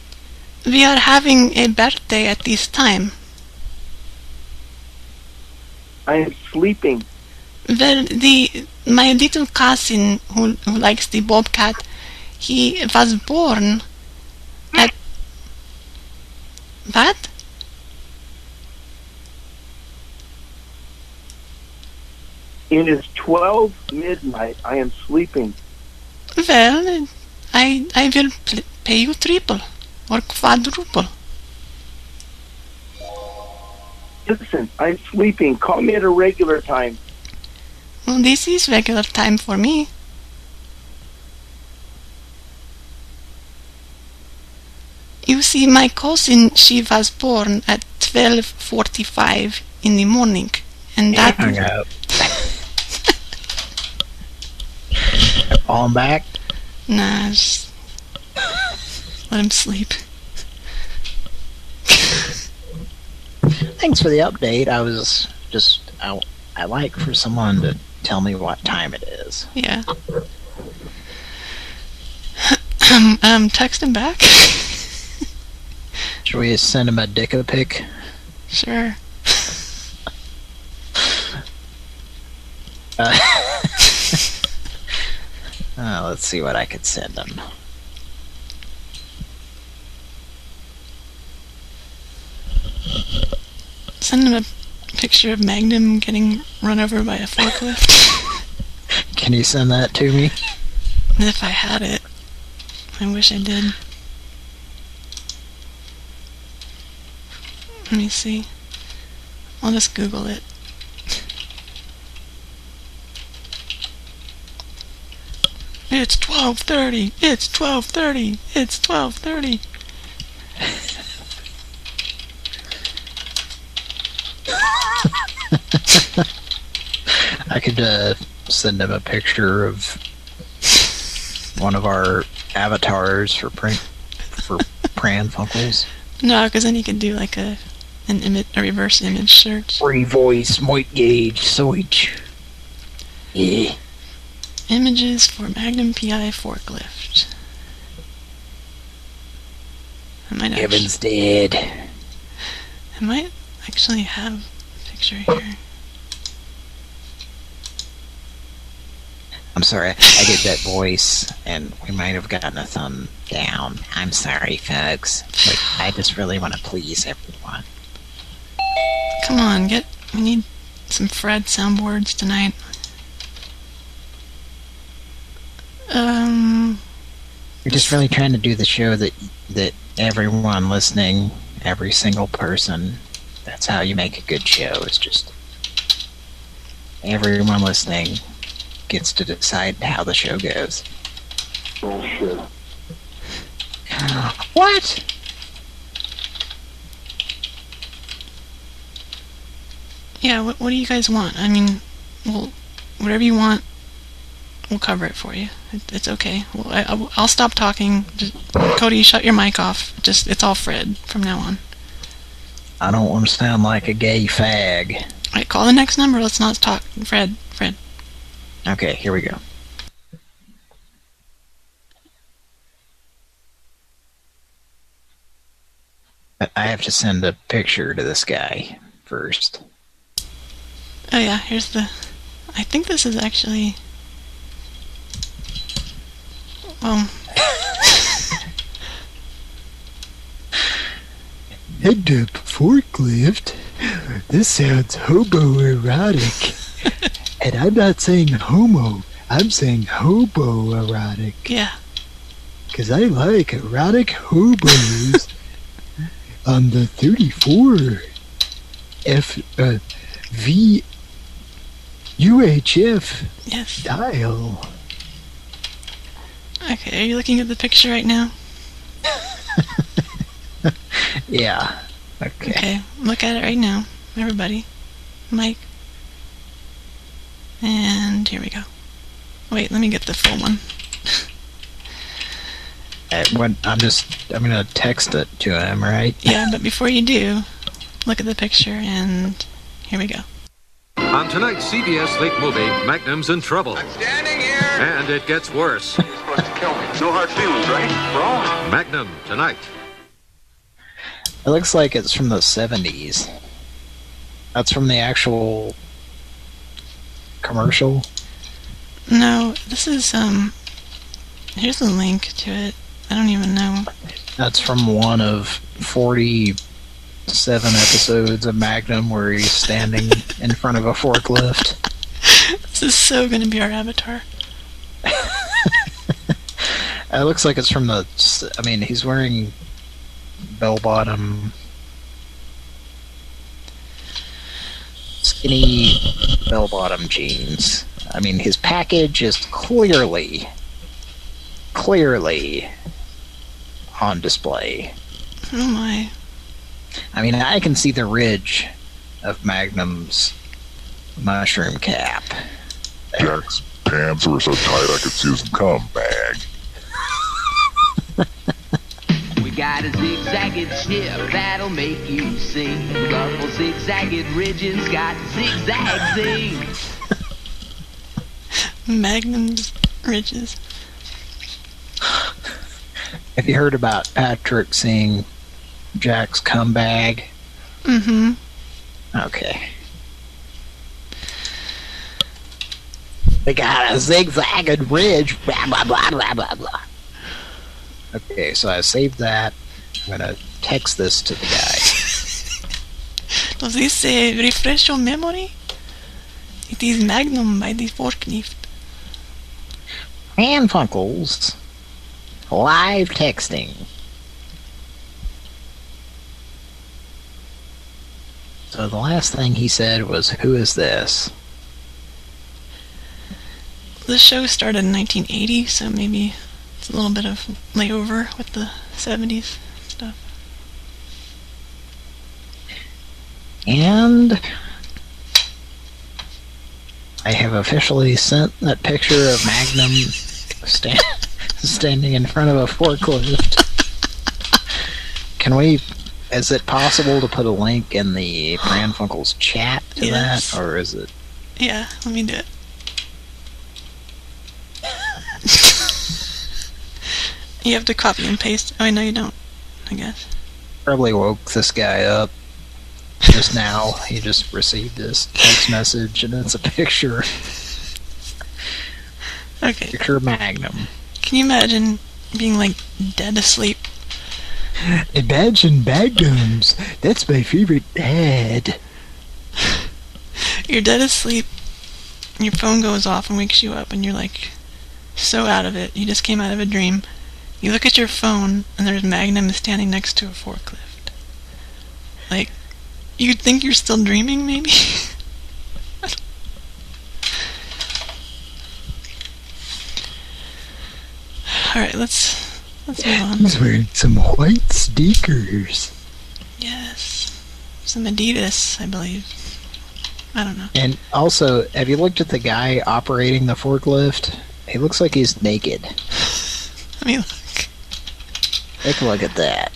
We are having a birthday at this time. I am sleeping. Well, my little cousin who likes the bobcat, he was born at what? It is 12 midnight. I am sleeping. Well, I will pay you triple or quadruple. Listen, I'm sleeping. Call me at a regular time. Well, this is regular time for me. You see, my cousin, she was born at 12:45 in the morning, and that. Hung up. Call him back. Nah, just let him sleep. Thanks for the update. I was just I like for someone to tell me what time it is. Yeah. Text him back. Should we send him a dick-a-pic? Sure. Let's see what I could send him. Send him a picture of Magnum getting run over by a forklift. Can you send that to me? If I had it. I wish I did. Let me see. I'll just Google it. It's 12:30. It's 12:30. It's 12:30. I could send him a picture of one of our avatars for Pran Funkels. No, because then you could do like a reverse image search. Free voice, might gauge, switch. Yeah. Images for Magnum PI forklift. Kevin's dead. I might actually have a picture here. I'm sorry, I did that voice, and we might have gotten a thumb down. I'm sorry, folks. But I just really want to please everyone. Come on, we need some Fred soundboards tonight. We're just really trying to do the show that everyone listening, every single person, that's how you make a good show. It's just everyone listening gets to decide how the show goes. Bullshit. What? Yeah, what do you guys want? I mean, well, whatever you want, we'll cover it for you. It's okay. Well, I'll stop talking. Just, Cody, shut your mic off. Just, it's all Fred from now on. I don't want to sound like a gay fag. Alright, call the next number. Let's not talk. Fred. Okay, here we go. I have to send a picture to this guy first. Oh yeah, here's the... I think this is actually... Head up forklift. This sounds homoerotic. And I'm not saying homo, I'm saying hobo-erotic. Yeah. Because I like erotic hobos on the 34 UHF yes. dial. Okay, are you looking at the picture right now? Yeah. Okay. Look at it right now, everybody. Mike. And here we go. Wait, let me get the full one. I'm gonna text it to him, right? Yeah, but before you do, look at the picture, and here we go. On tonight's CBS late movie, Magnum's in trouble. I'm standing here. And it gets worse. You're supposed to kill me. No hard feelings, right? Wrong. Magnum, tonight. It looks like it's from the 70s. That's from the actual commercial? No, this is, here's the link to it. I don't even know. That's from one of 47 episodes of Magnum where he's standing in front of a forklift. This is so gonna be our avatar. It looks like it's from the... I mean, he's wearing bell-bottom... skinny bell-bottom jeans. I mean, his package is clearly on display. Oh my. I mean, I can see the ridge of Magnum's mushroom cap. Jack's pants were so tight I could see his cum bag. We got a zigzagged ship that'll make you sing. Couple zigzagged ridges got zigzag zings. Magnum's ridges. Have you heard about Patrick seeing Jack's cum bag? Mm-hmm. Okay. They got a zigzagged ridge, blah, blah, blah, blah, blah, blah. Okay, so I saved that. I'm gonna text this to the guy. Does this say refresh your memory? It is Magnum by the forklift. Pran Funkels. Live texting. So the last thing he said was, "Who is this?" The show started in 1980, so maybe it's a little bit of layover with the 70s stuff. And I have officially sent that picture of Magnum standing in front of a forklift. Can we... Is it possible to put a link in the Pran Funkels chat to that? Or is it... Yeah, let me do it. You have to copy and paste. Oh, no, you don't, I guess. Probably woke this guy up just now. He just received this text message, and it's a picture. Okay. Picture of Magnum. Can you imagine being, like, dead asleep? Imagine Magnums. That's my favorite ad. You're dead asleep, your phone goes off and wakes you up, and you're, like, so out of it. You just came out of a dream. You look at your phone, and there's Magnum standing next to a forklift. Like, you'd think you're still dreaming, maybe? Alright, let's move on. He's wearing some white sneakers. Yes. Some Adidas, I believe. I don't know. And also, have you looked at the guy operating the forklift? He looks like he's naked. Let me look. Take a look at that.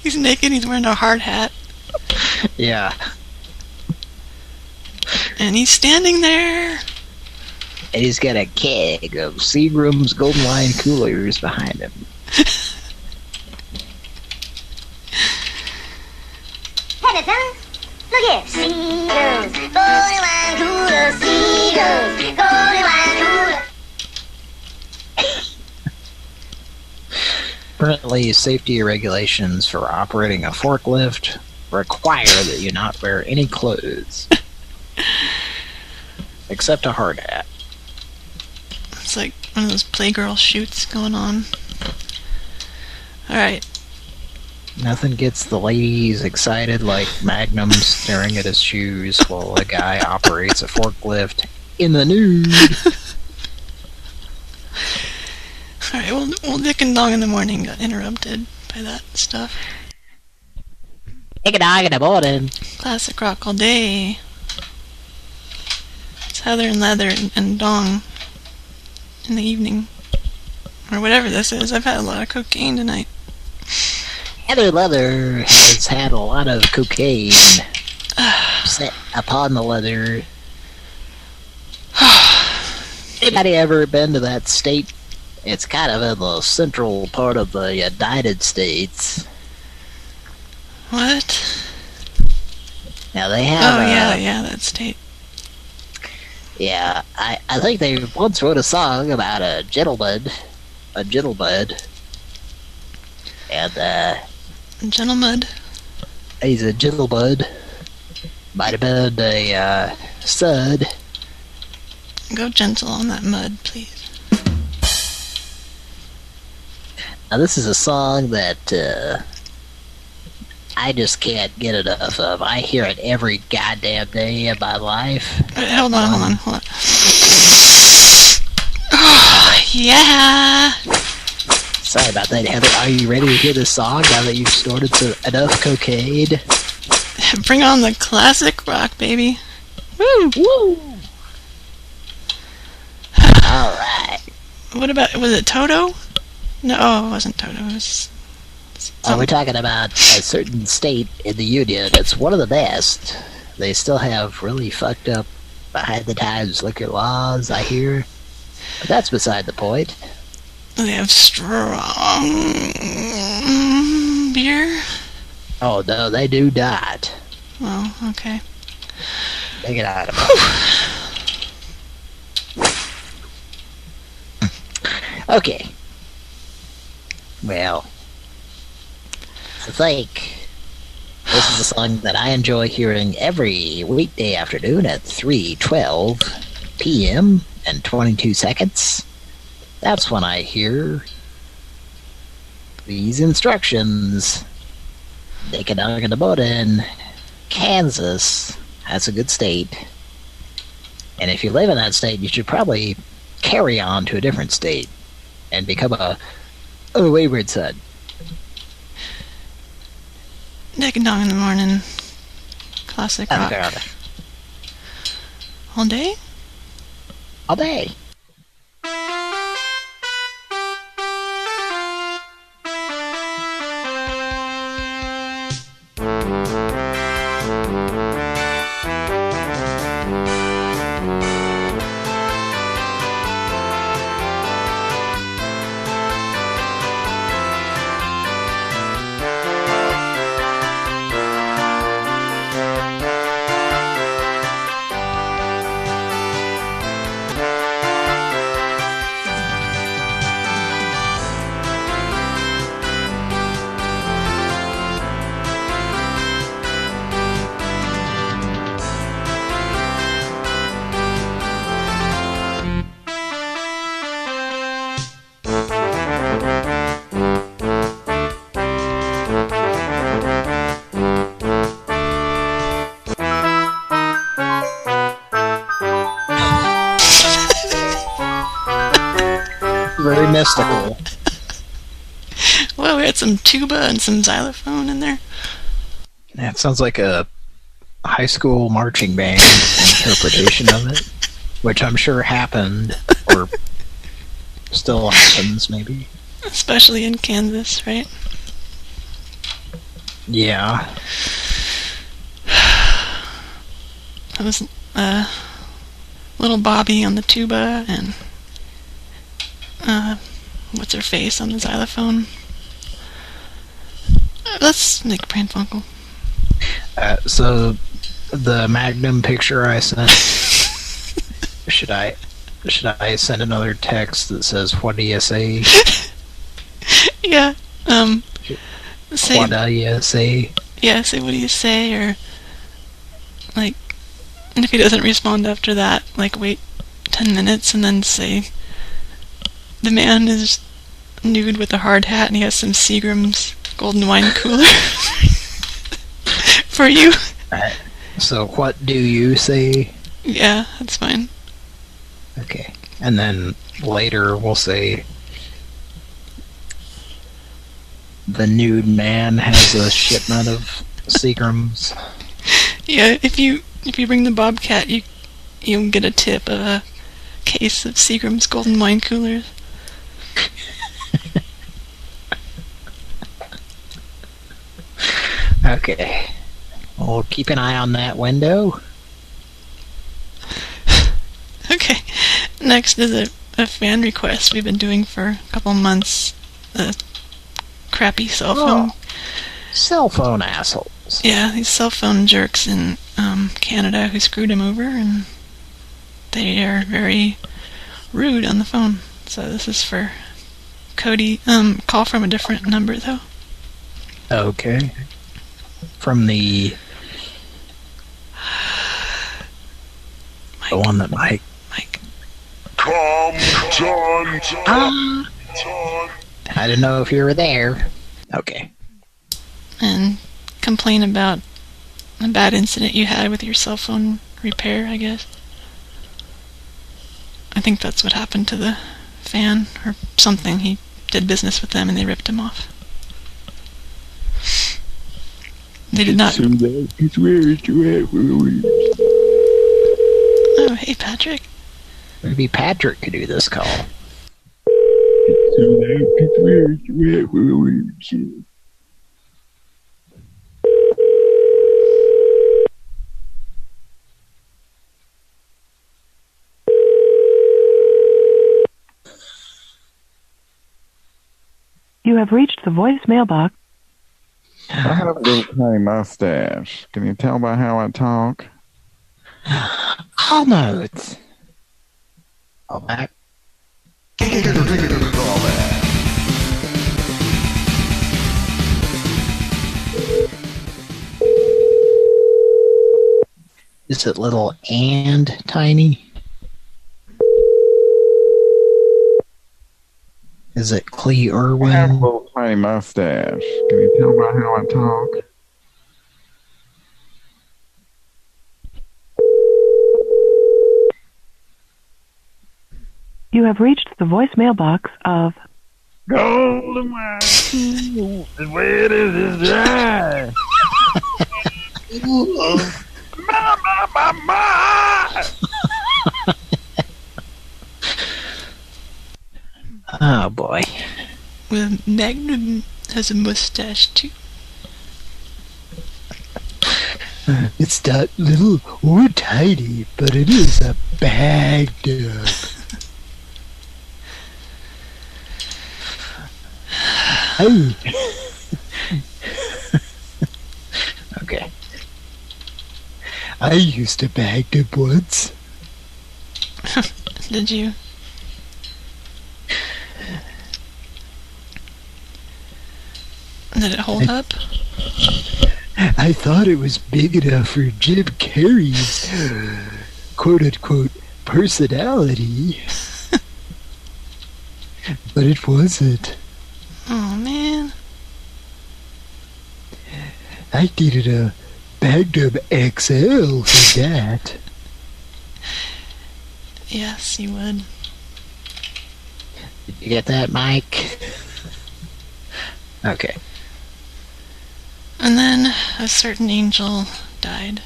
He's naked, he's wearing a hard hat. Yeah. And he's standing there. And he's got a keg of Seagram's Golden Lion coolers behind him. Hey, son. Look here. Seagulls, golden wine cooler, Seagulls, golden wine cooler. Currently, safety regulations for operating a forklift require that you not wear any clothes. Except a hard hat. It's like one of those Playgirl shoots going on. Alright. Nothing gets the ladies excited like Magnum staring at his shoes while a guy operates a forklift in the nude. Alright, well, Dick and Dong in the morning got interrupted by that stuff. Dick and Dong in the morning. Classic rock all day. It's Heather and Leather and Dong in the evening. Or whatever this is. I've had a lot of cocaine tonight. Heather Leather has had a lot of cocaine set upon the leather. Anybody ever been to that state? It's kind of in the central part of the United States. What? Now they have. Oh yeah, that state. Yeah, I think they once wrote a song about a gentleman, and Gentleman. he's a gentleman. Might have been a stud. Go gentle on that mud, please. Now this is a song that I just can't get enough of. I hear it every goddamn day of my life. Hold on. Oh, yeah. Sorry about that, Heather. Are you ready to hear this song now that you've snorted enough cocaine? Bring on the classic rock, baby. Woo! Woo! Alright. What about, was it Toto? No, it wasn't Toto. It was... We're talking about a certain state in the Union. It's one of the best. They still have really fucked up behind the times liquor laws, I hear. But that's beside the point. They have strong beer? Oh, no, they do not. Well, okay. Take it out of Okay. Well, I think this is a song that I enjoy hearing every weekday afternoon at 3:12 p.m. and 22 seconds. That's when I hear these instructions. Take a dog in the boat in Kansas. That's a good state. And if you live in that state, you should probably carry on to a different state and become a wayward son. Dick and dong in the morning. Classic rock. All day? All day. Very mystical. Well, we had some tuba and some xylophone in there. Yeah, it sounds like a high school marching band interpretation of it, which I'm sure happened, or still happens, maybe. Especially in Kansas, right? Yeah. That was little Bobby on the tuba and what's her face on the xylophone. Let's make Pran Funkel. So the Magnum picture I sent. should I send another text that says, "What do you say?" Yeah. Say, what do you say? Yeah, say, "What do you say?" Or like, and if he doesn't respond after that, like wait 10 minutes and then say, "The man is nude with a hard hat and he has some Seagram's golden wine cooler for you." Right. So what do you say? Yeah, that's fine. Okay. And then later we'll say, "The nude man has a shipment of Seagram's." Yeah, if you bring the Bobcat, you'll get a tip of a case of Seagram's golden wine coolers. Okay. We'll keep an eye on that window. Okay. Next is a fan request we've been doing for a couple months. A crappy cell phone. Oh, cell phone assholes. phones. Yeah, these cell phone jerks in Canada who screwed him over, and they are very rude on the phone. So this is for Cody. Call from a different number, though. Okay. From the one that Mike. Come, John. I didn't know if you were there. Okay. And complain about a bad incident you had with your cell phone repair, I guess. I think that's what happened to the fan, or something. He did business with them and they ripped him off. They did not... Oh, hey, Patrick. Maybe Patrick could do this call. You have reached the voicemail box. I have a little tiny mustache. Can you tell by how I talk? Almost. All back. Is it little and tiny? Is it Clee Irwin? I have a little tiny mustache. Can you tell by how I talk? You have reached the voicemail box of Golden wine, as wet as it's dry. My. Oh boy. Well, Magnum has a mustache too. It's that little or tiny, but it is a bagged up. Hey. Okay. I used to bag up once. Did you? Did it hold up? I thought it was big enough for Jim Carrey's quote-unquote personality. But it wasn't. Oh, man. I needed a Magnum XL for that. Yes, you would. Did you get that, Mike? Okay. And then a certain angel died.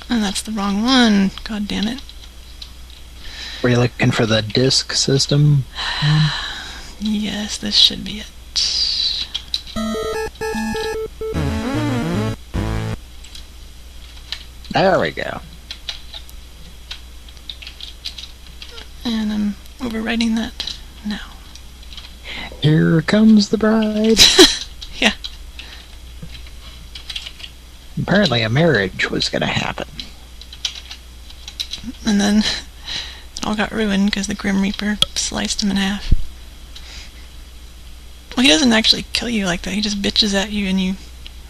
And that's the wrong one. God damn it. Were you looking for the disc system? Yes, this should be it. There we go. And I'm overwriting that now. Here comes the bride. Yeah. Apparently a marriage was going to happen. And then it all got ruined because the Grim Reaper sliced him in half. Well, he doesn't actually kill you like that. He just bitches at you and you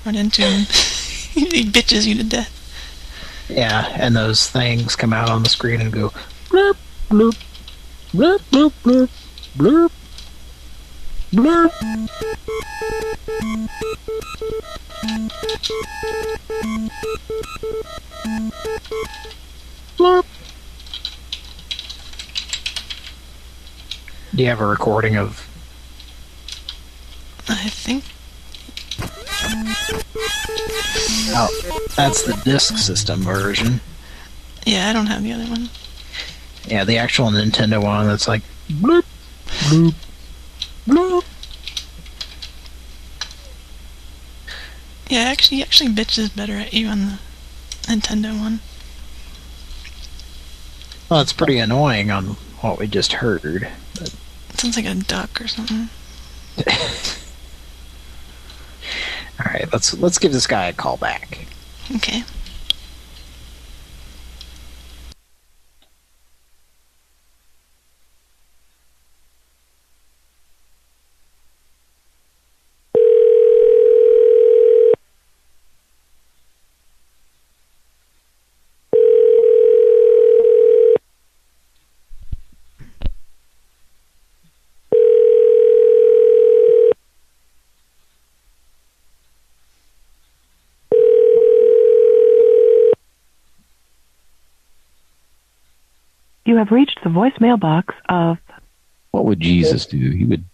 run into him. He bitches you to death. Yeah, and those things come out on the screen and go bloop, bloop, bloop, bloop, bloop, bloop, bloop. Bloop. Do you have a recording of... I think... Oh, that's the disc system version. Yeah, I don't have the other one. Yeah, the actual Nintendo one that's like bloop, bloop, bloop. Yeah, actually, he actually bitches better at you on the Nintendo one. Well, it's pretty annoying on what we just heard. But... It sounds like a duck or something. right, let's give this guy a call back. Okay. You have reached the voicemail box of... What would Jesus do? He would...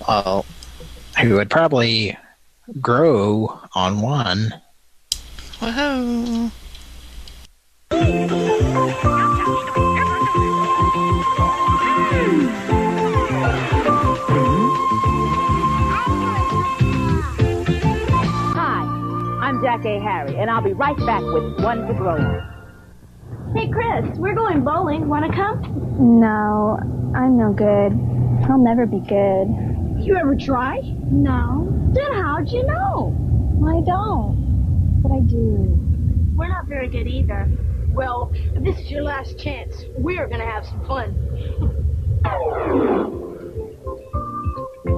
Well, he would probably grow on one. Whoa. Hi, I'm Jack A. Harry, and I'll be right back with One to Grow On. Hey, Chris, we're going bowling. Want to come? No, I'm no good. I'll never be good. You ever try? No. Then how'd you know? I don't. But I do. We're not very good either. Well, this is your last chance. We're going to have some fun.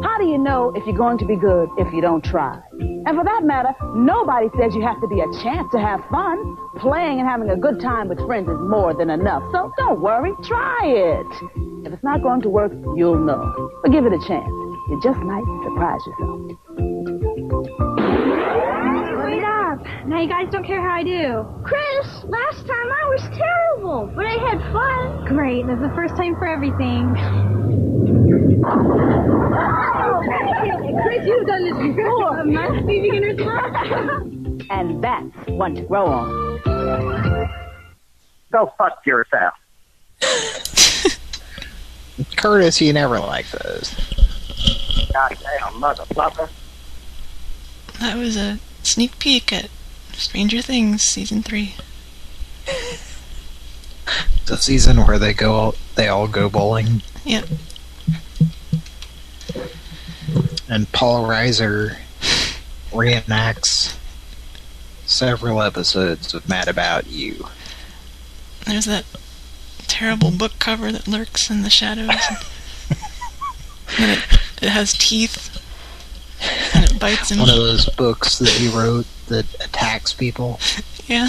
How do you know if you're going to be good if you don't try? And for that matter, nobody says you have to be a champ to have fun. Playing and having a good time with friends is more than enough. So don't worry, try it. If it's not going to work, you'll know. But give it a chance. You just might surprise yourself. Wait up. Now you guys don't care how I do. Chris, last time I was terrible, but I had fun. Great, that's the first time for everything. Chris, you've done this before. Must be beginner's luck. And that's One to Grow On. Go fuck yourself. Curtis, you never like those. Goddamn motherfucker. That was a sneak peek at Stranger Things Season 3. The season where they all go bowling. Yep. And Paul Reiser reenacts several episodes of Mad About You. There's that terrible book cover that lurks in the shadows. And it has teeth. And it bites him. One of those books that he wrote that attacks people. Yeah.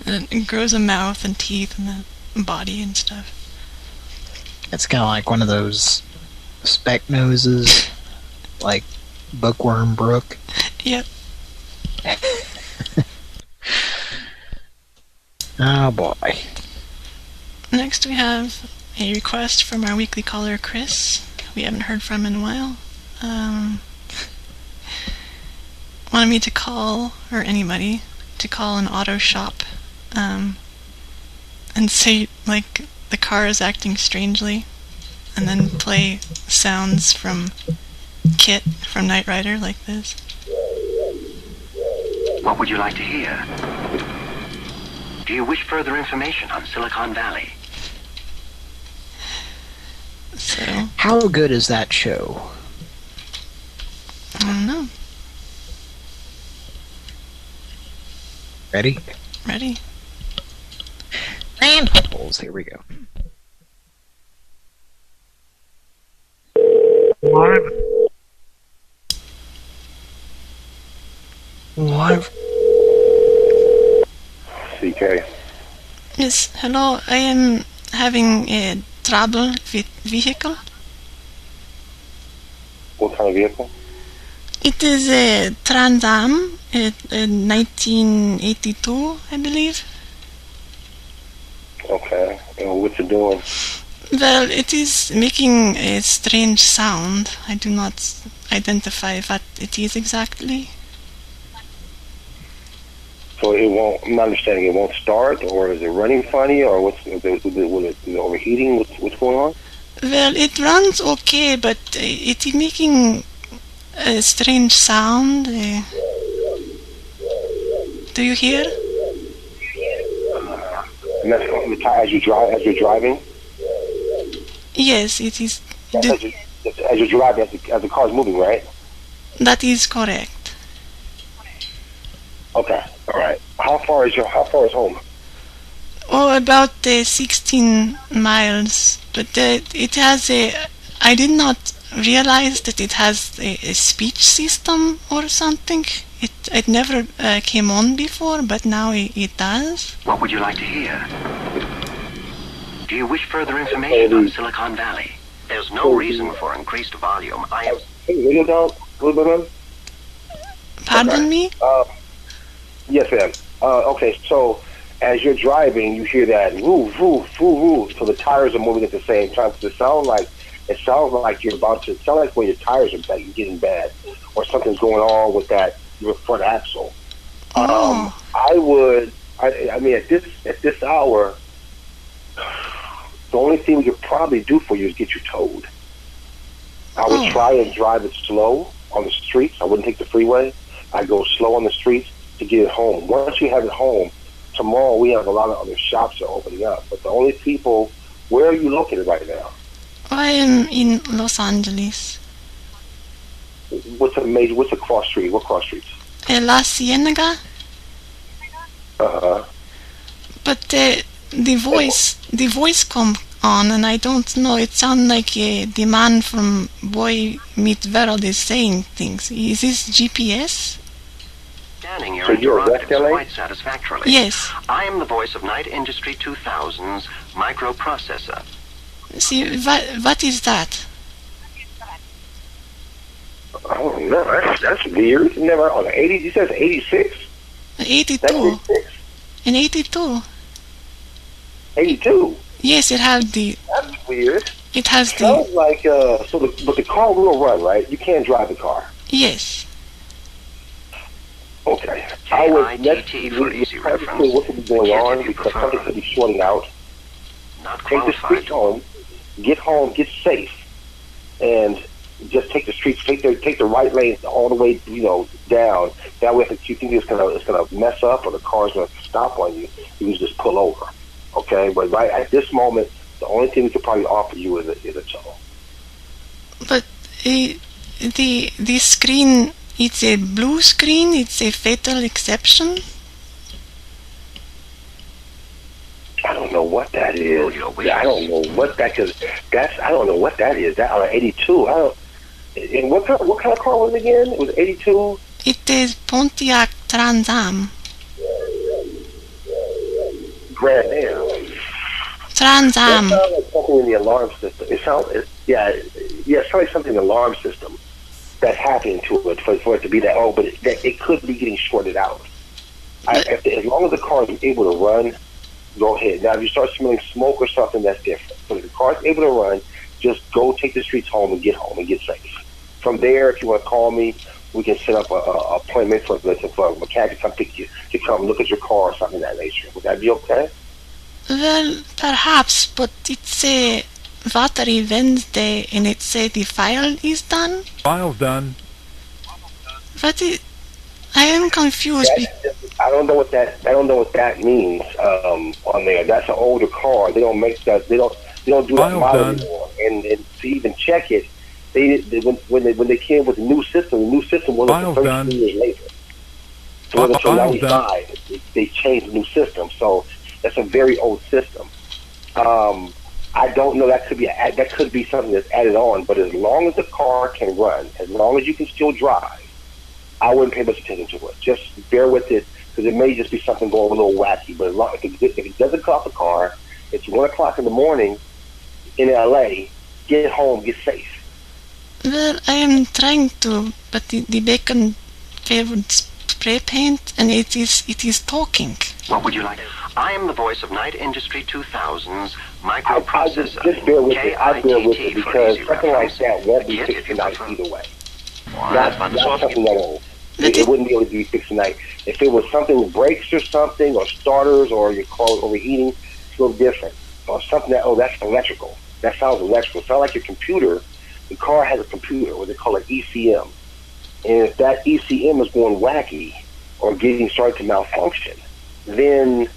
And it grows a mouth and teeth and the body and stuff. It's kind of like one of those speck noses, like Bookworm Brook. Yep. Oh boy. Next we have a request from our weekly caller, Chris. We haven't heard from in a while. Wanted me to call, or anybody, to call an auto shop and say, like, the car is acting strangely, and then play sounds from Kit from Knight Rider like this. What would you like to hear? Do you wish further information on Silicon Valley? So, how good is that show? I don't know. Ready? Ready. Pran Funkels, here we go. Live. CK. Yes, hello. I am having a trouble with vehicle. What kind of vehicle? It is a Trans Am, a 1982, I believe. Okay. And what you doing? Well, it is making a strange sound. I do not identify what it is exactly. So it won't. I'm not understanding. It won't start, or is it running funny, or what's? Is it overheating? What's going on? Well, it runs okay, but it is making a strange sound. Do you hear? And that's as you drive. As you're driving. Yes, it is As you're driving, as the car's moving, right? That is correct. Okay, all right. How far is home? Oh, about 16 miles. But it has I did not realize that it has a speech system or something. It never came on before, but now it does. What would you like to hear? Do you wish further information on Silicon Valley? There's no reason for increased volume. I am... Radio down a little bit, man? Pardon me? Yes, ma'am. Okay, so as you're driving, you hear that woo, woo, woo, woo. So the tires are moving at the same time. So it sounds like you're about to. It sounds like when your tires are getting bad, or something's going on with your front axle. I mean, at this hour, the only thing we could probably do for you is get you towed. I would try and drive it slow on the streets. I wouldn't take the freeway. I'd go slow on the streets to get it home. Once you have it home, tomorrow we have a lot of other shops that are opening up. But the only people, where are you located right now? I am in Los Angeles. What's a cross street? What cross streets? La Cienega. But the voice come on, and I don't know. It sounds like the man from Boy Meet World is saying things. Is this GPS? Scanning your interrogatives quite satisfactorily. Yes. I am the voice of Night Industry 2000's microprocessor. See, what is that? I don't know. That's weird. Never on the 80s. You said 86. 82. That's 86. In 82. 82. Yes, it has the. That's weird. It has sounds like but the car will run, right? You can't drive the car. Yes. Okay. I would probably what could be going on because something could be shorting out. Take the streets home, get safe, and just take the streets, take the right lane all the way, down. That way, if you think it's gonna mess up or the car's gonna stop on you, you can just pull over. Okay, but right at this moment, the only thing we could probably offer you is a tow. But the screen, it's a blue screen. It's a fatal exception. I don't know what that is. I don't know what that is. I don't know what that is. That on 82. And what kind of car was it again? It was 82. It is Pontiac Trans Am. Grand Am. Trans Am. It sounds like something in the alarm system. It sounds like something in the alarm system that's happening to it for it to be that. Oh, but it could be getting shorted out. As long as the car is able to run, go ahead. Now, if you start smelling smoke or something, that's different. But if the car is able to run, just go take the streets home and get safe. From there, if you want to call me, we can set up an appointment for a mechanic to come pick you, to come look at your car or something of that nature. Would that be okay? Well, perhaps, but it's a Watery Wednesday, and it says the file is done. File's done. I am confused. I don't know what that means on there. That's an older car. They don't make that. They don't do that model anymore. And to even check it, when they came with the new system wasn't 13 years later. So until 95, they changed the new system. So that's a very old system. I don't know. That could be something that's added on. But as long as the car can run, as long as you can still drive, I wouldn't pay much attention to it. Just bear with it, because it may just be something going a little wacky. But if it doesn't cost the car, it's 1 o'clock in the morning in LA. Get home, get safe. Well, I am trying to, but the bacon flavored spray paint, and it is talking. What would you like? I am the voice of Night Industry 2000's microprocessor. Just bear with it. I bear with it because something like that won't be fixed tonight either way. Not something that old. It wouldn't be able to be fixed tonight. If it was something brakes or something, or starters, or your car overheating, it's a little different. Or something that's electrical. That sounds electrical. It sounds like your computer. The car has a computer, what they call an ECM. And if that ECM is going wacky or starting to malfunction, then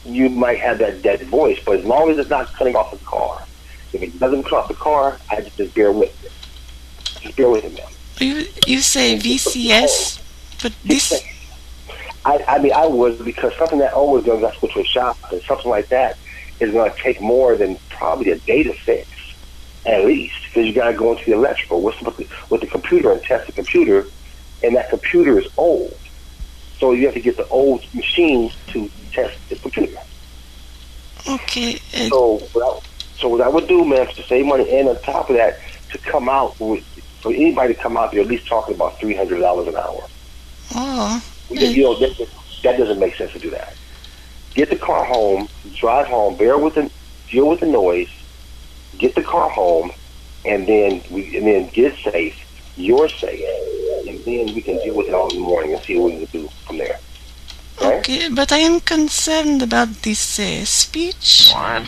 you might have that voice. But as long as it's not cutting off the car, If it doesn't come off the car, I just bear with it. Just bear with it, man. You say VCS, but this... I mean, I would, because something that always goes to go to a shop and something like that is going to take more than probably a day to fix, at least, because you got to go into the electrical with the computer and test the computer, and that computer is old. So you have to get the old machine to test the computer. Okay. So what I would do, man, to save money, and on top of that, to come out with, for anybody to come out, you're at least talking about $300 an hour. Oh. You know, that doesn't make sense to do that. Get the car home, drive home, deal with the noise, get the car home, and then get safe. You're safe, and then we can deal with it all in the morning and see what we can do from there. Right? Okay, but I am concerned about this speech. I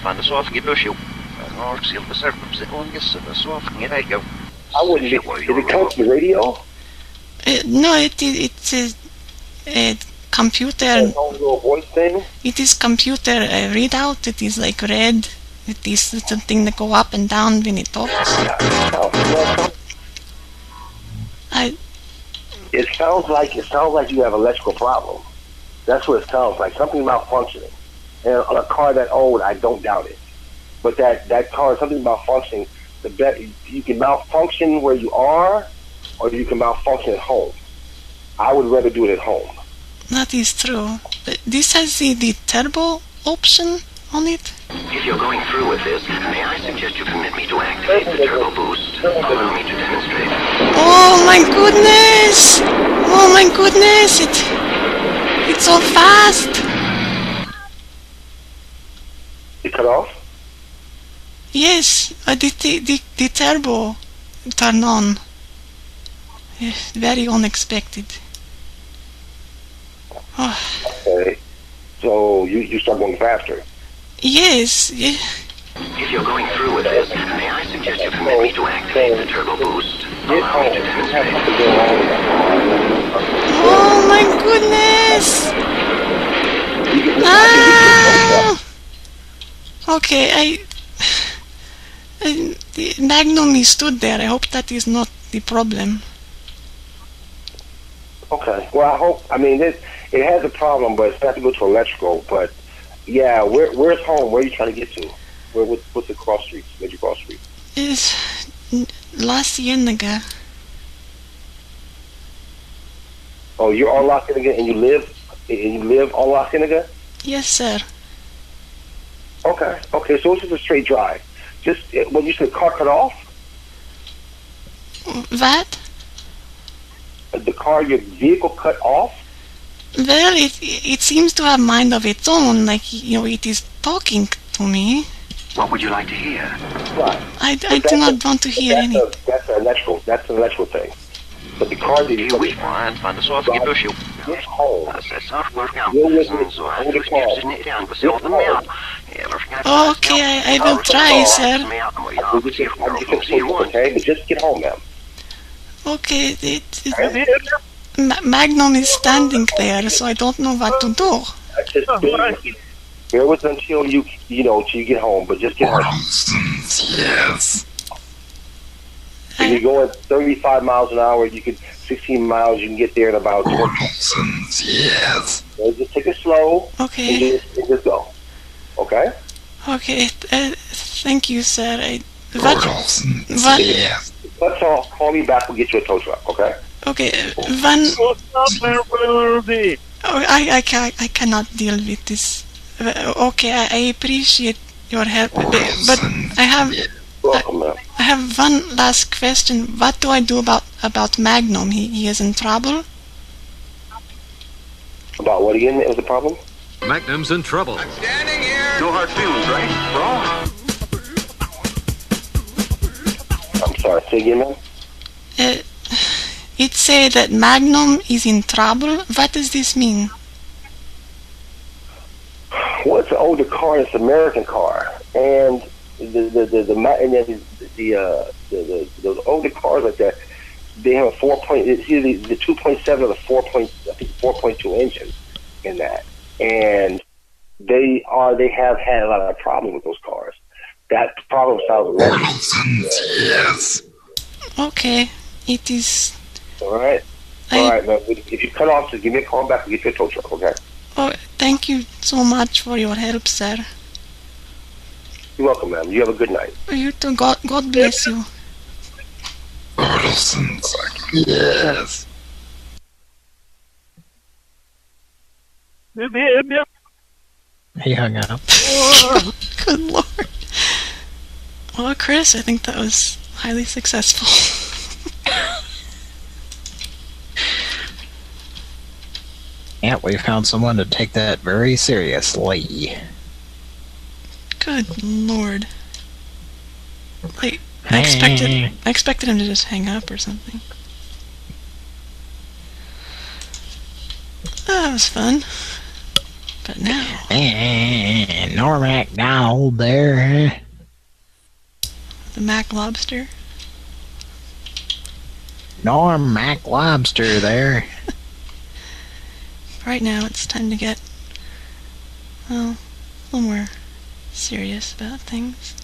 wouldn't. Did it come to the radio? No, it's a computer. Little voice thing. It is computer readout. It is like red. It is something that go up and down when it talks. It sounds like you have an electrical problem. That's what it sounds like. Something malfunctioning. And on a car that old, I don't doubt it. But that car, something malfunctioning. You can malfunction where you are, or you can malfunction at home. I would rather do it at home. That is true. This has the turbo option on it. If you're going through with this, may I suggest you permit me to activate the turbo boost? Allow me to demonstrate. Oh my goodness! Oh my goodness! It's so fast! It cut off? Yes, the turbo turn on. Very unexpected. Oh. Okay. So you start going faster? Yes. If you're going through with this, may I suggest you permit me to activate the turbo boost? Allow me to demonstrate. Oh my goodness! Ah! Okay, the Magnum is stood there. I hope that is not the problem. Okay. Well, I mean, it has a problem, but it's not to go to electrical. But yeah, where's home? Where are you trying to get to? What's the cross streets? Major cross street? It's La Cienega. Oh, you're on La Cienega, and you live on La Cienega? Yes, sir. Okay. So it's just a straight drive. Just when you said car cut off. What? Your vehicle cut off? Well, it seems to have mind of its own, like, it is talking to me. What would you like to hear? Right. I do not want to hear anything. That's an electrical thing. But the car that you wish find the source of your Get home. Okay, I will try, sir. Okay, but just get home, ma'am. Okay, Magnum is standing there, so I don't know what to do. Bear with until you get home, but just get home. Yes. If you're going 35 miles an hour, 16 miles, you can get there in about 20 minutes. Yes. So just take it slow. Okay. And just go. Okay? Okay, thank you, sir. Yes. That's all. Call me back. We'll get you a tow truck, okay? Okay, I cannot deal with this. Okay, I appreciate your help, but I have one last question. What do I do about Magnum? He is in trouble? About what again is the problem? Magnum's in trouble. I'm standing here. No hard feelings, right? Wrong. I'm sorry, say again, man? It say that Magnum is in trouble. What does this mean? Well, it's an older car. It's an American car, and the older cars like that, they have a 4. It's either the 2.7 or the 4.2 engine in that, and they have had a lot of problems with those cars. That problem sounds Yes. Okay, it is. All right. All right, man. If you cut off, just give me a call back and get your tow truck, okay? Oh, thank you so much for your help, sir. You're welcome, ma'am. You have a good night. You too. God bless you. Yes. He hung up. Good lord. Well, Chris, I think that was highly successful. Yeah, we found someone to take that very seriously. Good lord. Like, I expected him to just hang up or something. Oh, that was fun. But now... Norm MacDonald there. The Mac Lobster. Norm Mac Lobster there. Right now, it's time to get, well, a little more serious about things.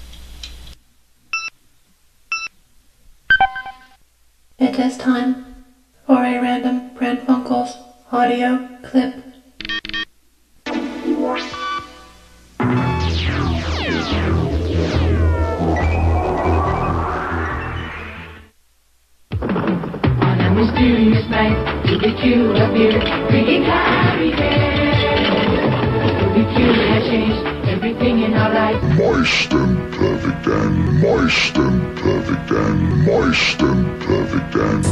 It is time for a random Pran Funkels audio clip. On a mysterious night, did the Q appear, bringing Harry there. The Q has changed everything in our life. Moist and perfect and moist and perfect and moist and perfect and...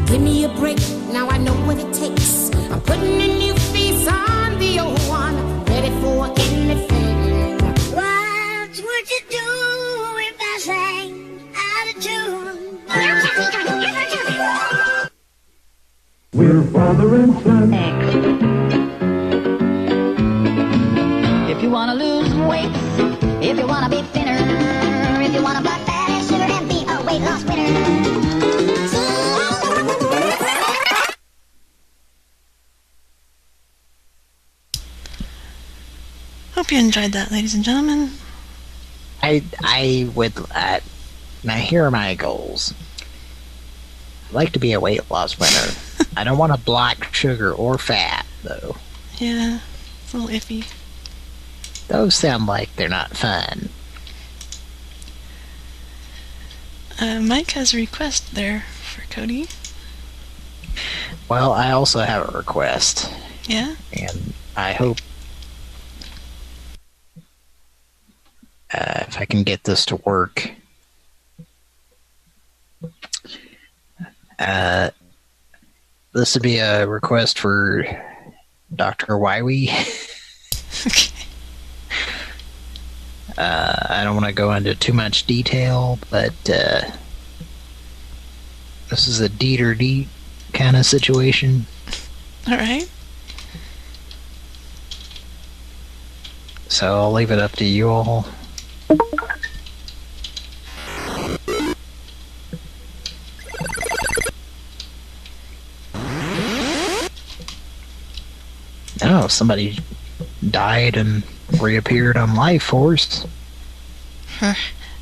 Give me a break, now I know what it takes. I'm putting a new face on the old one, ready for anything. What would you do if I sang out of tune? We're father and son. If you wanna lose weight, if you wanna be thinner, if you wanna blood fat and sugar and be a weight loss winner. Hope you enjoyed that, ladies and gentlemen. I would, now here are my goals. I'd like to be a weight loss winner. I don't want to block sugar or fat, though. Yeah, it's a little iffy. Those sound like they're not fun. Mike has a request there for Cody. Well, I also have a request. Yeah? And I hope if I can get this to work. This would be a request for Dr. Wywie. Okay. I don't want to go into too much detail, but this is a Dieter D kind of situation. Alright. So I'll leave it up to you all. Oh, somebody died and reappeared on Life Force.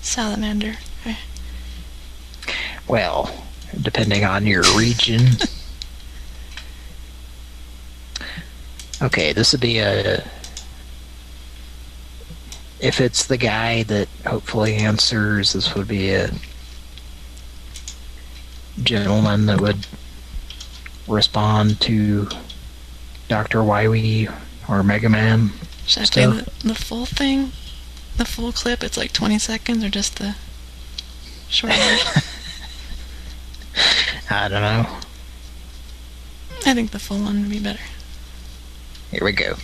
Salamander. Well, depending on your region. Okay, this would be a... If it's the guy that hopefully answers, this would be a gentleman that would respond to Dr. Wywie or Mega Man. Should I play the full thing? The full clip? It's like 20 seconds or just the short version? I don't know. I think the full one would be better. Here we go.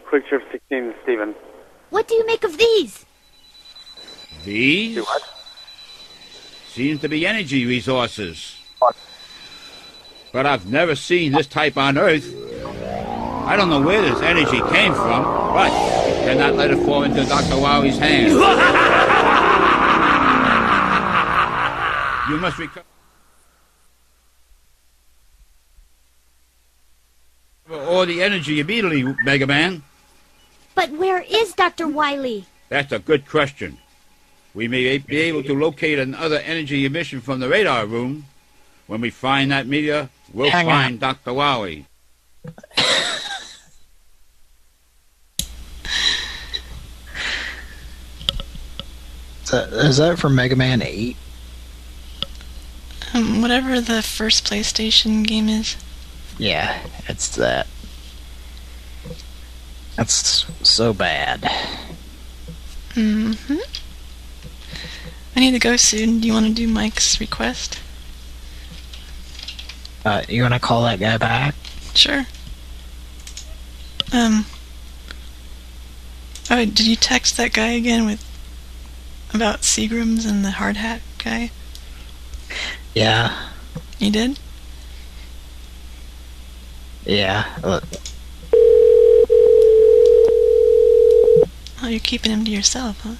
Quick Trip 16, Steven. What do you make of these? These? What? Seems to be energy resources. But I've never seen this type on Earth. I don't know where this energy came from, but cannot let it fall into Dr. Wowie's hands. You must recover all the energy immediately, Mega Man. But where is Dr. Wily? That's a good question. We may be able to locate another energy emission from the radar room. When we find that meteor, we'll find Dr. Wowie. Is that from Mega Man 8? Whatever the first PlayStation game is. Yeah, it's that. That's so bad. Mm-hmm. I need to go soon. Do you want to do Mike's request? You want to call that guy back? Sure. Oh, did you text that guy again about Seagrams and the hard hat guy? Yeah. You did? Yeah. Oh, you're keeping him to yourself, huh?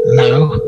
No.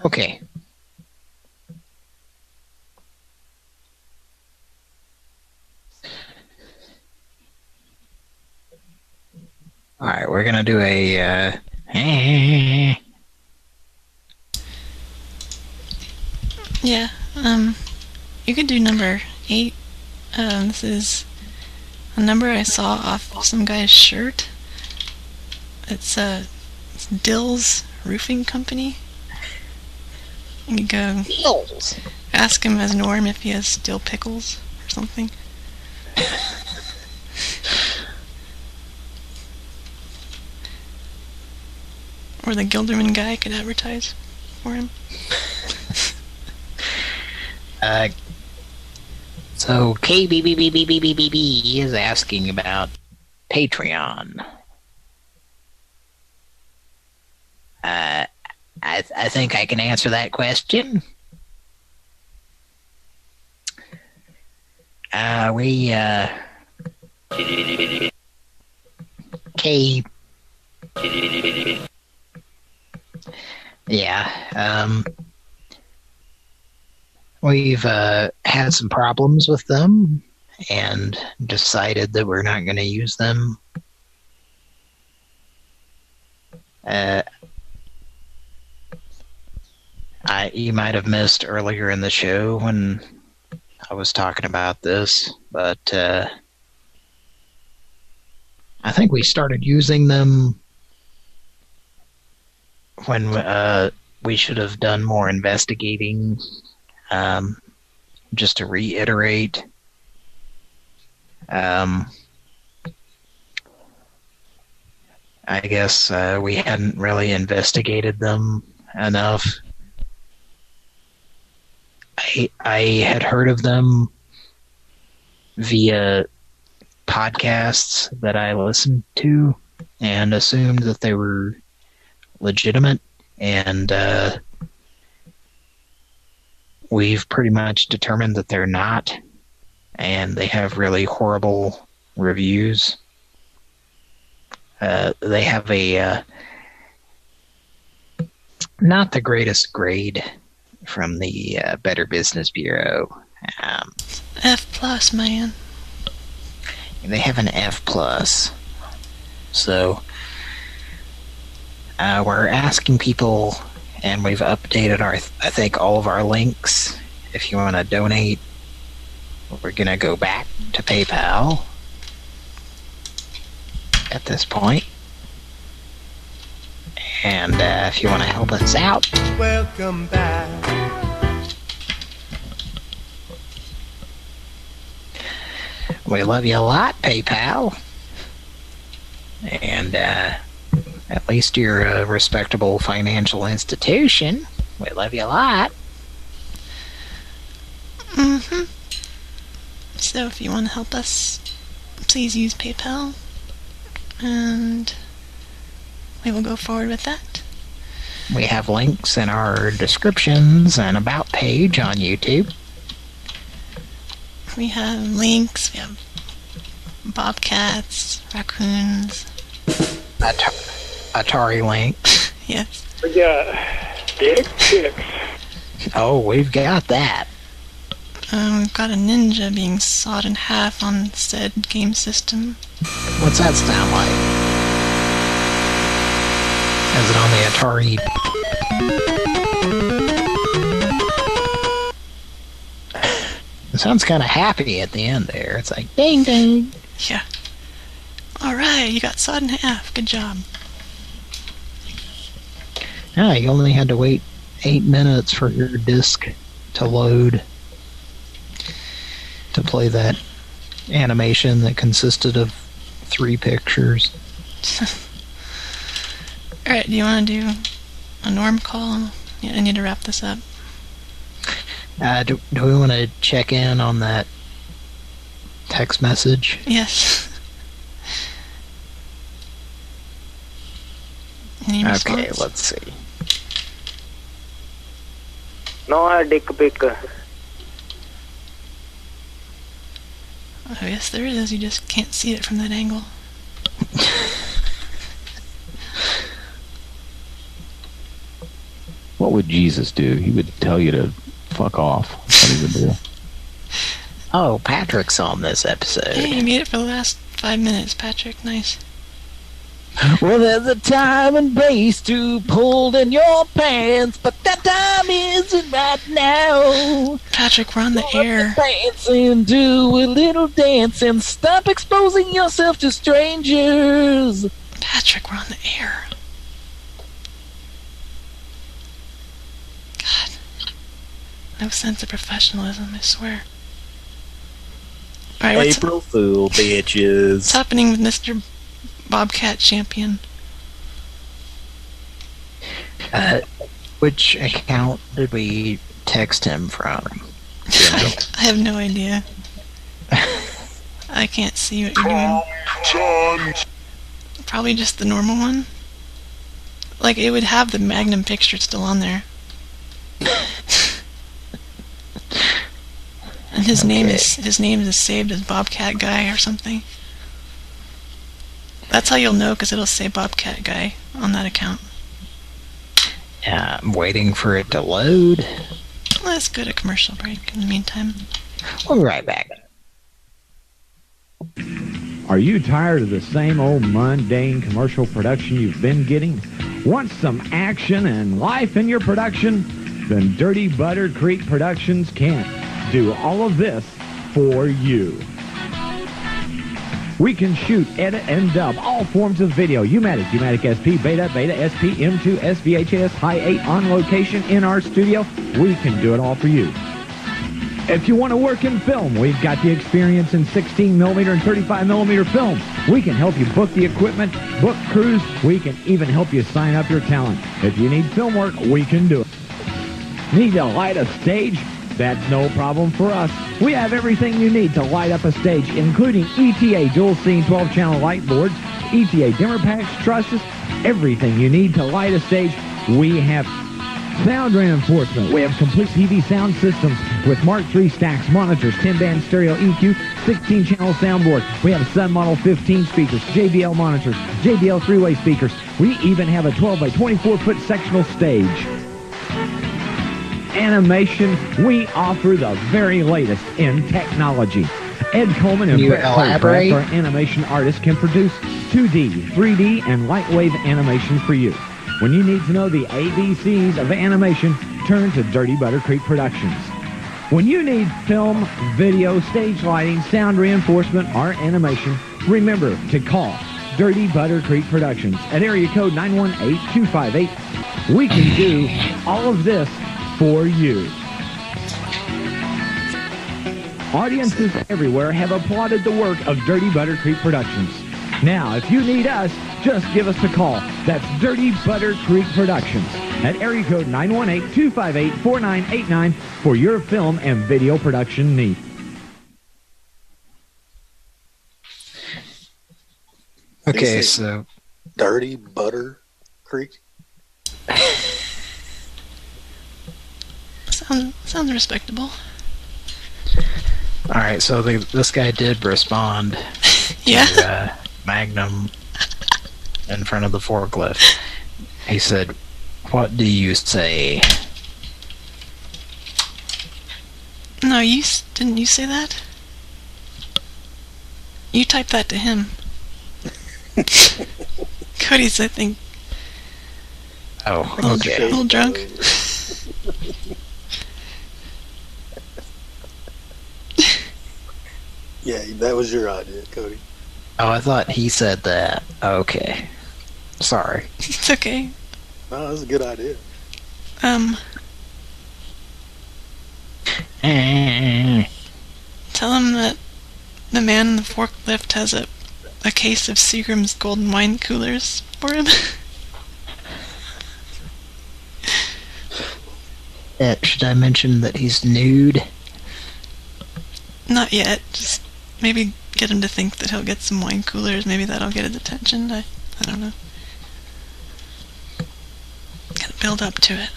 Okay. Alright, we're gonna do a, Yeah, you could do number 8. This is a number I saw off some guy's shirt. It's Dill's Roofing Company. You could go ask him as Norm if he has dill pickles or something. Or the Gilderman guy could advertise for him. So KBBBBBBBB is asking about Patreon. I think I can answer that question. We've had some problems with them and decided that we're not going to use them. You might have missed earlier in the show when I was talking about this, but I think we started using them when we should have done more investigating. Just to reiterate, I guess we hadn't really investigated them enough. I had heard of them via podcasts that I listened to and assumed that they were legitimate, and we've pretty much determined that they're not, and they have really horrible reviews. They have a not the greatest grade from the Better Business Bureau. F+, man. They have an F+. So we're asking people, and we've updated I think all of our links. If you want to donate, we're going to go back to PayPal at this point. And if you want to help us out, welcome back. We love you a lot, PayPal. And at least you're a respectable financial institution. We love you a lot. Mm-hmm. So if you want to help us, please use PayPal. And we will go forward with that. We have links in our descriptions and about page on YouTube. We have links, we have bobcats, raccoons. Atari links. Yes. We got dicks. Oh, we've got that. We've got a ninja being sawed in half on said game system. What's that sound like? Is it on the Atari? It sounds kind of happy at the end there. It's like, ding, ding. Yeah. Alright, you got sawed in half. Good job. Ah, you only had to wait 8 minutes for your disc to load to play that animation that consisted of 3 pictures. Alright, do you want to do a norm call? Yeah, I need to wrap this up. Do we want to check in on that text message? Yes. Any response? Okay, let's see. No dick pic. Oh, yes, there is. You just can't see it from that angle. What would Jesus do? He would tell you to fuck off. That's what he would do. Oh, Patrick's on this episode. Hey, you made it for the last 5 minutes, Patrick. Nice. Well, there's a time and place to pull in your pants, but that time isn't right now. Patrick, we're on the air. Pants and do a little dance and stop exposing yourself to strangers. Patrick, we're on the air. God. No sense of professionalism, I swear. All right, April Fool, bitches. What's happening with Mr. Bobcat Champion? Which account did we text him from? You know? I have no idea. I can't see what you're doing. Probably just the normal one. Like, it would have the Magnum picture still on there. And his name is saved as Bobcat Guy or something. That's how you'll know, because it'll say Bobcat Guy on that account. Yeah, I'm waiting for it to load. Let's go to commercial break in the meantime. We'll be right back. Are you tired of the same old mundane commercial production you've been getting? Want some action and life in your production? Then Dirty Butter Creek Productions can do all of this for you. We can shoot, edit, and dub all forms of video. U-Matic, U-Matic SP, Beta, Beta SP, M2, SVHS, High 8 on location in our studio. We can do it all for you. If you want to work in film, we've got the experience in 16mm and 35mm film. We can help you book the equipment, book crews. We can even help you sign up your talent. If you need film work, we can do it. Need to light a stage? That's no problem for us. We have everything you need to light up a stage, including ETA dual scene 12-channel light boards, ETA dimmer packs, trusses, everything you need to light a stage. We have sound reinforcement. We have complete PV sound systems with Mark III stacks, monitors, 10-band stereo EQ, 16-channel soundboard. We have Sun Model 15 speakers, JBL monitors, JBL 3-way speakers. We even have a 12 by 24-foot sectional stage. Animation, we offer the very latest in technology. Ed Coleman and Brett Holdcraft, our animation artists, can produce 2D, 3D, and light wave animation for you. When you need to know the ABCs of animation, turn to Dirty Butter Creek Productions. When you need film, video, stage lighting, sound reinforcement, or animation, remember to call Dirty Butter Creek Productions at area code 918-258. We can do all of this for you. Audiences everywhere have applauded the work of Dirty Butter Creek Productions. Now, if you need us, just give us a call. That's Dirty Butter Creek Productions at area code 918-258-4989 for your film and video production needs. Okay, so Dirty Butter Creek. Sounds respectable. All right, so this guy did respond to Magnum in front of the forklift. He said, "What do you say?" No, didn't you say that? You typed that to him. Cody's, I think. Oh, okay. A little drunk. Yeah, that was your idea, Cody. Oh, I thought he said that. Okay. Sorry. It's okay. No, that was a good idea. Tell him that the man in the forklift has a case of Seagram's golden wine coolers for him. Should I mention that he's nude? Not yet. Just maybe get him to think that he'll get some wine coolers. Maybe that'll get his attention. I don't know. Gotta build up to it.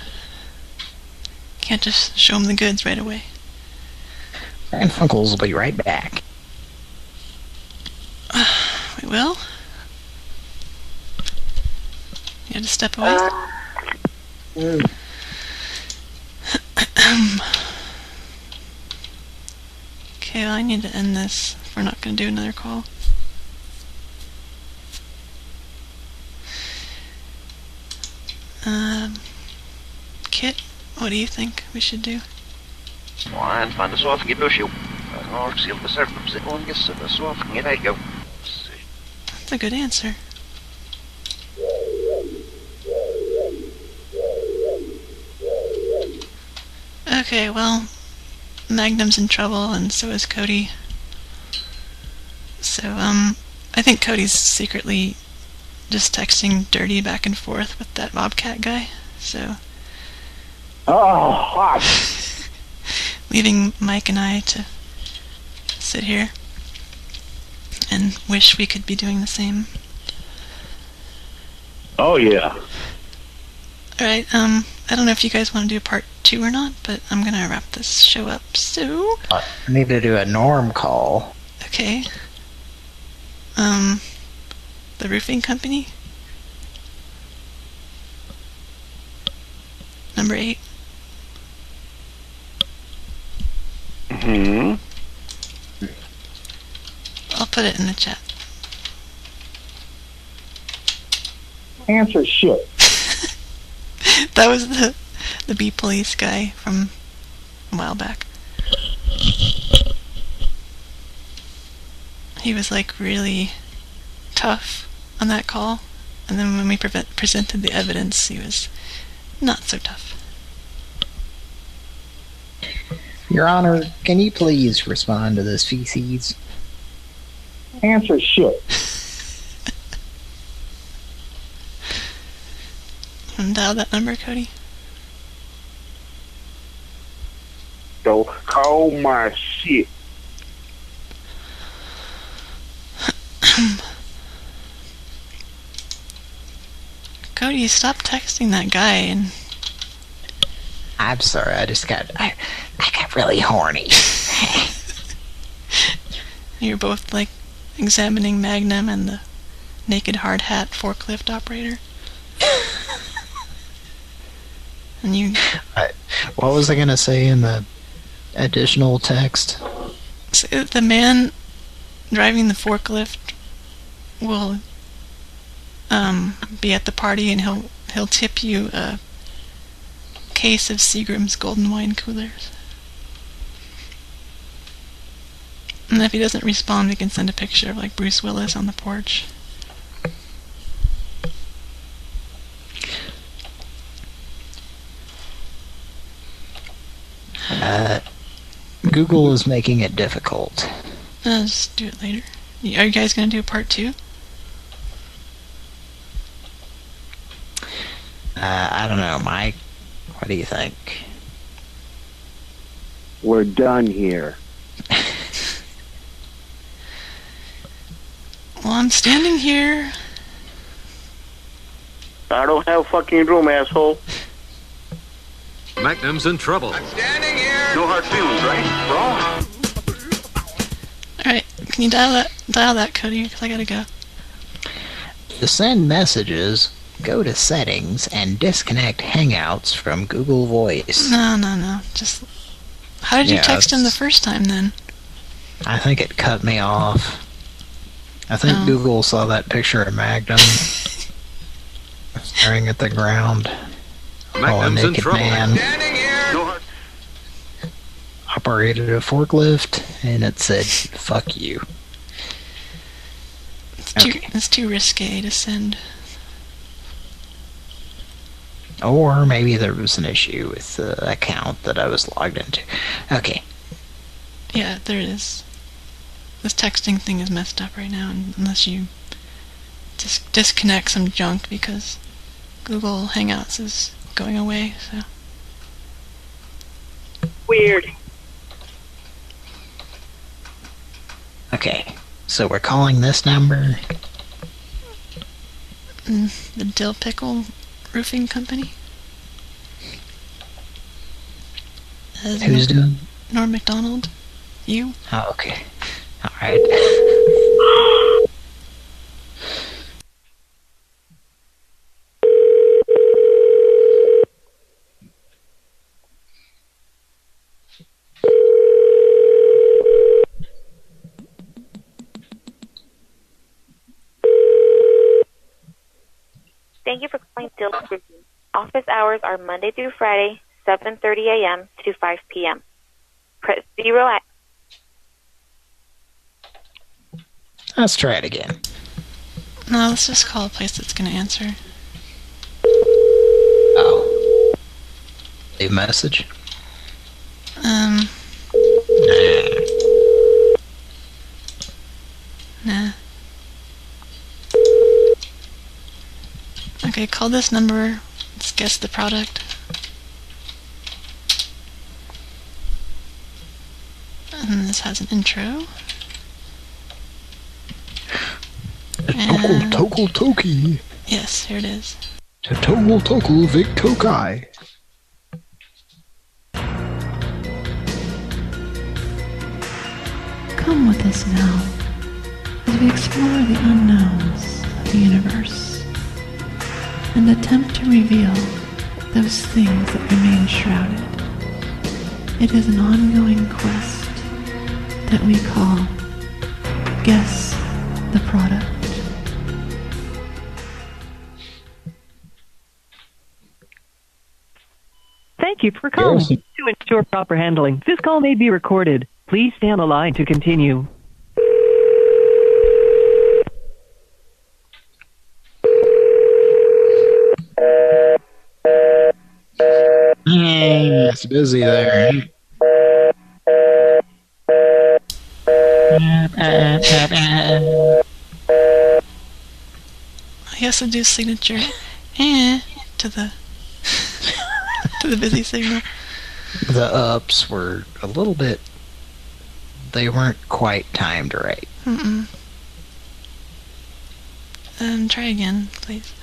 Can't just show him the goods right away. Pran Funkels will be right back. We will? You had to step away? Okay, well, I need to end this if we're not going to do another call. Kit, what do you think we should do? One, find the soft, give us you. Or seal the surface, it won't get the soft, and there you go. That's a good answer. Okay, well, Magnum's in trouble, and so is Cody. So, I think Cody's secretly just texting Dirty back and forth with that Bobcat guy, so... Oh, hot! Leaving Mike and I to sit here and wish we could be doing the same. Oh, yeah. Alright, I don't know if you guys want to do part 2 or not, but I'm gonna wrap this show up, so... I need to do a norm call. Okay. The roofing company? Number 8. Mm-hmm. I'll put it in the chat. Answer shit. That was the bee police guy from a while back. He was like really tough on that call, and then when we presented the evidence, he was not so tough. Your Honor, can you please respond to this feces? Answer shit. And dial that number, Cody. though. Oh my shit. Cody, stop texting that guy. And I'm sorry, I got really horny. you're both like examining Magnum and the naked hard hat forklift operator. And you... What was I going to say in the additional text? So the man driving the forklift will be at the party, and he'll tip you a case of Seagram's Golden Wine coolers. And if he doesn't respond, we can send a picture of like Bruce Willis on the porch. Google is making it difficult. I'll just do it later. Are you guys going to do part 2? I don't know, Mike. What do you think? We're done here. Well, I'm standing here. I don't have fucking room, asshole. Magnum's in trouble. I'm standing here. No hard feelings, right, bro? Alright, can you dial that, Cody? Because I gotta go. To send messages, go to Settings and disconnect Hangouts from Google Voice. No. Just... How did you text him the first time, then? I think it cut me off. I think Google saw that picture of Magnum staring at the ground. Magnum's in trouble. Man operated a forklift, and it said, "Fuck you." It's too risque to send. Or maybe there was an issue with the account that I was logged into. Okay. Yeah, there it is. This texting thing is messed up right now, unless you just disconnect some junk, because Google Hangouts is going away, so. Weird. Okay, so we're calling this number? The Dill Pickle Roofing Company. Who's doing? Norm MacDonald. You? Oh, okay. Alright. Thank you for calling Dill Roofing. Office hours are Monday through Friday, 7:30 a.m. to 5 p.m. Press 0 at... Let's try it again. No, let's just call a place that's going to answer. Oh. Leave a message? Nah. Okay, call this number. Let's guess the product. And this has an intro. Tokul Toki. Yes, here it is. Tokul Tokul Vic Tokai. Come with us now as we explore the unknowns of the universe and attempt to reveal those things that remain shrouded. It is an ongoing quest that we call Guess the Product. Thank you for calling. To ensure proper handling, this call may be recorded. Please stay on the line to continue. It's busy there. He has to do signature to the to the busy signal. The ups were a little bit... They weren't quite timed right. Mm-mm. Try again, please.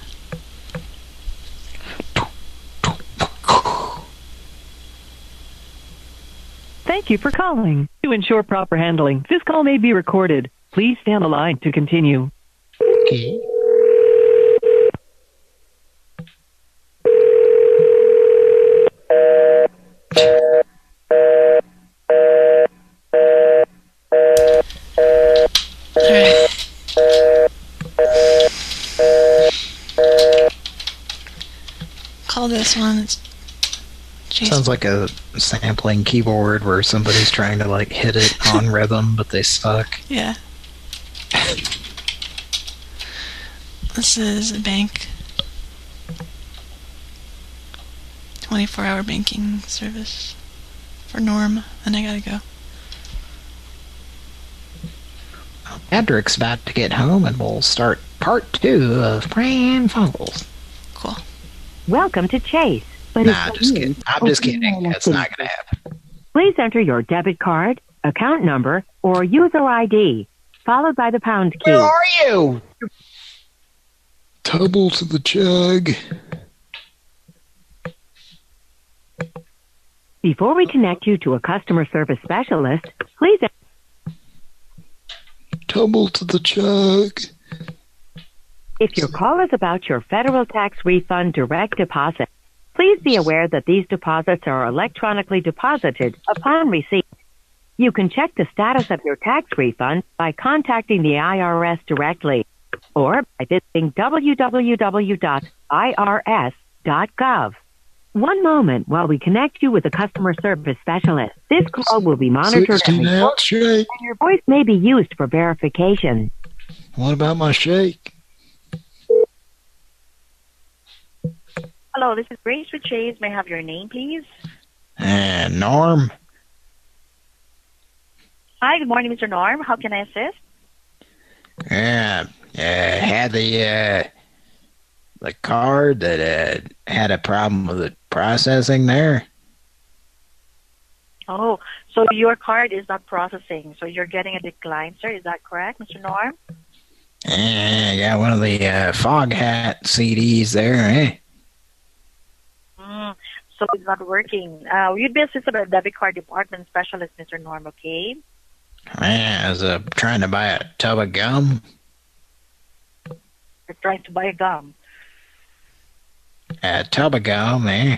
Thank you for calling. To ensure proper handling, this call may be recorded. Please stay on the line to continue. Okay. Alright. Call this one. It's Sounds like a sampling keyboard where somebody's trying to like hit it on rhythm, but they suck. Yeah. This is a bank. 24-hour banking service for Norm, and I gotta go. Patrick's about to get home, and we'll start part 2 of Pran Funkels. Cool. Welcome to Chase. But Nah, just kidding. I'm just kidding. That's not going to happen. Please enter your debit card, account number, or user ID, followed by the pound key. Where are you? Tumble to the jug. Before we connect you to a customer service specialist, please... Tumble to the jug. If your call is about your federal tax refund direct deposit, please be aware that these deposits are electronically deposited upon receipt. You can check the status of your tax refund by contacting the IRS directly or by visiting www.irs.gov. One moment while we connect you with a customer service specialist. This call will be monitored and recorded, and your voice may be used for verification. What about my shake? Hello, this is Grace with Chase. May I have your name, please? Norm. Hi, good morning, Mr. Norm. How can I assist? Had the card that had a problem with the processing there. Oh, so your card is not processing, so you're getting a decline, sir. Is that correct, Mr. Norm? I got one of the Fog Hat CDs there, eh? So it's not working. You'd be assisted by a debit card department specialist, Mr. Norm, okay? I was trying to buy a tub of gum. You're trying to buy a gum. A tub of gum, eh?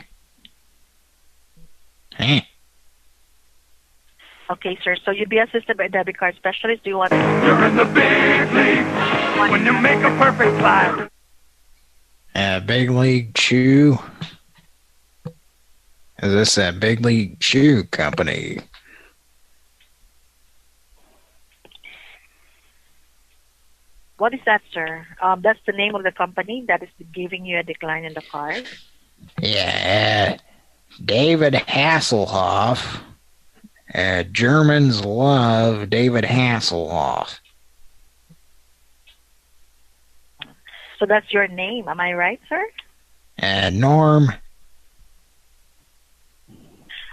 Okay, sir. So you'd be assisted by a debit card specialist. Do you want... You're in the big league when you make a perfect play. Big League Chew. Is this a Big League Chew company? What is that, sir? That's the name of the company that is giving you a decline in the card? Yeah, David Hasselhoff. Germans love David Hasselhoff. So that's your name, am I right, sir? Norm.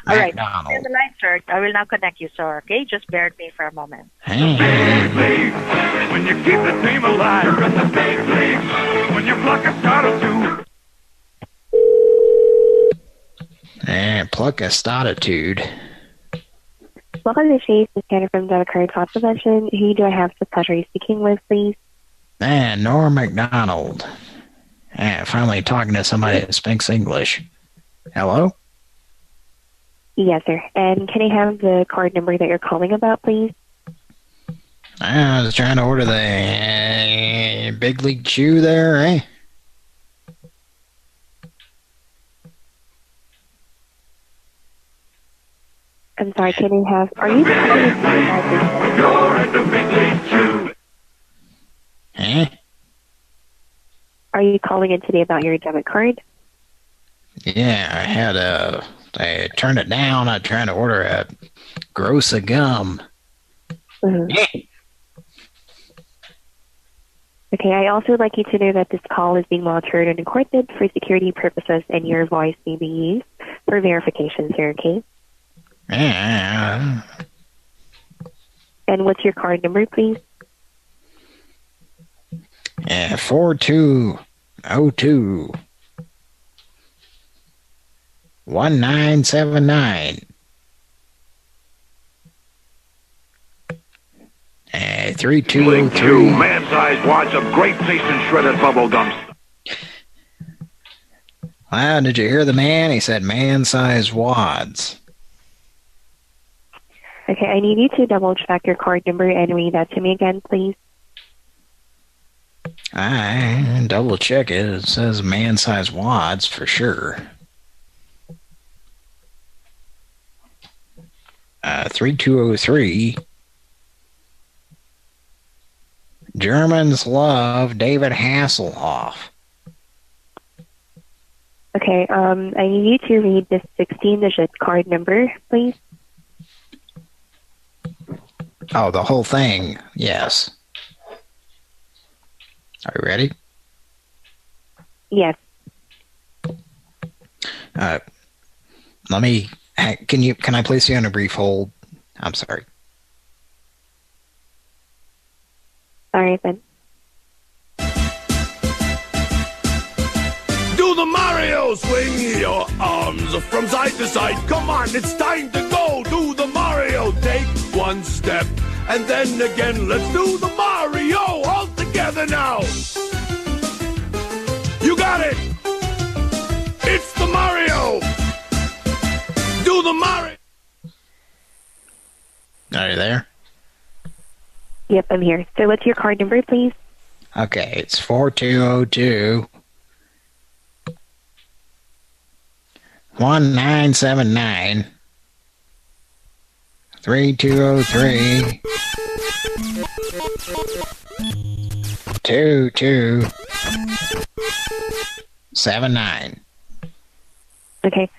All right, McDonald. stay on the line, sir. I will now connect you, sir, okay? Just bear with me for a moment. Big league when you keep the team alive. You're in the big league when you pluck a start or two. Pluck a statitude. Welcome to Chase. This is Tanner from Debit Card Fraud Prevention. Who do I have the pleasure of speaking with, please? Norm McDonald. Finally talking to somebody that speaks English. Hello? Yes, sir. And can I have the card number that you're calling about, please? I was trying to order the Big League Chew there, eh? I'm sorry, can I have... Are you calling You're in the Big League Chew. Are you calling in today about your debit card? Yeah, I had I turned it down. I tried to order a gross of gum. Mm-hmm. Okay, I also like you to know that this call is being monitored and recorded for security purposes, and your voice may be used for verification, sir, okay? Yeah. And what's your card number, please? 4202 1979. 3203. Link to man-sized wads of great tasting shredded bubble gum. Wow, did you hear the man? He said man-sized wads. Okay, I need you to double-check your card number and read that to me again, please. I double-check it. It says man-sized wads for sure. 3203. Germans love David Hasselhoff. Okay, I need you to read this 16-digit card number, please. Oh, the whole thing. Yes. Are you ready? Yes. Let me. Can I place you on a brief hold? I'm sorry. All right, then. Do the Mario! Swing your arms from side to side. Come on, it's time to go. Do the Mario. Take one step, and then again. Let's do the Mario all together now. You got it. It's the Mario. Do the Mario. Are you there? Yep, I'm here. So what's your card number, please? Okay, it's 4202 1979 3203 2279. Okay.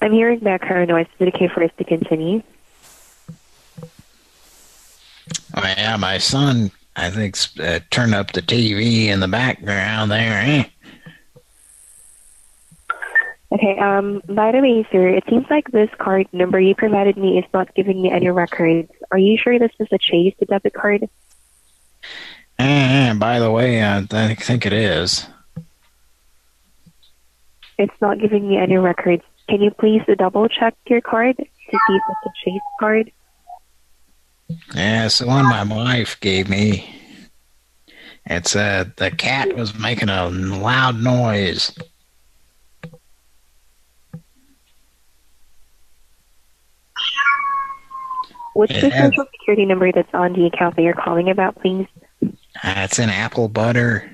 I'm hearing background noise. Is it okay for us to continue? Oh, yeah, my son, I think, turned up the TV in the background there, Okay, by the way, sir, it seems like this card number you provided me is not giving me any records. Are you sure this is a Chase debit card? By the way, I think it is. It's not giving me any records. Can you please double check your card to see if it's a Chase card? Yeah, it's the one my wife gave me. It's the cat was making a loud noise. What's the social security number that's on the account that you're calling about, please? It's an apple butter.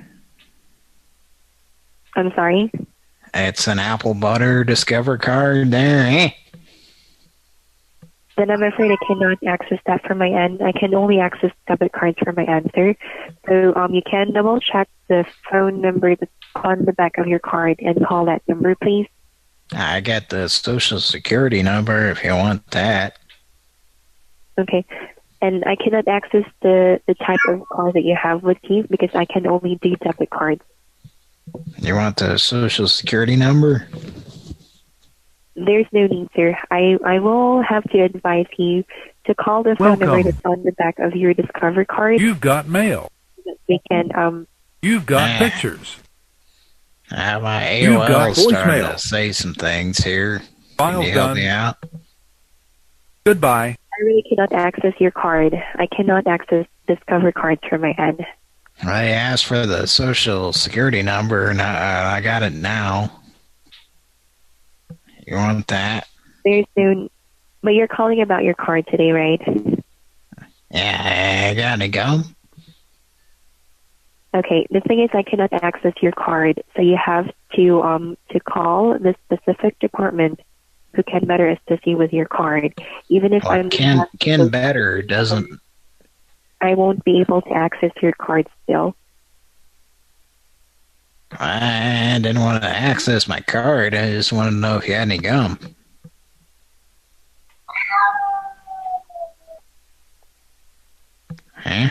I'm sorry? It's an apple butter Discover card there, Then I'm afraid I cannot access that from my end. I can only access debit cards from my end, sir. So you can double check the phone number that's on the back of your card and call that number, please. I got the social security number if you want that. Okay. And I cannot access the type of card that you have with you because I can only do debit cards. You want the social security number? There's no need, sir. I will have to advise you to call the phone number that's on the back of your Discover card. You've got mail. So that we can, You've got pictures. My You've got AOL starting voicemail. to say some things here. File's Can you help done. me out? Goodbye. I really cannot access your card. I cannot access Discover cards from my end. I asked for the social security number, and I got it now. You want that? There's no... But you're calling about your card today, right? Yeah, I gotta go. Okay, the thing is I cannot access your card, so you have to call the specific department who can better assist you with your card. Even if I'm... Ken Better doesn't... I won't be able to access your card still. I didn't want to access my card. I just wanted to know if you had any gum. Huh?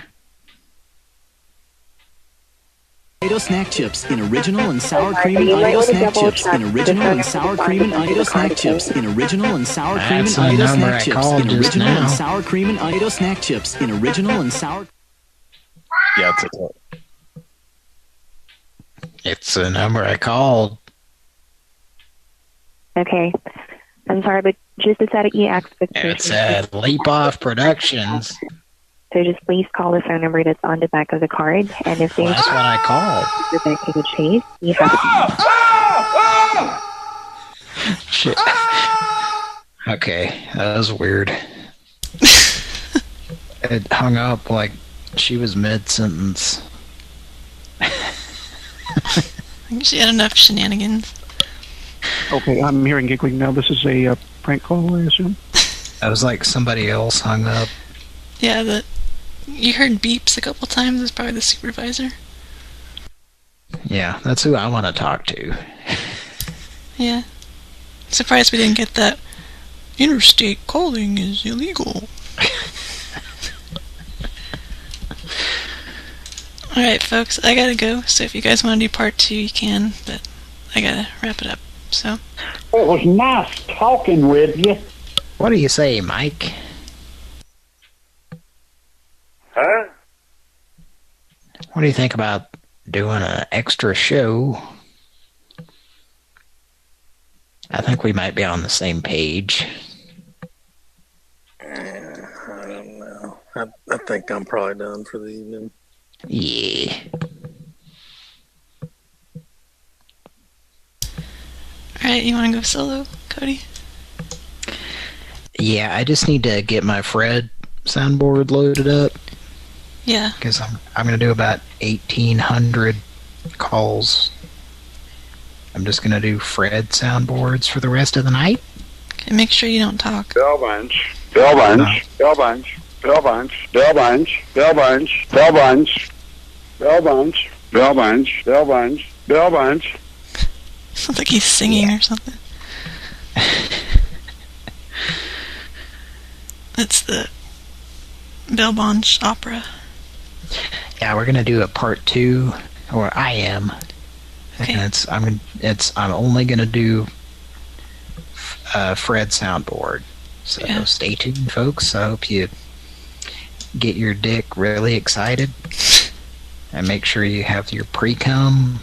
Idaho snack chips in original and sour cream and Idaho snack chips in original and sour cream and Idaho snack chips in original and sour cream and Idaho snack chips in original and sour cream and Idaho snack chips in original and sour. Yeah, it's the number I called. Okay. I'm sorry, but just a set of EX pictures. It's at Leap Off Productions. So just please call the phone number that's on the back of the card, and if they that's what I called. The back of the chase, you have to. Shit. Okay, that was weird. It hung up like she was mid-sentence. I think she had enough shenanigans. Okay, I'm hearing giggling now. This is a prank call, I assume? That was like somebody else hung up. Yeah, you heard beeps a couple times. It's probably the supervisor. Yeah, that's who I want to talk to. Yeah. Surprised we didn't get that. Interstate calling is illegal. Alright, folks, I gotta go. So if you guys want to do part 2, you can, but I gotta wrap it up. So. It was nice talking with you. What do you say, Mike? Huh? What do you think about doing an extra show? I think we might be on the same page. I don't know. I think I'm probably done for the evening. Yeah. Alright, you want to go solo, Cody? Yeah, I just need to get my Fred soundboard loaded up. Yeah. Because I'm going to do about 1,800 calls. I'm just going to do Fred soundboards for the rest of the night. Okay, make sure you don't talk. Bell bunch. Bell bunch. Bell bunch. Bell bunch. Bell bunch. Bell bunch. Bell bunch. Bell bunch. Bell bunch. Bell bunch. Bell bunch. Sounds like he's singing or something. It's the Bell Bunch opera. Yeah, we're gonna do a part 2, or I am. Okay. And I'm only gonna do Fred soundboard. So yeah. Stay tuned, folks. I hope you get your dick really excited, and make sure you have your pre-cum.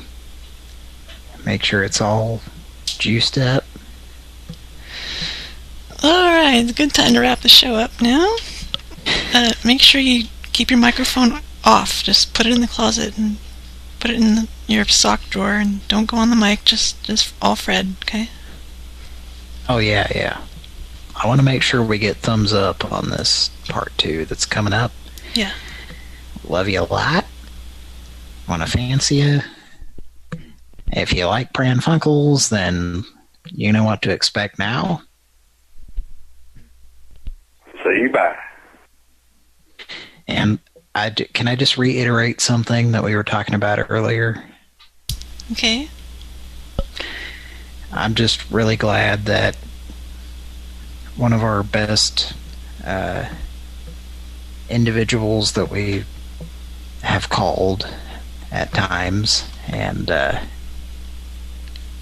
Make sure it's all juiced up. Alright, it's a good time to wrap the show up now. Make sure you keep your microphone off. Just put it in the closet and put it in your sock drawer, and don't go on the mic. Just all Fred, okay? Oh, yeah. I want to make sure we get thumbs up on this part 2 that's coming up. Yeah. Love you a lot. Want to fancy you. If you like Pran Funkels, then you know what to expect now. See you bye. And can I just reiterate something that we were talking about earlier? Okay. I'm just really glad that one of our best individuals that we have called at times, and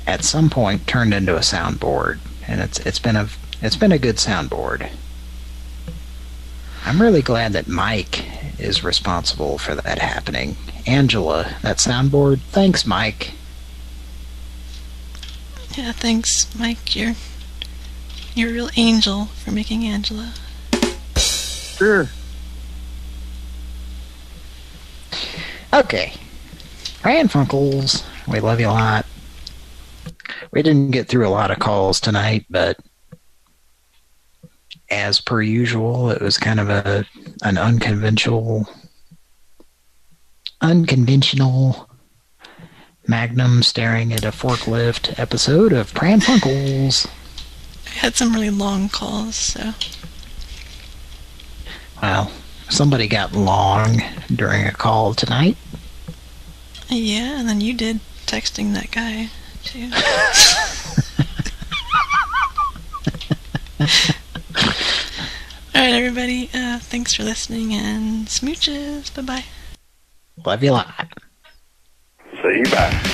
at some point turned into a soundboard, and it's been a good soundboard. I'm really glad that Mike is responsible for that happening. Angela, that soundboard, thanks, Mike. Yeah, thanks, Mike. You're a real angel for making Angela. Sure. Okay. Pran Funkels, we love you a lot. We didn't get through a lot of calls tonight, but as per usual, it was kind of an unconventional Magnum staring at a forklift episode of Pran Funkels. I had some really long calls, so. Well, somebody got long during a call tonight. Yeah, and then you did texting that guy, too. Alright, everybody, thanks for listening, and smooches. Bye-bye. Love you a lot. See you back.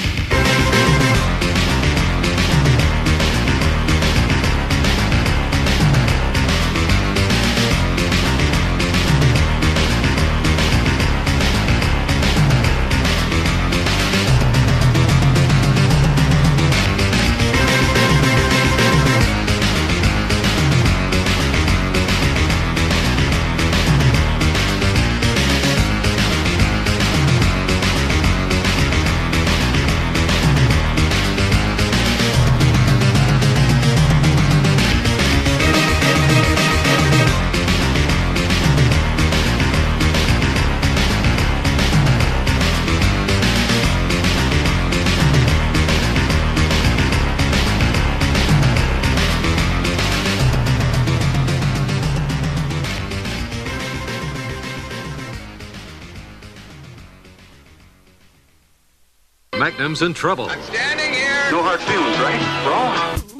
Magnum's in trouble. No hard feelings, right? Bro?